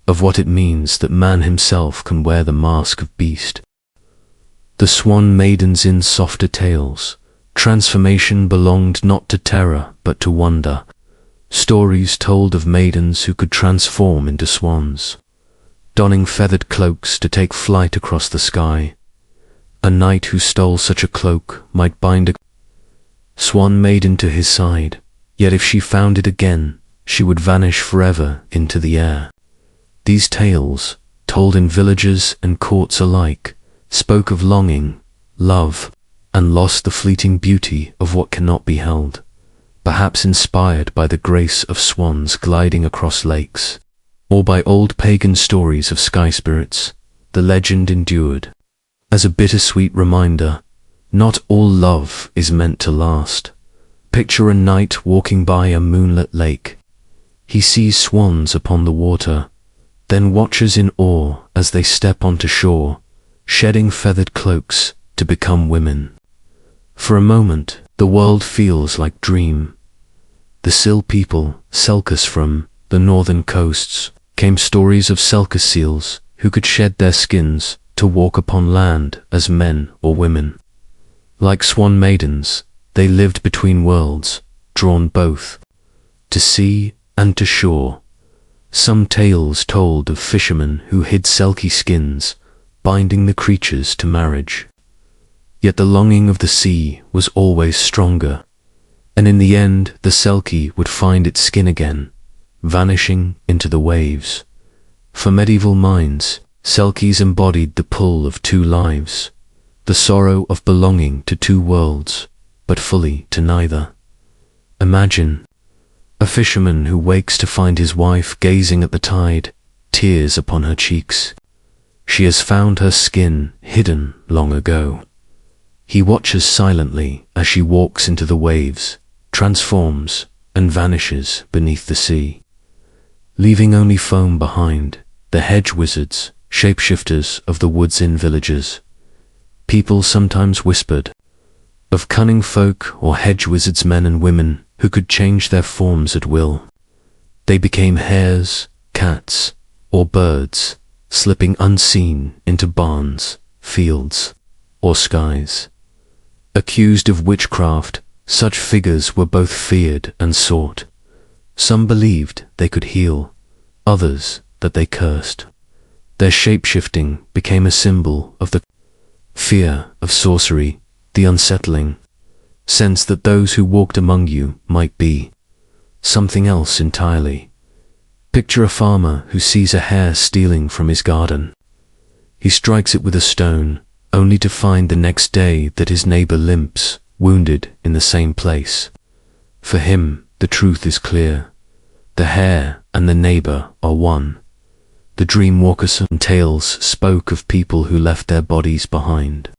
of what it means that man himself can wear the mask of beast. The swan maidens in softer tales, transformation belonged not to terror but to wonder. Stories told of maidens who could transform into swans, donning feathered cloaks to take flight across the sky. A knight who stole such a cloak might bind a swan maiden to his side, yet if she found it again, she would vanish forever into the air. These tales, told in villages and courts alike, spoke of longing, love, and lost the fleeting beauty of what cannot be held. Perhaps inspired by the grace of swans gliding across lakes, or by old pagan stories of sky spirits, the legend endured. As a bittersweet reminder, not all love is meant to last. Picture a knight walking by a moonlit lake. He sees swans upon the water, then watches in awe as they step onto shore, shedding feathered cloaks to become women. For a moment, the world feels like dream. The Sil people, Selkis from the northern coasts, came stories of Selkis seals who could shed their skins to walk upon land as men or women. Like swan maidens, they lived between worlds, drawn both to sea and to shore. Some tales told of fishermen who hid selkie skins, binding the creatures to marriage. Yet the longing of the sea was always stronger, and in the end the selkie would find its skin again, vanishing into the waves. For medieval minds, selkies embodied the pull of two lives, the sorrow of belonging to two worlds, but fully to neither. Imagine a fisherman who wakes to find his wife gazing at the tide, tears upon her cheeks. She has found her skin hidden long ago. He watches silently as she walks into the waves, transforms, and vanishes beneath the sea, leaving only foam behind. The hedge wizards, shapeshifters of the woods in villages. People sometimes whispered of cunning folk or hedge wizards, men and women who could change their forms at will. They became hares, cats, or birds, slipping unseen into barns, fields, or skies. Accused of witchcraft, such figures were both feared and sought. Some believed they could heal, others that they cursed. Their shape-shifting became a symbol of the fear of sorcery, the unsettling sense that those who walked among you might be something else entirely. Picture a farmer who sees a hare stealing from his garden. He strikes it with a stone, only to find the next day that his neighbor limps, wounded in the same place. For him, the truth is clear. The hare and the neighbor are one. The dreamwalkers and tales spoke of people who left their bodies behind,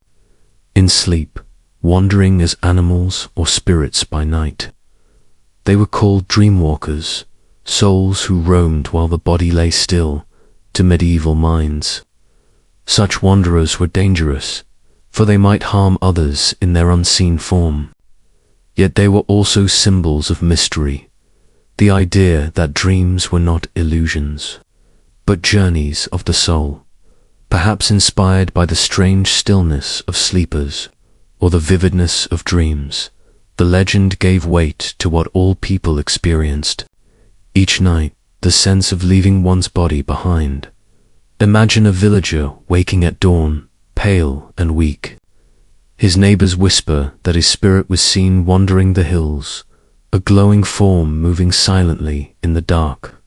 in sleep, wandering as animals or spirits by night. They were called dreamwalkers, souls who roamed while the body lay still, to medieval minds. Such wanderers were dangerous, for they might harm others in their unseen form. Yet they were also symbols of mystery, the idea that dreams were not illusions, but journeys of the soul, perhaps inspired by the strange stillness of sleepers or the vividness of dreams. The legend gave weight to what all people experienced. Each night, the sense of leaving one's body behind. Imagine a villager waking at dawn, pale and weak. His neighbors whisper that his spirit was seen wandering the hills, a glowing form moving silently in the dark.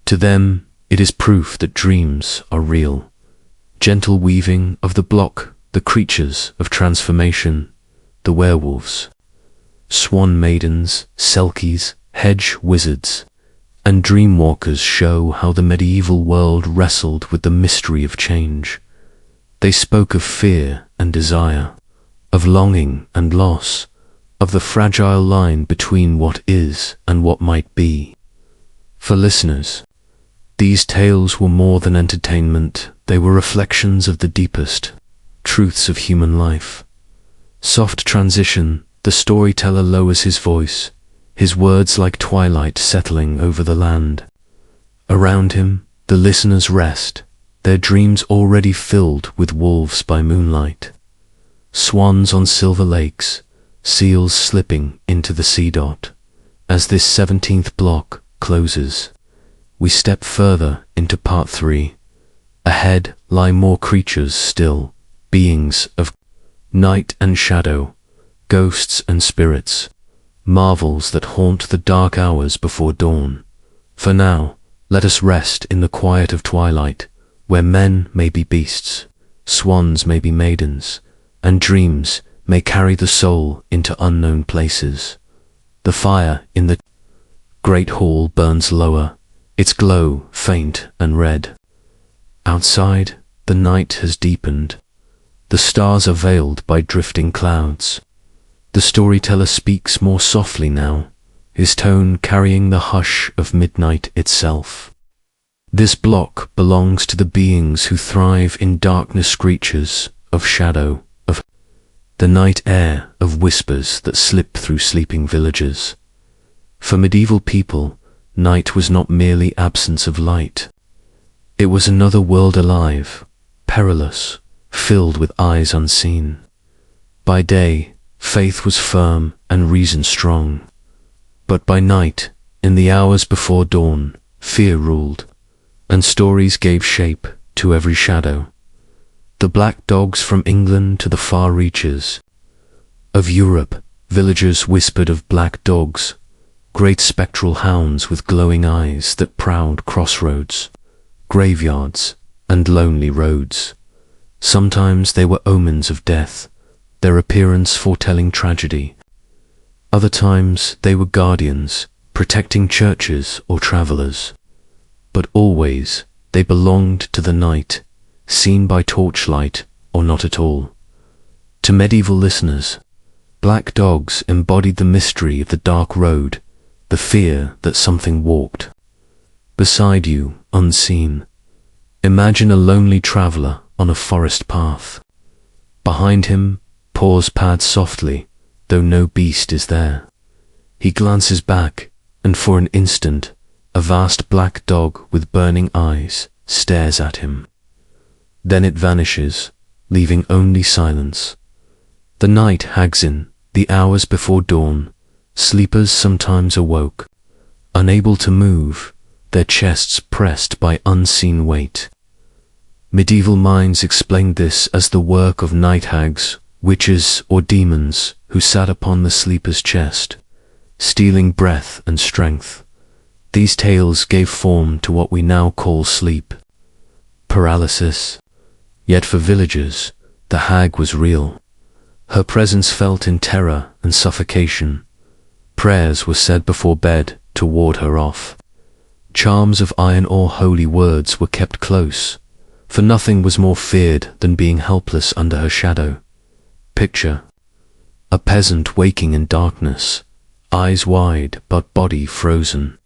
To them, it is proof that dreams are real. Gentle weaving of the block, the creatures of transformation, the werewolves, swan maidens, selkies, hedge wizards, and dreamwalkers show how the medieval world wrestled with the mystery of change. They spoke of fear and desire, of longing and loss, of the fragile line between what is and what might be. For listeners, these tales were more than entertainment, they were reflections of the deepest truths of human life. Soft transition, the storyteller lowers his voice, his words like twilight settling over the land. Around him, the listeners rest, their dreams already filled with wolves by moonlight. Swans on silver lakes, seals slipping into the sea dot. As this 17th block closes, we step further into part 3. Ahead lie more creatures still, beings of night and shadow, ghosts and spirits, marvels that haunt the dark hours before dawn. For now, let us rest in the quiet of twilight, where men may be beasts, swans may be maidens, and dreams may carry the soul into unknown places. The fire in the great hall burns lower, its glow faint and red. Outside, the night has deepened. The stars are veiled by drifting clouds. The storyteller speaks more softly now, his tone carrying the hush of midnight itself. This block belongs to the beings who thrive in darkness, creatures of shadow, of the night air, of whispers that slip through sleeping villages. For medieval people, night was not merely absence of light. It was another world alive, perilous, filled with eyes unseen. By day, faith was firm and reason strong. But by night, in the hours before dawn, fear ruled, and stories gave shape to every shadow. The black dogs from England to the far reaches of Europe, villagers whispered of black dogs, great spectral hounds with glowing eyes that prowled crossroads, graveyards, and lonely roads. Sometimes they were omens of death, their appearance foretelling tragedy. Other times they were guardians, protecting churches or travelers. But always they belonged to the night, seen by torchlight or not at all. To medieval listeners, black dogs embodied the mystery of the dark road, the fear that something walked beside you, unseen. Imagine a lonely traveler on a forest path. Behind him, paws pad softly, though no beast is there. He glances back, and for an instant, a vast black dog with burning eyes stares at him. Then it vanishes, leaving only silence. The night hags in, the hours before dawn. Sleepers sometimes awoke, unable to move, their chests pressed by unseen weight. Medieval minds explained this as the work of night hags, witches or demons who sat upon the sleeper's chest, stealing breath and strength. These tales gave form to what we now call sleep, paralysis. Yet for villagers, the hag was real. Her presence felt in terror and suffocation. Prayers were said before bed to ward her off. Charms of iron or holy words were kept close, for nothing was more feared than being helpless under her shadow. Picture a peasant waking in darkness, eyes wide but body frozen.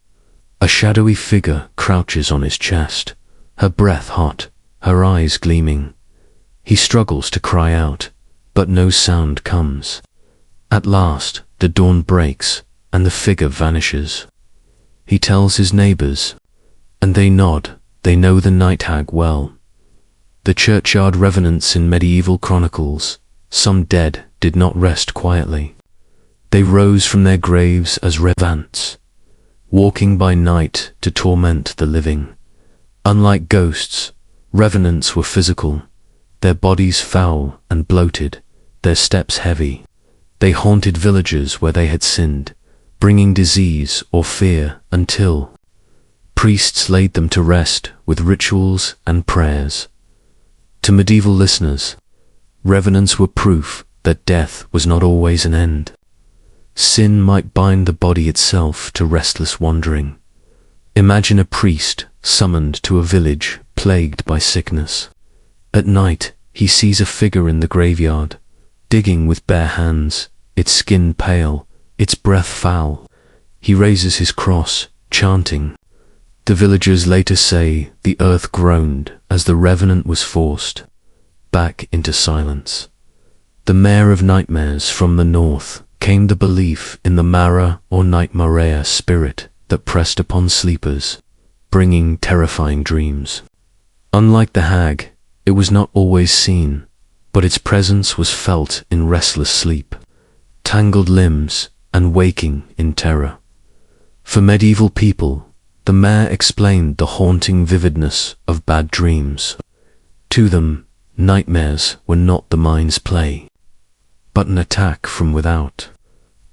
A shadowy figure crouches on his chest, her breath hot, her eyes gleaming. He struggles to cry out, but no sound comes. At last, the dawn breaks, and the figure vanishes. He tells his neighbors, and they nod, they know the night hag well. The churchyard revenants in medieval chronicles, some dead did not rest quietly. They rose from their graves as revenants, walking by night to torment the living. Unlike ghosts, revenants were physical, their bodies foul and bloated, their steps heavy. They haunted villages where they had sinned, bringing disease or fear until priests laid them to rest with rituals and prayers. To medieval listeners, revenants were proof that death was not always an end. Sin might bind the body itself to restless wandering. Imagine a priest summoned to a village plagued by sickness. At night, he sees a figure in the graveyard, digging with bare hands, its skin pale, its breath foul. He raises his cross, chanting. The villagers later say the earth groaned as the revenant was forced back into silence. The mare of nightmares from the north came the belief in the Mara or Night Marea spirit that pressed upon sleepers, bringing terrifying dreams. Unlike the hag, it was not always seen, but its presence was felt in restless sleep, tangled limbs, and waking in terror. For medieval people, the mare explained the haunting vividness of bad dreams. To them, nightmares were not the mind's play, but an attack from without,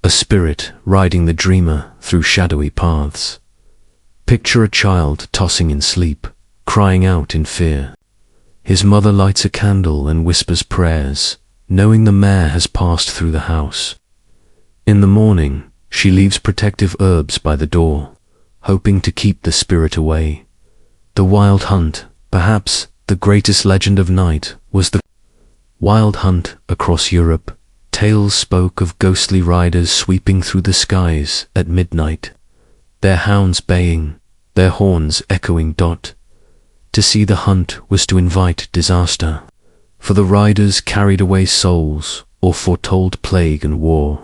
a spirit riding the dreamer through shadowy paths. Picture a child tossing in sleep, crying out in fear. His mother lights a candle and whispers prayers, knowing the mare has passed through the house. In the morning, she leaves protective herbs by the door, hoping to keep the spirit away. The wild hunt, perhaps the greatest legend of night, was the wild hunt across Europe. Tales spoke of ghostly riders sweeping through the skies at midnight, their hounds baying, their horns echoing. To see the hunt was to invite disaster, for the riders carried away souls or foretold plague and war.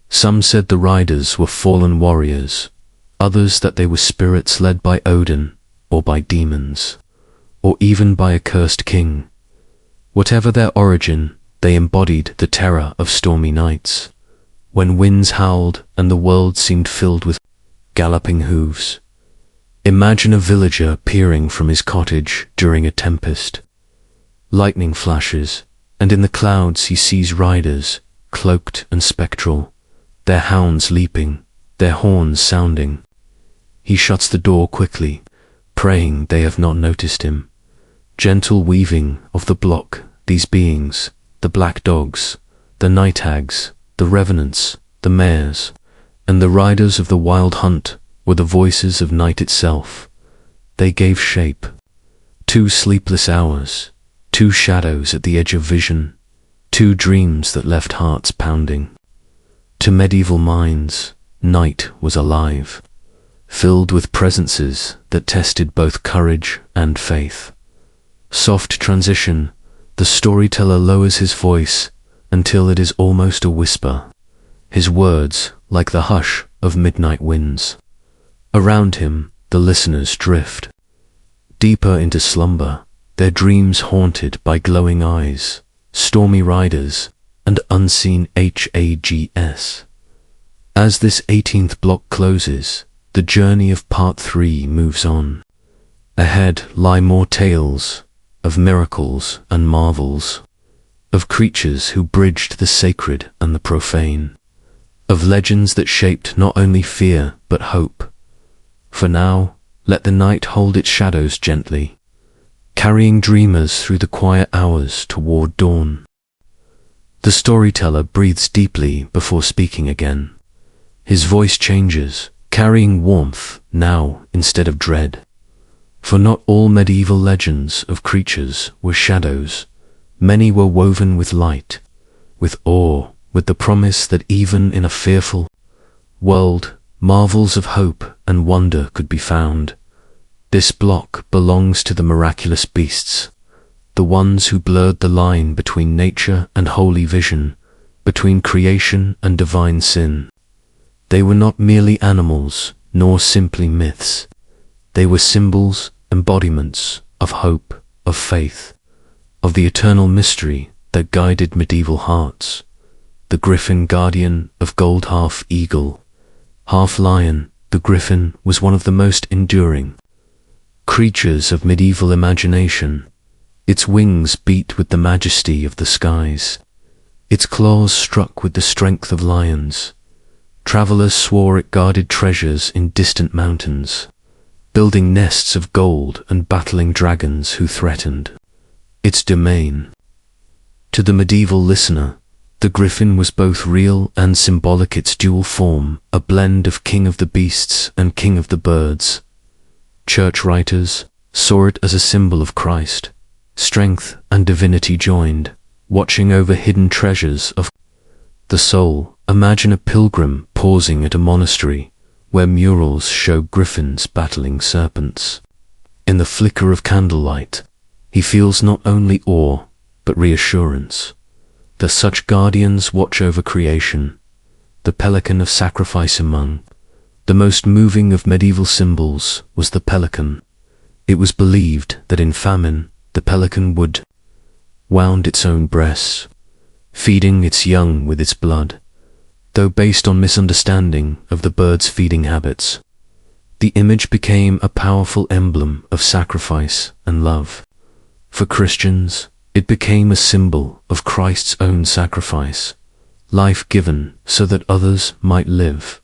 Some said the riders were fallen warriors, others that they were spirits led by Odin or by demons, or even by a cursed king. Whatever their origin, they embodied the terror of stormy nights, when winds howled and the world seemed filled with galloping hooves. Imagine a villager peering from his cottage during a tempest. Lightning flashes, and in the clouds he sees riders, cloaked and spectral, their hounds leaping, their horns sounding. He shuts the door quickly, praying they have not noticed him. Gentle weaving of the block, these beings, the black dogs, the night hags, the revenants, the mares, and the riders of the wild hunt were the voices of night itself. They gave shape. 2 sleepless hours, 2 shadows at the edge of vision, 2 dreams that left hearts pounding. To medieval minds, night was alive, filled with presences that tested both courage and faith. Soft transition, the storyteller lowers his voice until it is almost a whisper, his words like the hush of midnight winds. Around him, the listeners drift deeper into slumber, their dreams haunted by glowing eyes, stormy riders, and unseen hags. As this 18th block closes, the journey of part 3 moves on. Ahead lie more tales of miracles and marvels, of creatures who bridged the sacred and the profane, of legends that shaped not only fear but hope. For now, let the night hold its shadows gently, carrying dreamers through the quiet hours toward dawn. The storyteller breathes deeply before speaking again. His voice changes, carrying warmth now instead of dread. For not all medieval legends of creatures were shadows. Many were woven with light, with awe, with the promise that even in a fearful world, marvels of hope and wonder could be found. This block belongs to the miraculous beasts, the ones who blurred the line between nature and holy vision, between creation and divine sin. They were not merely animals, nor simply myths. They were symbols, embodiments of hope, of faith, of the eternal mystery that guided medieval hearts. The griffin guardian of gold, half eagle, half lion, the griffin was one of the most enduring creatures of medieval imagination. Its wings beat with the majesty of the skies. Its claws struck with the strength of lions. Travelers swore it guarded treasures in distant mountains, building nests of gold and battling dragons who threatened its domain. To the medieval listener, the griffin was both real and symbolic, its dual form, a blend of king of the beasts and king of the birds. Church writers saw it as a symbol of Christ, strength and divinity joined, watching over hidden treasures of the soul. Imagine a pilgrim pausing at a monastery where murals show griffins battling serpents. In the flicker of candlelight, he feels not only awe, but reassurance. The such guardians watch over creation, the pelican of sacrifice among the most moving of medieval symbols was the pelican. It was believed that in famine, the pelican would wound its own breasts, feeding its young with its blood. Though based on misunderstanding of the bird's feeding habits, the image became a powerful emblem of sacrifice and love. For Christians, it became a symbol of Christ's own sacrifice, life given so that others might live.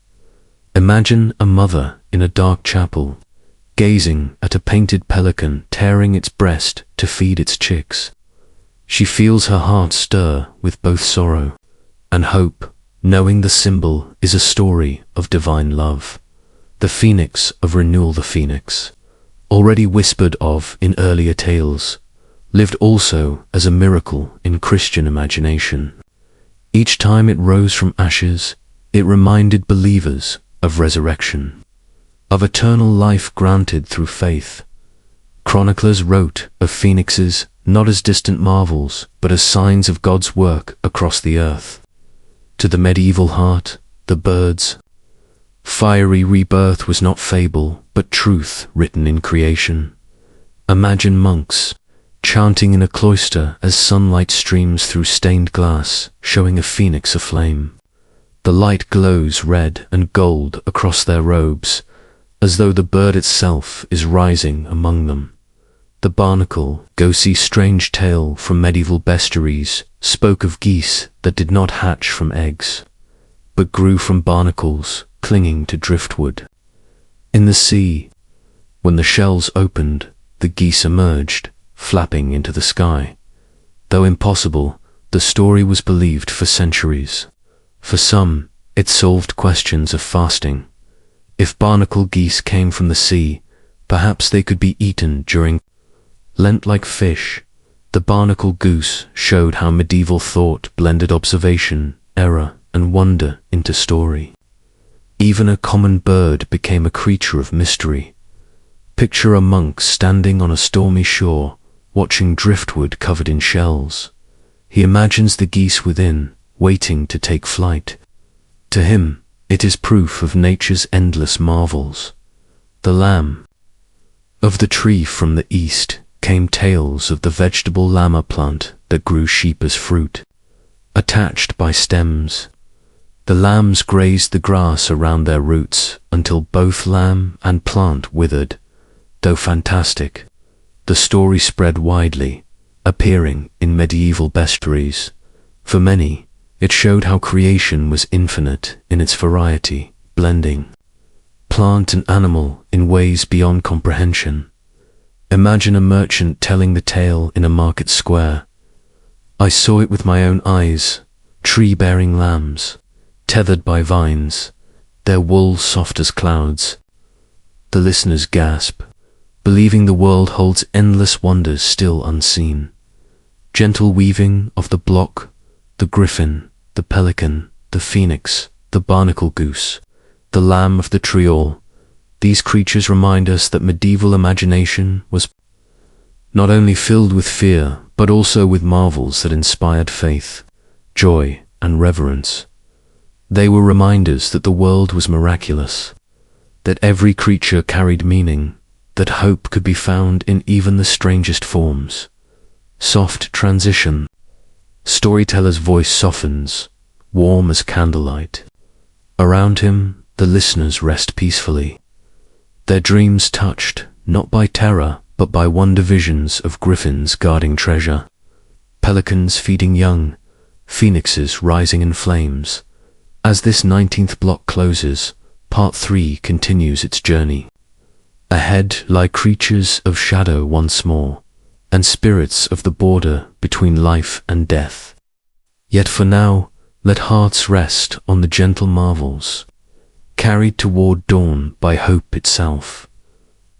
Imagine a mother in a dark chapel, gazing at a painted pelican tearing its breast to feed its chicks. She feels her heart stir with both sorrow and hope, knowing the symbol is a story of divine love. The phoenix of renewal, the phoenix, already whispered of in earlier tales, lived also as a miracle in Christian imagination. Each time it rose from ashes, it reminded believers of resurrection, of eternal life granted through faith. Chroniclers wrote of phoenixes not as distant marvels, but as signs of God's work across the earth. To the medieval heart, the bird's fiery rebirth was not fable, but truth written in creation. Imagine monks chanting in a cloister as sunlight streams through stained glass, showing a phoenix aflame. The light glows red and gold across their robes, as though the bird itself is rising among them. The barnacle, ghostly strange tale from medieval bestiaries, spoke of geese that did not hatch from eggs, but grew from barnacles clinging to driftwood. In the sea, when the shells opened, the geese emerged, flapping into the sky. Though impossible, the story was believed for centuries. For some, it solved questions of fasting. If barnacle geese came from the sea, perhaps they could be eaten during Lent like fish. The barnacle goose showed how medieval thought blended observation, error, and wonder into story. Even a common bird became a creature of mystery. Picture a monk standing on a stormy shore, watching driftwood covered in shells. He imagines the geese within, waiting to take flight. To him, it is proof of nature's endless marvels. The lamb of the tree from the east came tales of the vegetable llama plant that grew sheep as fruit. Attached by stems, the lambs grazed the grass around their roots until both lamb and plant withered. Though fantastic, the story spread widely, appearing in medieval bestiaries. For many, it showed how creation was infinite in its variety, blending plant and animal in ways beyond comprehension. Imagine a merchant telling the tale in a market square. I saw it with my own eyes, tree-bearing lambs, tethered by vines, their wool soft as clouds. The listeners gasp, believing the world holds endless wonders still unseen. Gentle weaving of the block, the griffin, the pelican, the phoenix, the barnacle goose, the lamb of the triol. These creatures remind us that medieval imagination was not only filled with fear, but also with marvels that inspired faith, joy, and reverence. They were reminders that the world was miraculous, that every creature carried meaning, that hope could be found in even the strangest forms. Soft transition. Storyteller's voice softens, warm as candlelight. Around him, the listeners rest peacefully, their dreams touched, not by terror, but by wonder visions of griffins guarding treasure, pelicans feeding young, phoenixes rising in flames. As this 19th block closes, part 3 continues its journey. Ahead lie creatures of shadow once more, and spirits of the border between life and death. Yet for now, let hearts rest on the gentle marvels, carried toward dawn by hope itself.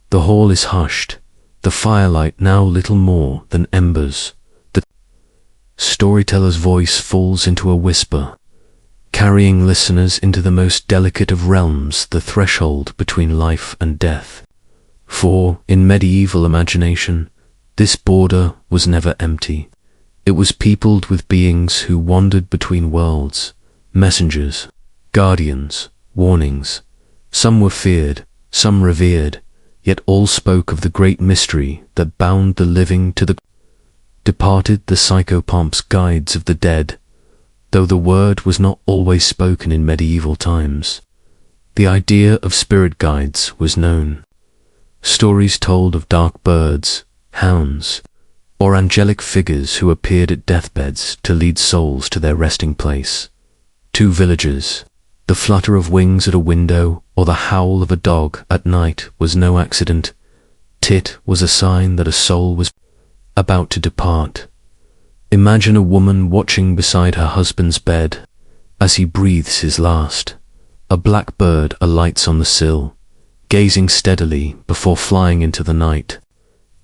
The hall is hushed, the firelight now little more than embers. The storyteller's voice falls into a whisper, carrying listeners into the most delicate of realms, the threshold between life and death. For, in medieval imagination, this border was never empty. It was peopled with beings who wandered between worlds, messengers, guardians, warnings. Some were feared, some revered, yet all spoke of the great mystery that bound the living to the departed, the psychopomps, guides of the dead. Though the word was not always spoken in medieval times, the idea of spirit guides was known. Stories told of dark birds, hounds, or angelic figures who appeared at deathbeds to lead souls to their resting place. To villagers, the flutter of wings at a window or the howl of a dog at night was no accident. It was a sign that a soul was about to depart. Imagine a woman watching beside her husband's bed as he breathes his last. A black bird alights on the sill, gazing steadily before flying into the night.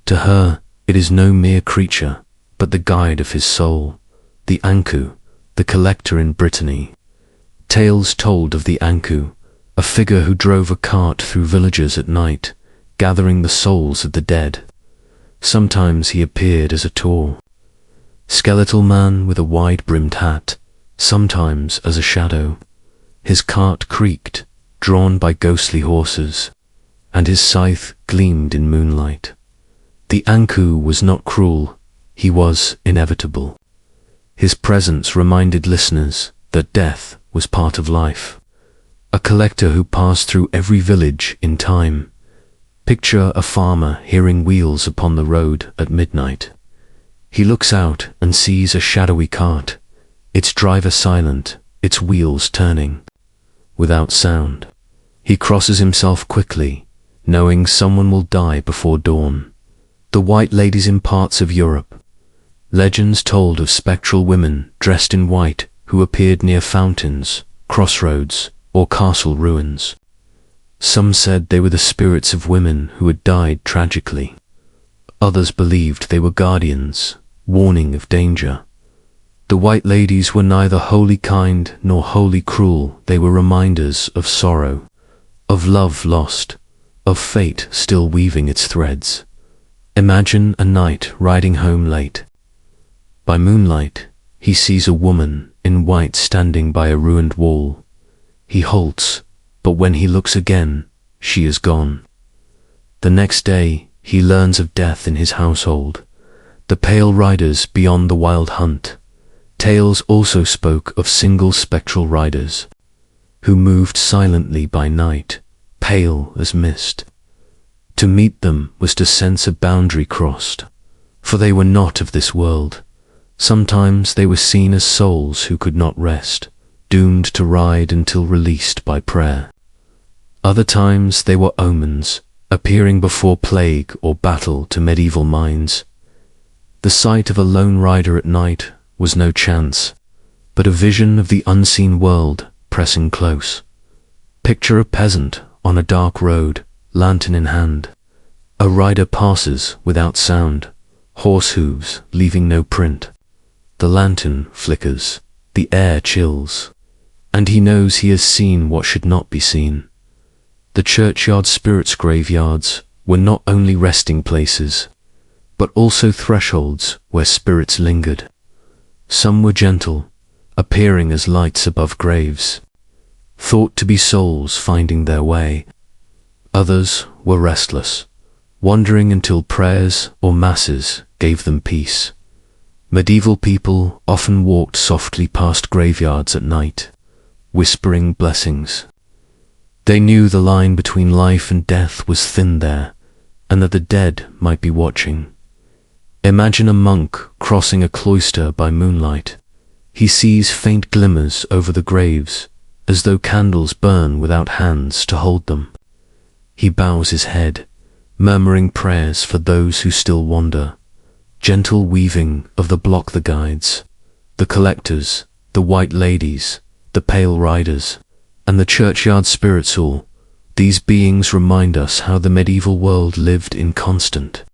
To her, it is no mere creature, but the guide of his soul, the Anku, the collector in Brittany. Tales told of the Anku, a figure who drove a cart through villages at night, gathering the souls of the dead. Sometimes he appeared as a tall, skeletal man with a wide-brimmed hat, sometimes as a shadow. His cart creaked, drawn by ghostly horses, and his scythe gleamed in moonlight. The Anku was not cruel, he was inevitable. His presence reminded listeners that death was part of life. A collector who passed through every village in time. Picture a farmer hearing wheels upon the road at midnight. He looks out and sees a shadowy cart, its driver silent, its wheels turning. Without sound, he crosses himself quickly, knowing someone will die before dawn. The white ladies in parts of Europe. Legends told of spectral women dressed in white who appeared near fountains, crossroads, or castle ruins. Some said they were the spirits of women who had died tragically. Others believed they were guardians, warning of danger. The white ladies were neither wholly kind nor wholly cruel. They were reminders of sorrow, of love lost, of fate still weaving its threads. Imagine a knight riding home late. By moonlight, he sees a woman in white standing by a ruined wall. He halts, but when he looks again, she is gone. The next day, he learns of death in his household, the pale riders beyond the wild hunt. Tales also spoke of single spectral riders, who moved silently by night, pale as mist. To meet them was to sense a boundary crossed, for they were not of this world. Sometimes they were seen as souls who could not rest, doomed to ride until released by prayer. Other times they were omens, appearing before plague or battle to medieval minds. The sight of a lone rider at night was no chance, but a vision of the unseen world pressing close. Picture a peasant on a dark road, lantern in hand. A rider passes without sound, horse hooves leaving no print. The lantern flickers, the air chills, and he knows he has seen what should not be seen. The churchyard spirits' graveyards were not only resting places, but also thresholds where spirits lingered. Some were gentle, appearing as lights above graves, thought to be souls finding their way. Others were restless, wandering until prayers or masses gave them peace. Medieval people often walked softly past graveyards at night, whispering blessings. They knew the line between life and death was thin there, and that the dead might be watching. Imagine a monk crossing a cloister by moonlight. He sees faint glimmers over the graves, as though candles burn without hands to hold them. He bows his head, murmuring prayers for those who still wander. Gentle weaving of the block the guides, the collectors, the white ladies, the pale riders, and the churchyard spirits all. These beings remind us how the medieval world lived in constant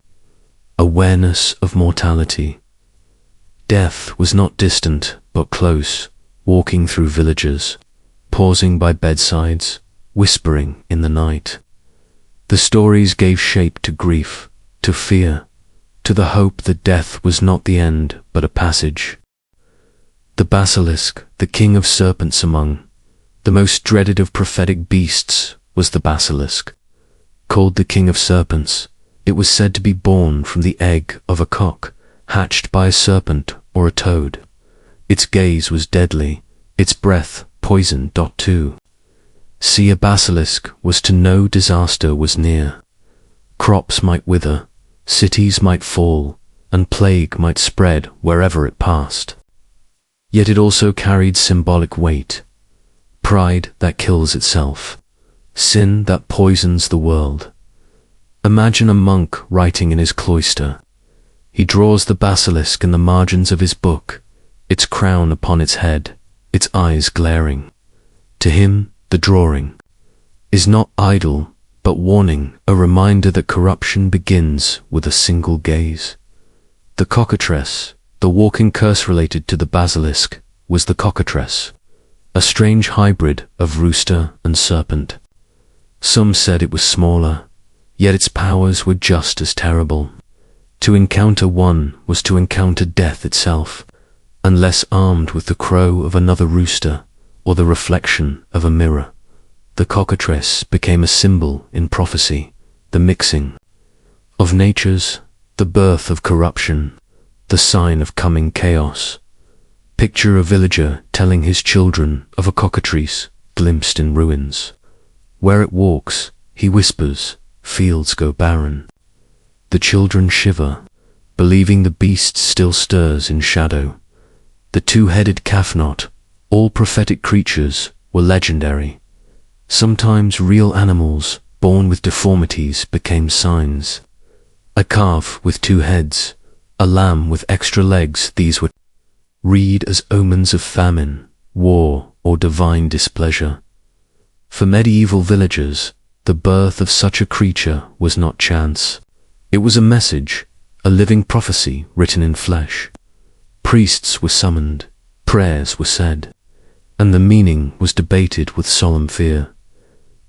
awareness of mortality. Death was not distant, but close, walking through villages, pausing by bedsides, whispering in the night. The stories gave shape to grief, to fear, to the hope that death was not the end, but a passage. The basilisk, the king of serpents among the most dreaded of prophetic beasts, was the basilisk. Called the king of serpents, it was said to be born from the egg of a cock, hatched by a serpent or a toad. Its gaze was deadly, its breath poison. To see a basilisk was to know disaster was near. Crops might wither, cities might fall, and plague might spread wherever it passed. Yet it also carried symbolic weight. Pride that kills itself. Sin that poisons the world. Imagine a monk writing in his cloister. He draws the basilisk in the margins of his book, its crown upon its head, its eyes glaring. To him, the drawing is not idle, but warning, a reminder that corruption begins with a single gaze. The cockatrice, the walking curse related to the basilisk, was the cockatrice, a strange hybrid of rooster and serpent. Some said it was smaller, yet its powers were just as terrible. To encounter one was to encounter death itself, unless armed with the crow of another rooster or the reflection of a mirror. The cockatrice became a symbol in prophecy, the mixing of natures, the birth of corruption, the sign of coming chaos. Picture a villager telling his children of a cockatrice glimpsed in ruins. Where it walks, he whispers, fields go barren. The children shiver, believing the beast still stirs in shadow. The two-headed calf-knot, all prophetic creatures, were legendary. Sometimes real animals, born with deformities, became signs. A calf with two heads, a lamb with extra legs, these were read as omens of famine, war, or divine displeasure. For medieval villagers, the birth of such a creature was not chance. It was a message, a living prophecy written in flesh. Priests were summoned, prayers were said, and the meaning was debated with solemn fear.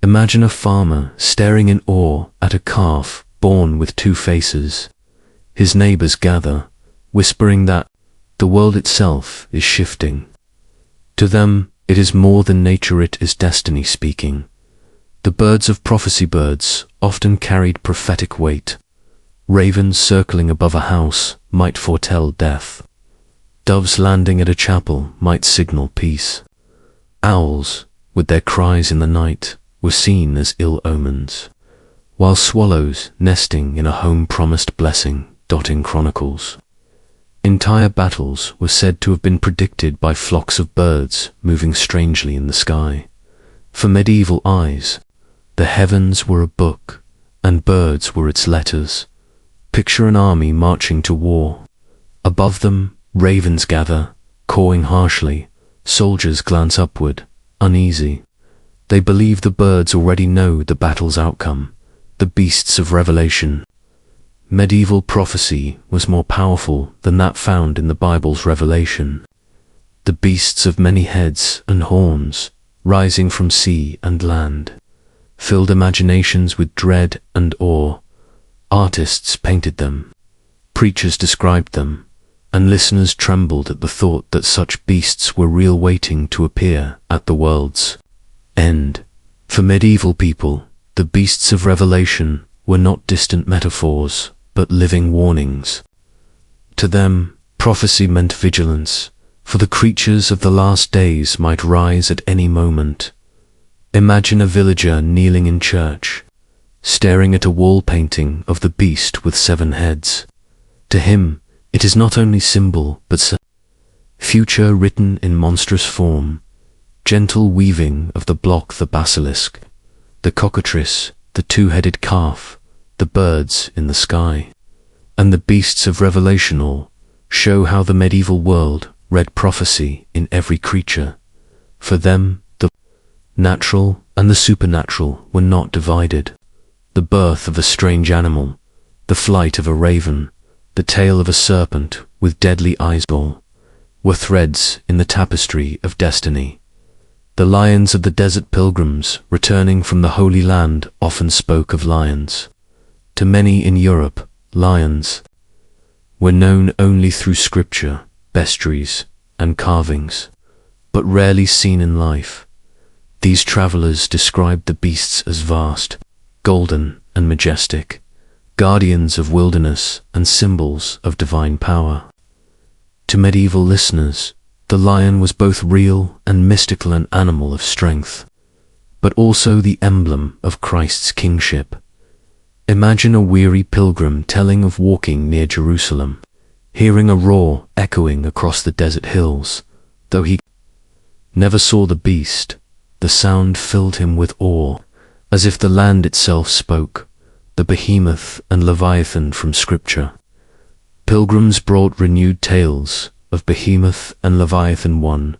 Imagine a farmer staring in awe at a calf born with two faces. His neighbors gather, whispering that the world itself is shifting. To them, it is more than nature, it is destiny speaking. The birds of prophecy, birds, often carried prophetic weight. Ravens circling above a house might foretell death. Doves landing at a chapel might signal peace. Owls, with their cries in the night, were seen as ill omens, while swallows nesting in a home promised blessing, dotting chronicles. Entire battles were said to have been predicted by flocks of birds moving strangely in the sky. For medieval eyes, the heavens were a book, and birds were its letters. Picture an army marching to war. Above them, ravens gather, cawing harshly. Soldiers glance upward, uneasy. They believe the birds already know the battle's outcome, the beasts of revelation. Medieval prophecy was more powerful than that found in the Bible's revelation. The beasts of many heads and horns, rising from sea and land, filled imaginations with dread and awe. Artists painted them, preachers described them, and listeners trembled at the thought that such beasts were real, waiting to appear at the world's end. For medieval people, the beasts of revelation were not distant metaphors, but living warnings. To them, prophecy meant vigilance, for the creatures of the last days might rise at any moment. Imagine a villager kneeling in church, staring at a wall painting of the beast with 7 heads. To him, it is not only symbol, but future written in monstrous form. gentle weaving of the block, the basilisk, the cockatrice, the two-headed calf, the birds in the sky, and the beasts of Revelation all show how the medieval world read prophecy in every creature. For them, the natural and the supernatural were not divided. The birth of a strange animal, the flight of a raven, the tail of a serpent with deadly eyes all, were threads in the tapestry of destiny. The lions of the desert pilgrims returning from the Holy Land often spoke of lions. To many in Europe, lions were known only through scripture, bestiaries, and carvings, but rarely seen in life. These travelers described the beasts as vast, golden, and majestic, guardians of wilderness and symbols of divine power. To medieval listeners, the lion was both real and mystical, an animal of strength, but also the emblem of Christ's kingship. Imagine a weary pilgrim telling of walking near Jerusalem, hearing a roar echoing across the desert hills. Though he never saw the beast, the sound filled him with awe, as if the land itself spoke, the behemoth and leviathan from Scripture. Pilgrims brought renewed tales of behemoth and leviathan, one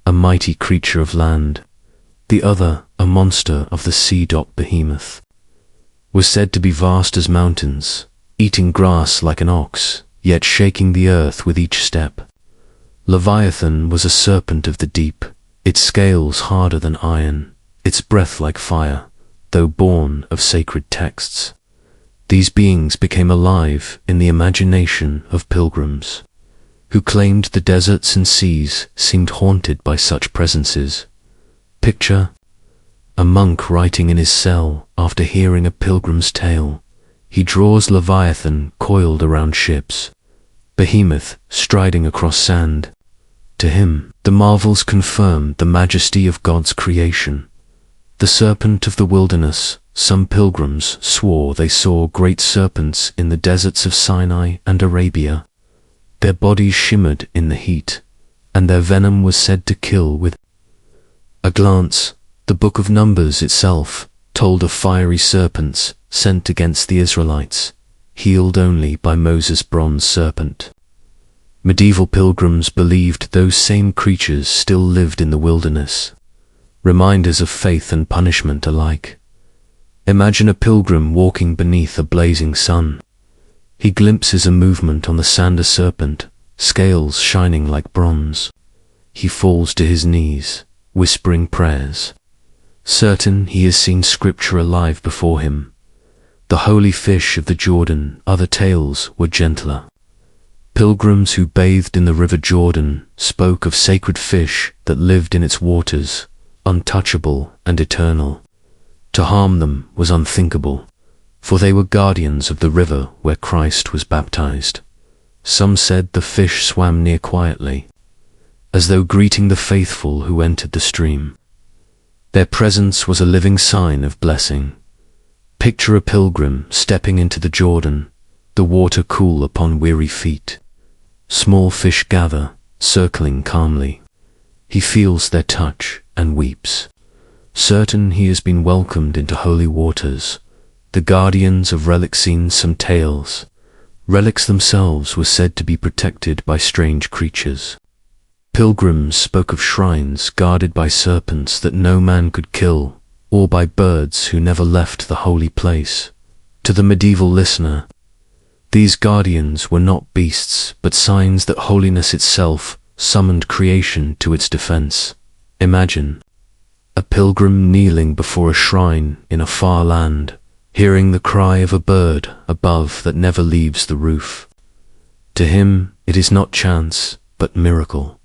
a mighty creature of land, the other a monster of the sea. Behemoth was said to be vast as mountains, eating grass like an ox, yet shaking the earth with each step. Leviathan was a serpent of the deep, its scales harder than iron, its breath like fire, though born of sacred texts. These beings became alive in the imagination of pilgrims, who claimed the deserts and seas seemed haunted by such presences. Picture a monk writing in his cell after hearing a pilgrim's tale. He draws Leviathan coiled around ships, Behemoth striding across sand. To him, the marvels confirmed the majesty of God's creation. The serpent of the wilderness, some pilgrims swore they saw great serpents in the deserts of Sinai and Arabia. Their bodies shimmered in the heat, and their venom was said to kill with a glance. The book of Numbers itself told of fiery serpents sent against the Israelites, healed only by Moses' bronze serpent. Medieval pilgrims believed those same creatures still lived in the wilderness, reminders of faith and punishment alike. Imagine a pilgrim walking beneath a blazing sun. He glimpses a movement on the sand, a serpent, scales shining like bronze. He falls to his knees, whispering prayers, certain he has seen Scripture alive before him. The holy fish of the Jordan, other tales were gentler. Pilgrims who bathed in the river Jordan spoke of sacred fish that lived in its waters, untouchable and eternal. To harm them was unthinkable, for they were guardians of the river where Christ was baptized. Some said the fish swam near quietly, as though greeting the faithful who entered the stream. Their presence was a living sign of blessing. Picture a pilgrim stepping into the Jordan, the water cool upon weary feet. Small fish gather, circling calmly. He feels their touch and weeps, certain he has been welcomed into holy waters. The guardians of relaxation, some tales. Relics themselves were said to be protected by strange creatures. Pilgrims spoke of shrines guarded by serpents that no man could kill, or by birds who never left the holy place. To the medieval listener, these guardians were not beasts, but signs that holiness itself summoned creation to its defense. Imagine a pilgrim kneeling before a shrine in a far land, hearing the cry of a bird above that never leaves the roof. To him, it is not chance, but miracle.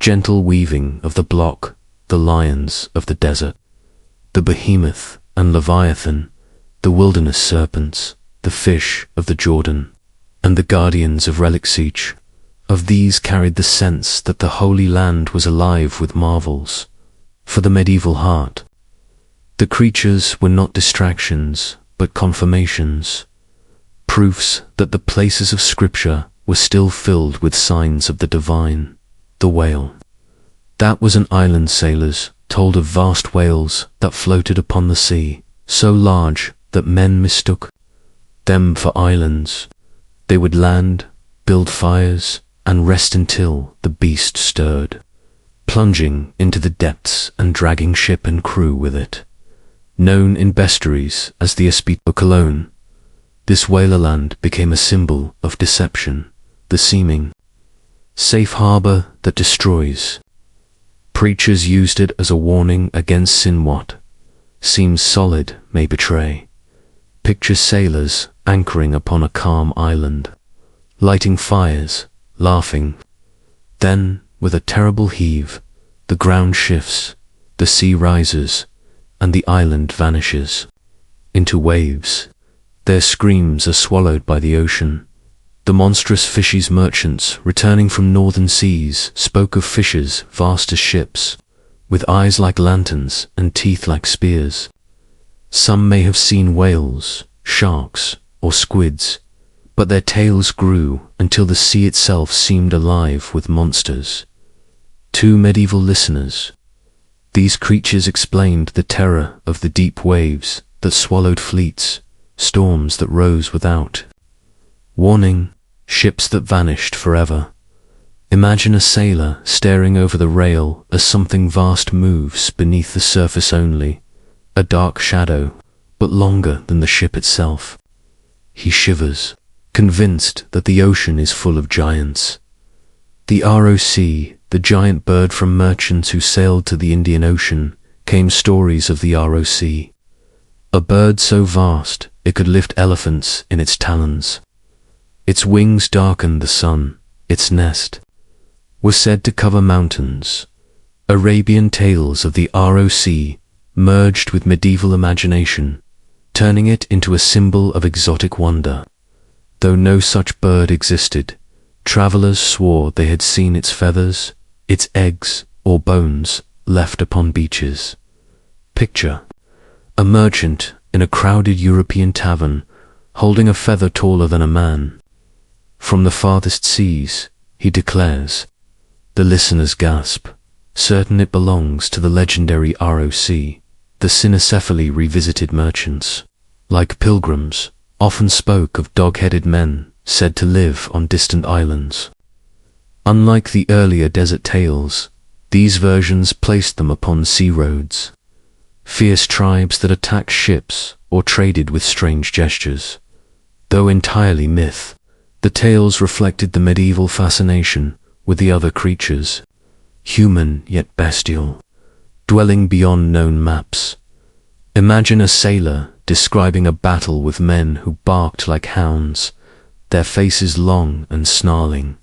Gentle weaving of the block, the lions of the desert, the behemoth and leviathan, the wilderness serpents, the fish of the Jordan, and the guardians of relaxation. Of these carried the sense that the Holy Land was alive with marvels. For the medieval heart, the creatures were not distractions, but confirmations, proofs that the places of Scripture were still filled with signs of the divine. The whale, That was an island, sailors told of vast whales that floated upon the sea, so large that men mistook them for islands. They would land, build fires, and rest until the beast stirred, plunging into the depths and dragging ship and crew with it. Known in bestiaries as the Espito Cologne, this whalerland became a symbol of deception, the seeming safe harbor that destroys. Preachers used it as a warning against sin. What seems solid may betray. Picture sailors anchoring upon a calm island, lighting fires, laughing. Then, with a terrible heave, the ground shifts, the sea rises, and the island vanishes into waves. Their screams are swallowed by the ocean. The monstrous fishes merchants, returning from northern seas, spoke of fishes vast as ships, with eyes like lanterns and teeth like spears. Some may have seen whales, sharks, or squids, but their tales grew until the sea itself seemed alive with monsters. To medieval listeners, these creatures explained the terror of the deep waves that swallowed fleets, storms that rose without warning, ships that vanished forever. Imagine a sailor staring over the rail as something vast moves beneath the surface only, a dark shadow, but longer than the ship itself. He shivers, convinced that the ocean is full of giants. The ROC, the giant bird from merchants who sailed to the Indian Ocean, came stories of the ROC. A bird so vast it could lift elephants in its talons. Its wings darkened the sun. Its nest was said to cover mountains. Arabian tales of the ROC merged with medieval imagination, turning it into a symbol of exotic wonder. Though no such bird existed, travelers swore they had seen its feathers, its eggs, or bones left upon beaches. Picture a merchant in a crowded European tavern, holding a feather taller than a man. From the farthest seas, he declares. The listeners gasp, certain it belongs to the legendary ROC. The cynocephaly revisited merchants, like pilgrims, often spoke of dog-headed men said to live on distant islands. Unlike the earlier desert tales, these versions placed them upon sea roads, fierce tribes that attacked ships or traded with strange gestures. Though entirely myth, the tales reflected the medieval fascination with the other creatures, human yet bestial, dwelling beyond known maps. Imagine a sailor describing a battle with men who barked like hounds, their faces long and snarling.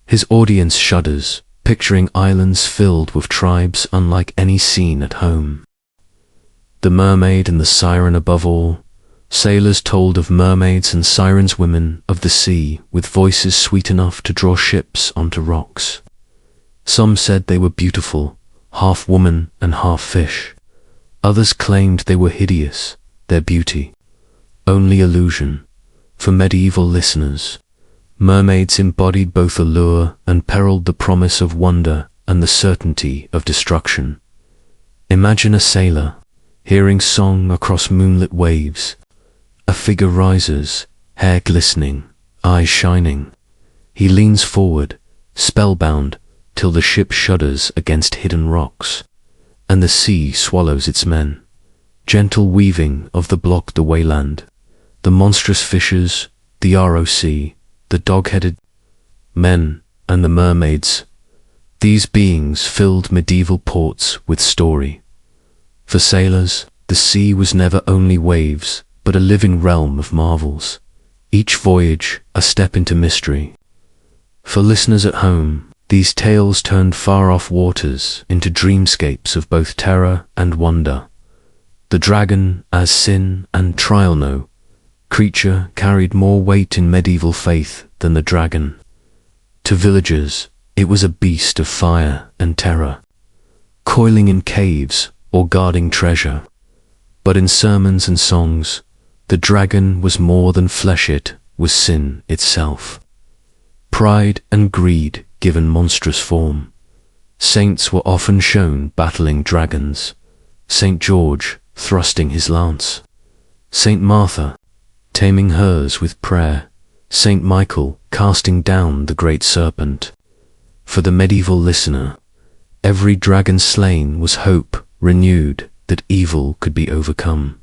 His audience shudders, picturing islands filled with tribes unlike any seen at home. The mermaid and the siren above all. Sailors told of mermaids and sirens, women of the sea, with voices sweet enough to draw ships onto rocks. Some said they were beautiful, half woman and half fish. Others claimed they were hideous, their beauty only illusion. For medieval listeners, mermaids embodied both allure and peril, the promise of wonder and the certainty of destruction. Imagine a sailor hearing song across moonlit waves. A figure rises, hair glistening, eyes shining. He leans forward, spellbound, till the ship shudders against hidden rocks, and the sea swallows its men. Gentle weaving of the block, the wayland, the monstrous fishes, the ROC, the dog-headed men, and the mermaids. These beings filled medieval ports with story. For sailors, the sea was never only waves, but a living realm of marvels, each voyage a step into mystery. For listeners at home, these tales turned far-off waters into dreamscapes of both terror and wonder. The dragon, as sin and trial no creature, carried more weight in medieval faith than the dragon. To villagers, it was a beast of fire and terror, coiling in caves or guarding treasure. But in sermons and songs, the dragon was more than flesh, it was sin itself. Pride and greed given monstrous form. Saints were often shown battling dragons. Saint George thrusting his lance, Saint Martha taming hers with prayer, Saint Michael casting down the great serpent. For the medieval listener, every dragon slain was hope renewed that evil could be overcome.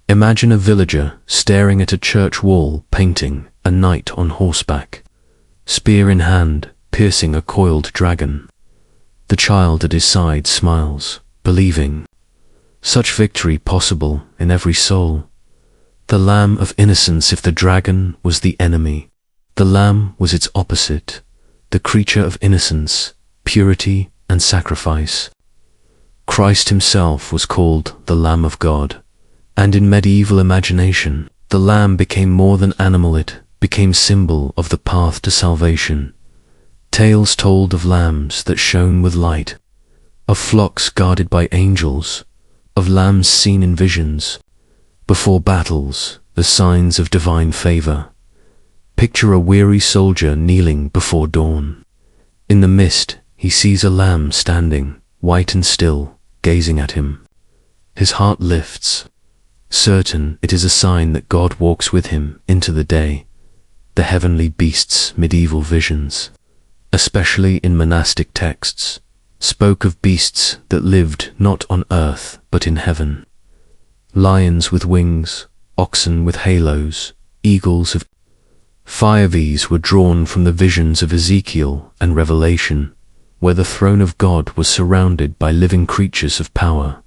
Imagine a villager staring at a church wall painting a knight on horseback, spear in hand, piercing a coiled dragon. The child at his side smiles, believing such victory possible in every soul. The lamb of innocence, if the dragon was the enemy, the lamb was its opposite, the creature of innocence, purity and sacrifice. Christ himself was called the Lamb of God, and in medieval imagination, the lamb became more than animal, it became symbol of the path to salvation. Tales told of lambs that shone with light, of flocks guarded by angels, of lambs seen in visions, before battles, the signs of divine favor. Picture a weary soldier kneeling before dawn. In the mist, he sees a lamb standing, white and still, gazing at him. His heart lifts, certain it is a sign that God walks with him into the day. The heavenly beasts' medieval visions, especially in monastic texts, spoke of beasts that lived not on earth but in heaven. Lions with wings, oxen with halos, eagles of fire. These were drawn from the visions of Ezekiel and Revelation, where the throne of God was surrounded by living creatures of power.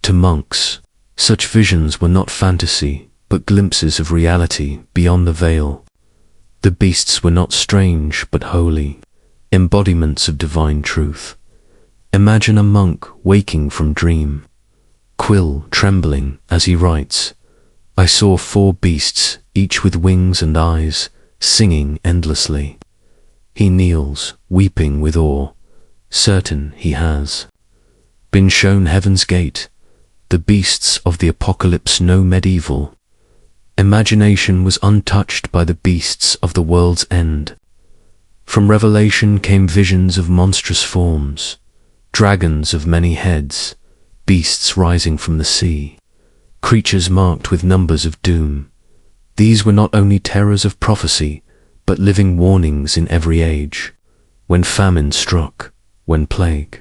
To monks, such visions were not fantasy, but glimpses of reality beyond the veil. The beasts were not strange but holy, embodiments of divine truth. Imagine a monk waking from dream, quill trembling as he writes, "I saw 4 beasts, each with wings and eyes, singing endlessly." He kneels, weeping with awe, certain he has been shown heaven's gate. The beasts of the apocalypse, no medieval imagination was untouched by the beasts of the world's end. From Revelation came visions of monstrous forms, dragons of many heads, beasts rising from the sea, creatures marked with numbers of doom. These were not only terrors of prophecy, but living warnings in every age. When famine struck, when plague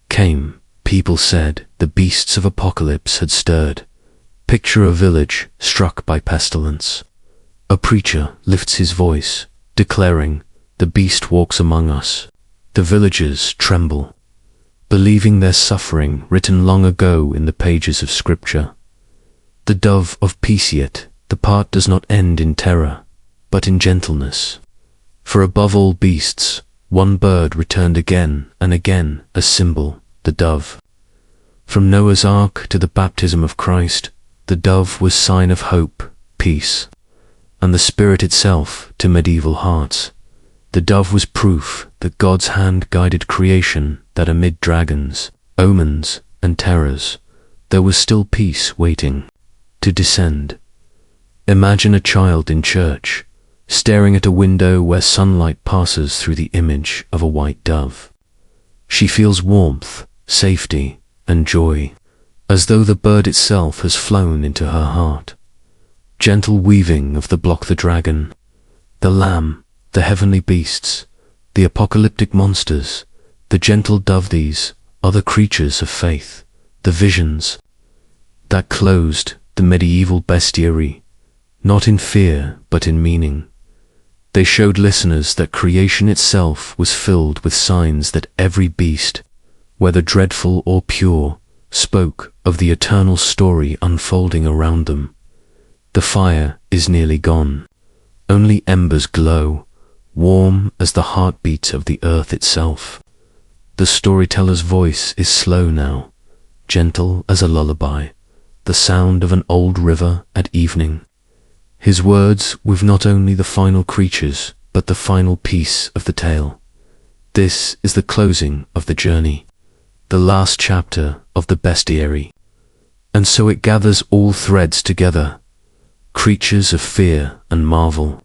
came, people said the beasts of apocalypse had stirred. Picture a village struck by pestilence. A preacher lifts his voice, declaring, "The beast walks among us." The villagers tremble, believing their suffering written long ago in the pages of Scripture. The dove of peace, yet the part does not end in terror, but in gentleness. For above all beasts, one bird returned again and again, a symbol, the dove. From Noah's Ark to the baptism of Christ, the dove was sign of hope, peace, and the Spirit itself to medieval hearts. The dove was proof that God's hand guided creation, that amid dragons, omens, and terrors, there was still peace waiting to descend. Imagine a child in church, staring at a window where sunlight passes through the image of a white dove. She feels warmth, safety, and joy, as though the bird itself has flown into her heart. Gentle weaving of the block, the dragon, the lamb, the heavenly beasts, the apocalyptic monsters, the gentle dove, these are the creatures of faith, the visions that closed the medieval bestiary, not in fear but in meaning. They showed listeners that creation itself was filled with signs, that every beast, whether dreadful or pure, spoke of the eternal story unfolding around them. The fire is nearly gone. Only embers glow, warm as the heartbeat of the earth itself. The storyteller's voice is slow now, gentle as a lullaby, the sound of an old river at evening. His words with not only the final creatures, but the final piece of the tale. This is the closing of the journey, the last chapter of the bestiary. And so it gathers all threads together, creatures of fear and marvel,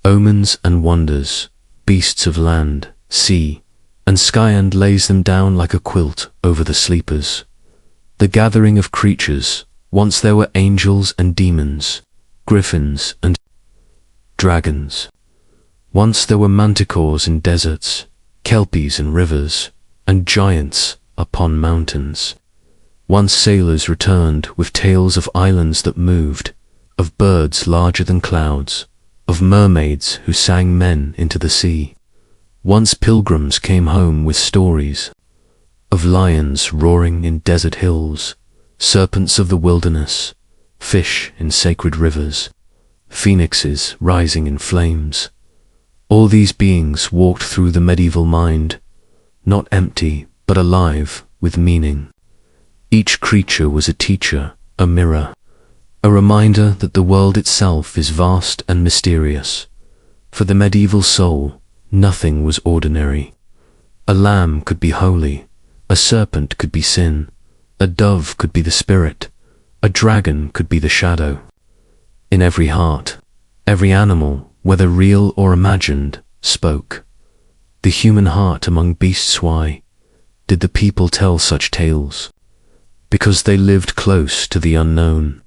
omens and wonders, beasts of land, sea, and Skyend lays them down like a quilt over the sleepers. The gathering of creatures, once there were angels and demons, griffins and dragons. Once there were manticores in deserts, kelpies in rivers, and giants upon mountains. Once sailors returned with tales of islands that moved, of birds larger than clouds, of mermaids who sang men into the sea. Once pilgrims came home with stories of lions roaring in desert hills, serpents of the wilderness, fish in sacred rivers, phoenixes rising in flames. All these beings walked through the medieval mind, not empty but alive with meaning. Each creature was a teacher, a mirror, a reminder that the world itself is vast and mysterious. For the medieval soul, nothing was ordinary. A lamb could be holy, a serpent could be sin, a dove could be the spirit, a dragon could be the shadow. In every heart, every animal, whether real or imagined, spoke. The human heart among beasts. Why did the people tell such tales? Because they lived close to the unknown.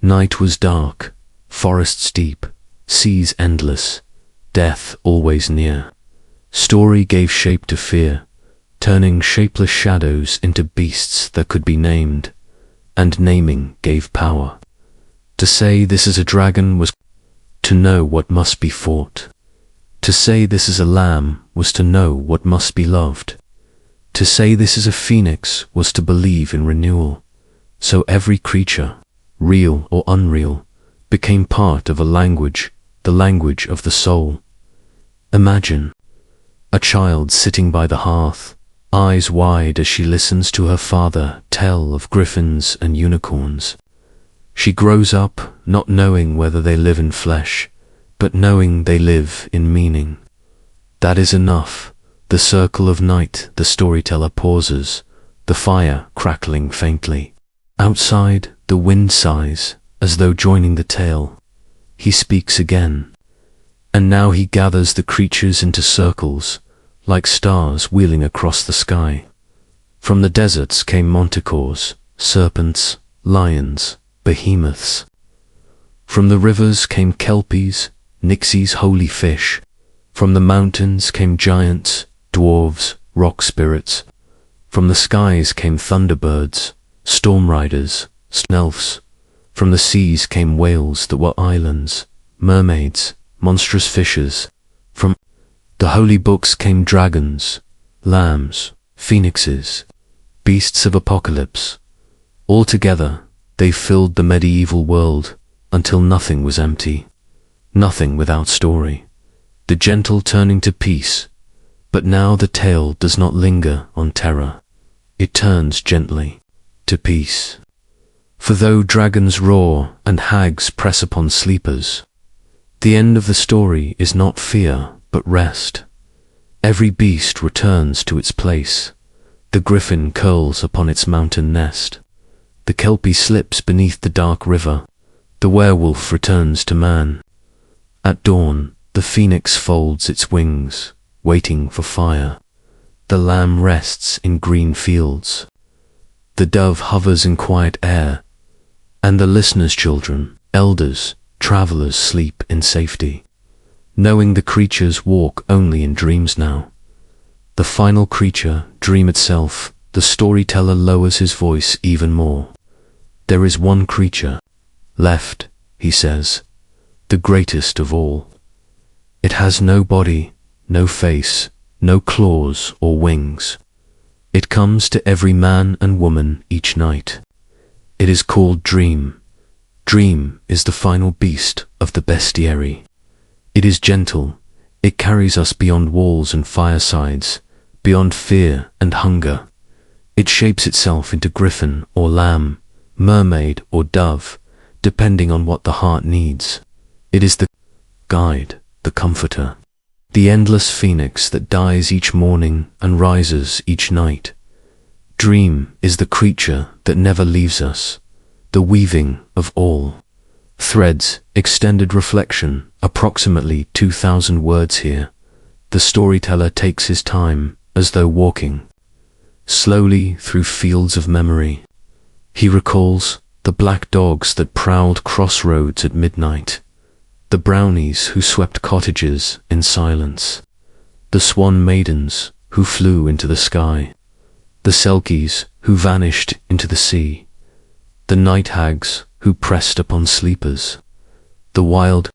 Night was dark, forests deep, seas endless, death always near. Story gave shape to fear, turning shapeless shadows into beasts that could be named, and naming gave power. To say this is a dragon was to know what must be fought. To say this is a lamb was to know what must be loved. To say this is a phoenix was to believe in renewal. So every creature, real or unreal, became part of a language, the language of the soul. Imagine a child sitting by the hearth, eyes wide as she listens to her father tell of griffins and unicorns. She grows up not knowing whether they live in flesh, but knowing they live in meaning. That is enough. The circle of night, the storyteller pauses, the fire crackling faintly. Outside, the wind sighs, as though joining the tale. He speaks again. And now he gathers the creatures into circles, like stars wheeling across the sky. From the deserts came manticores, serpents, lions, behemoths. From the rivers came kelpies, nixies, holy fish. From the mountains came giants, dwarves, rock spirits. From the skies came thunderbirds, storm riders, snelfs. From the seas came whales that were islands, mermaids, monstrous fishes. From the holy books came dragons, lambs, phoenixes, beasts of apocalypse. All together, they filled the medieval world until nothing was empty, nothing without story. The gentle turning to peace. But now the tale does not linger on terror. It turns gently to peace. For though dragons roar and hags press upon sleepers, the end of the story is not fear but rest. Every beast returns to its place. The griffin curls upon its mountain nest. The kelpie slips beneath the dark river. The werewolf returns to man. At dawn, the phoenix folds its wings, waiting for fire. The lamb rests in green fields. The dove hovers in quiet air. And the listeners' children, elders, travelers sleep in safety, knowing the creatures walk only in dreams now. The final creature, dream itself, the storyteller lowers his voice even more. There is one creature left, he says, the greatest of all. It has no body, no face, no claws or wings. It comes to every man and woman each night. It is called Dream. Dream is the final beast of the bestiary. It is gentle. It carries us beyond walls and firesides, beyond fear and hunger. It shapes itself into griffin or lamb, mermaid or dove, depending on what the heart needs. It is the guide, the comforter, the endless phoenix that dies each morning and rises each night. Dream is the creature that never leaves us, the weaving of all. Threads, extended reflection, approximately 2,000 words here. The storyteller takes his time, as though walking slowly through fields of memory. He recalls the black dogs that prowled crossroads at midnight, the brownies who swept cottages in silence, the swan maidens who flew into the sky, the selkies who vanished into the sea, the night hags who pressed upon sleepers, the wild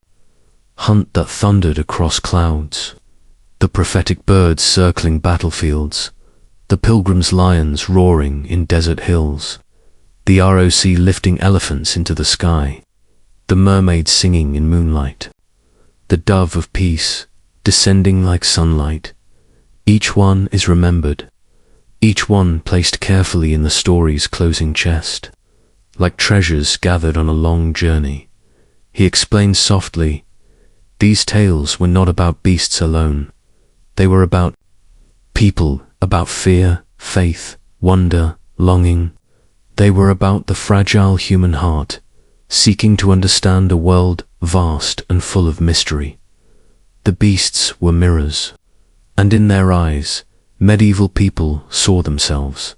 hunt that thundered across clouds, the prophetic birds circling battlefields, the pilgrim's lions roaring in desert hills, the ROC lifting elephants into the sky, the mermaid singing in moonlight, the dove of peace descending like sunlight. Each one is remembered, each one placed carefully in the story's closing chest, like treasures gathered on a long journey. He explains softly, these tales were not about beasts alone. They were about people, about fear, faith, wonder, longing. They were about the fragile human heart, seeking to understand a world vast and full of mystery. The beasts were mirrors, and in their eyes, medieval people saw themselves.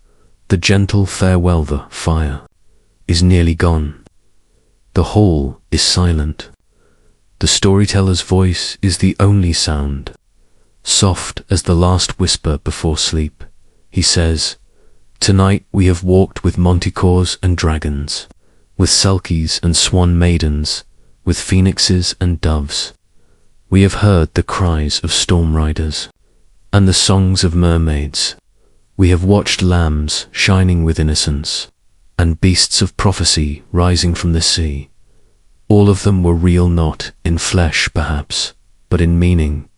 The gentle farewell, the fire is nearly gone. The hall is silent. The storyteller's voice is the only sound. Soft as the last whisper before sleep, he says, tonight we have walked with manticores and dragons, with selkies and swan maidens, with phoenixes and doves. We have heard the cries of storm riders and the songs of mermaids. We have watched lambs shining with innocence and beasts of prophecy rising from the sea. All of them were real, not in flesh perhaps, but in meaning.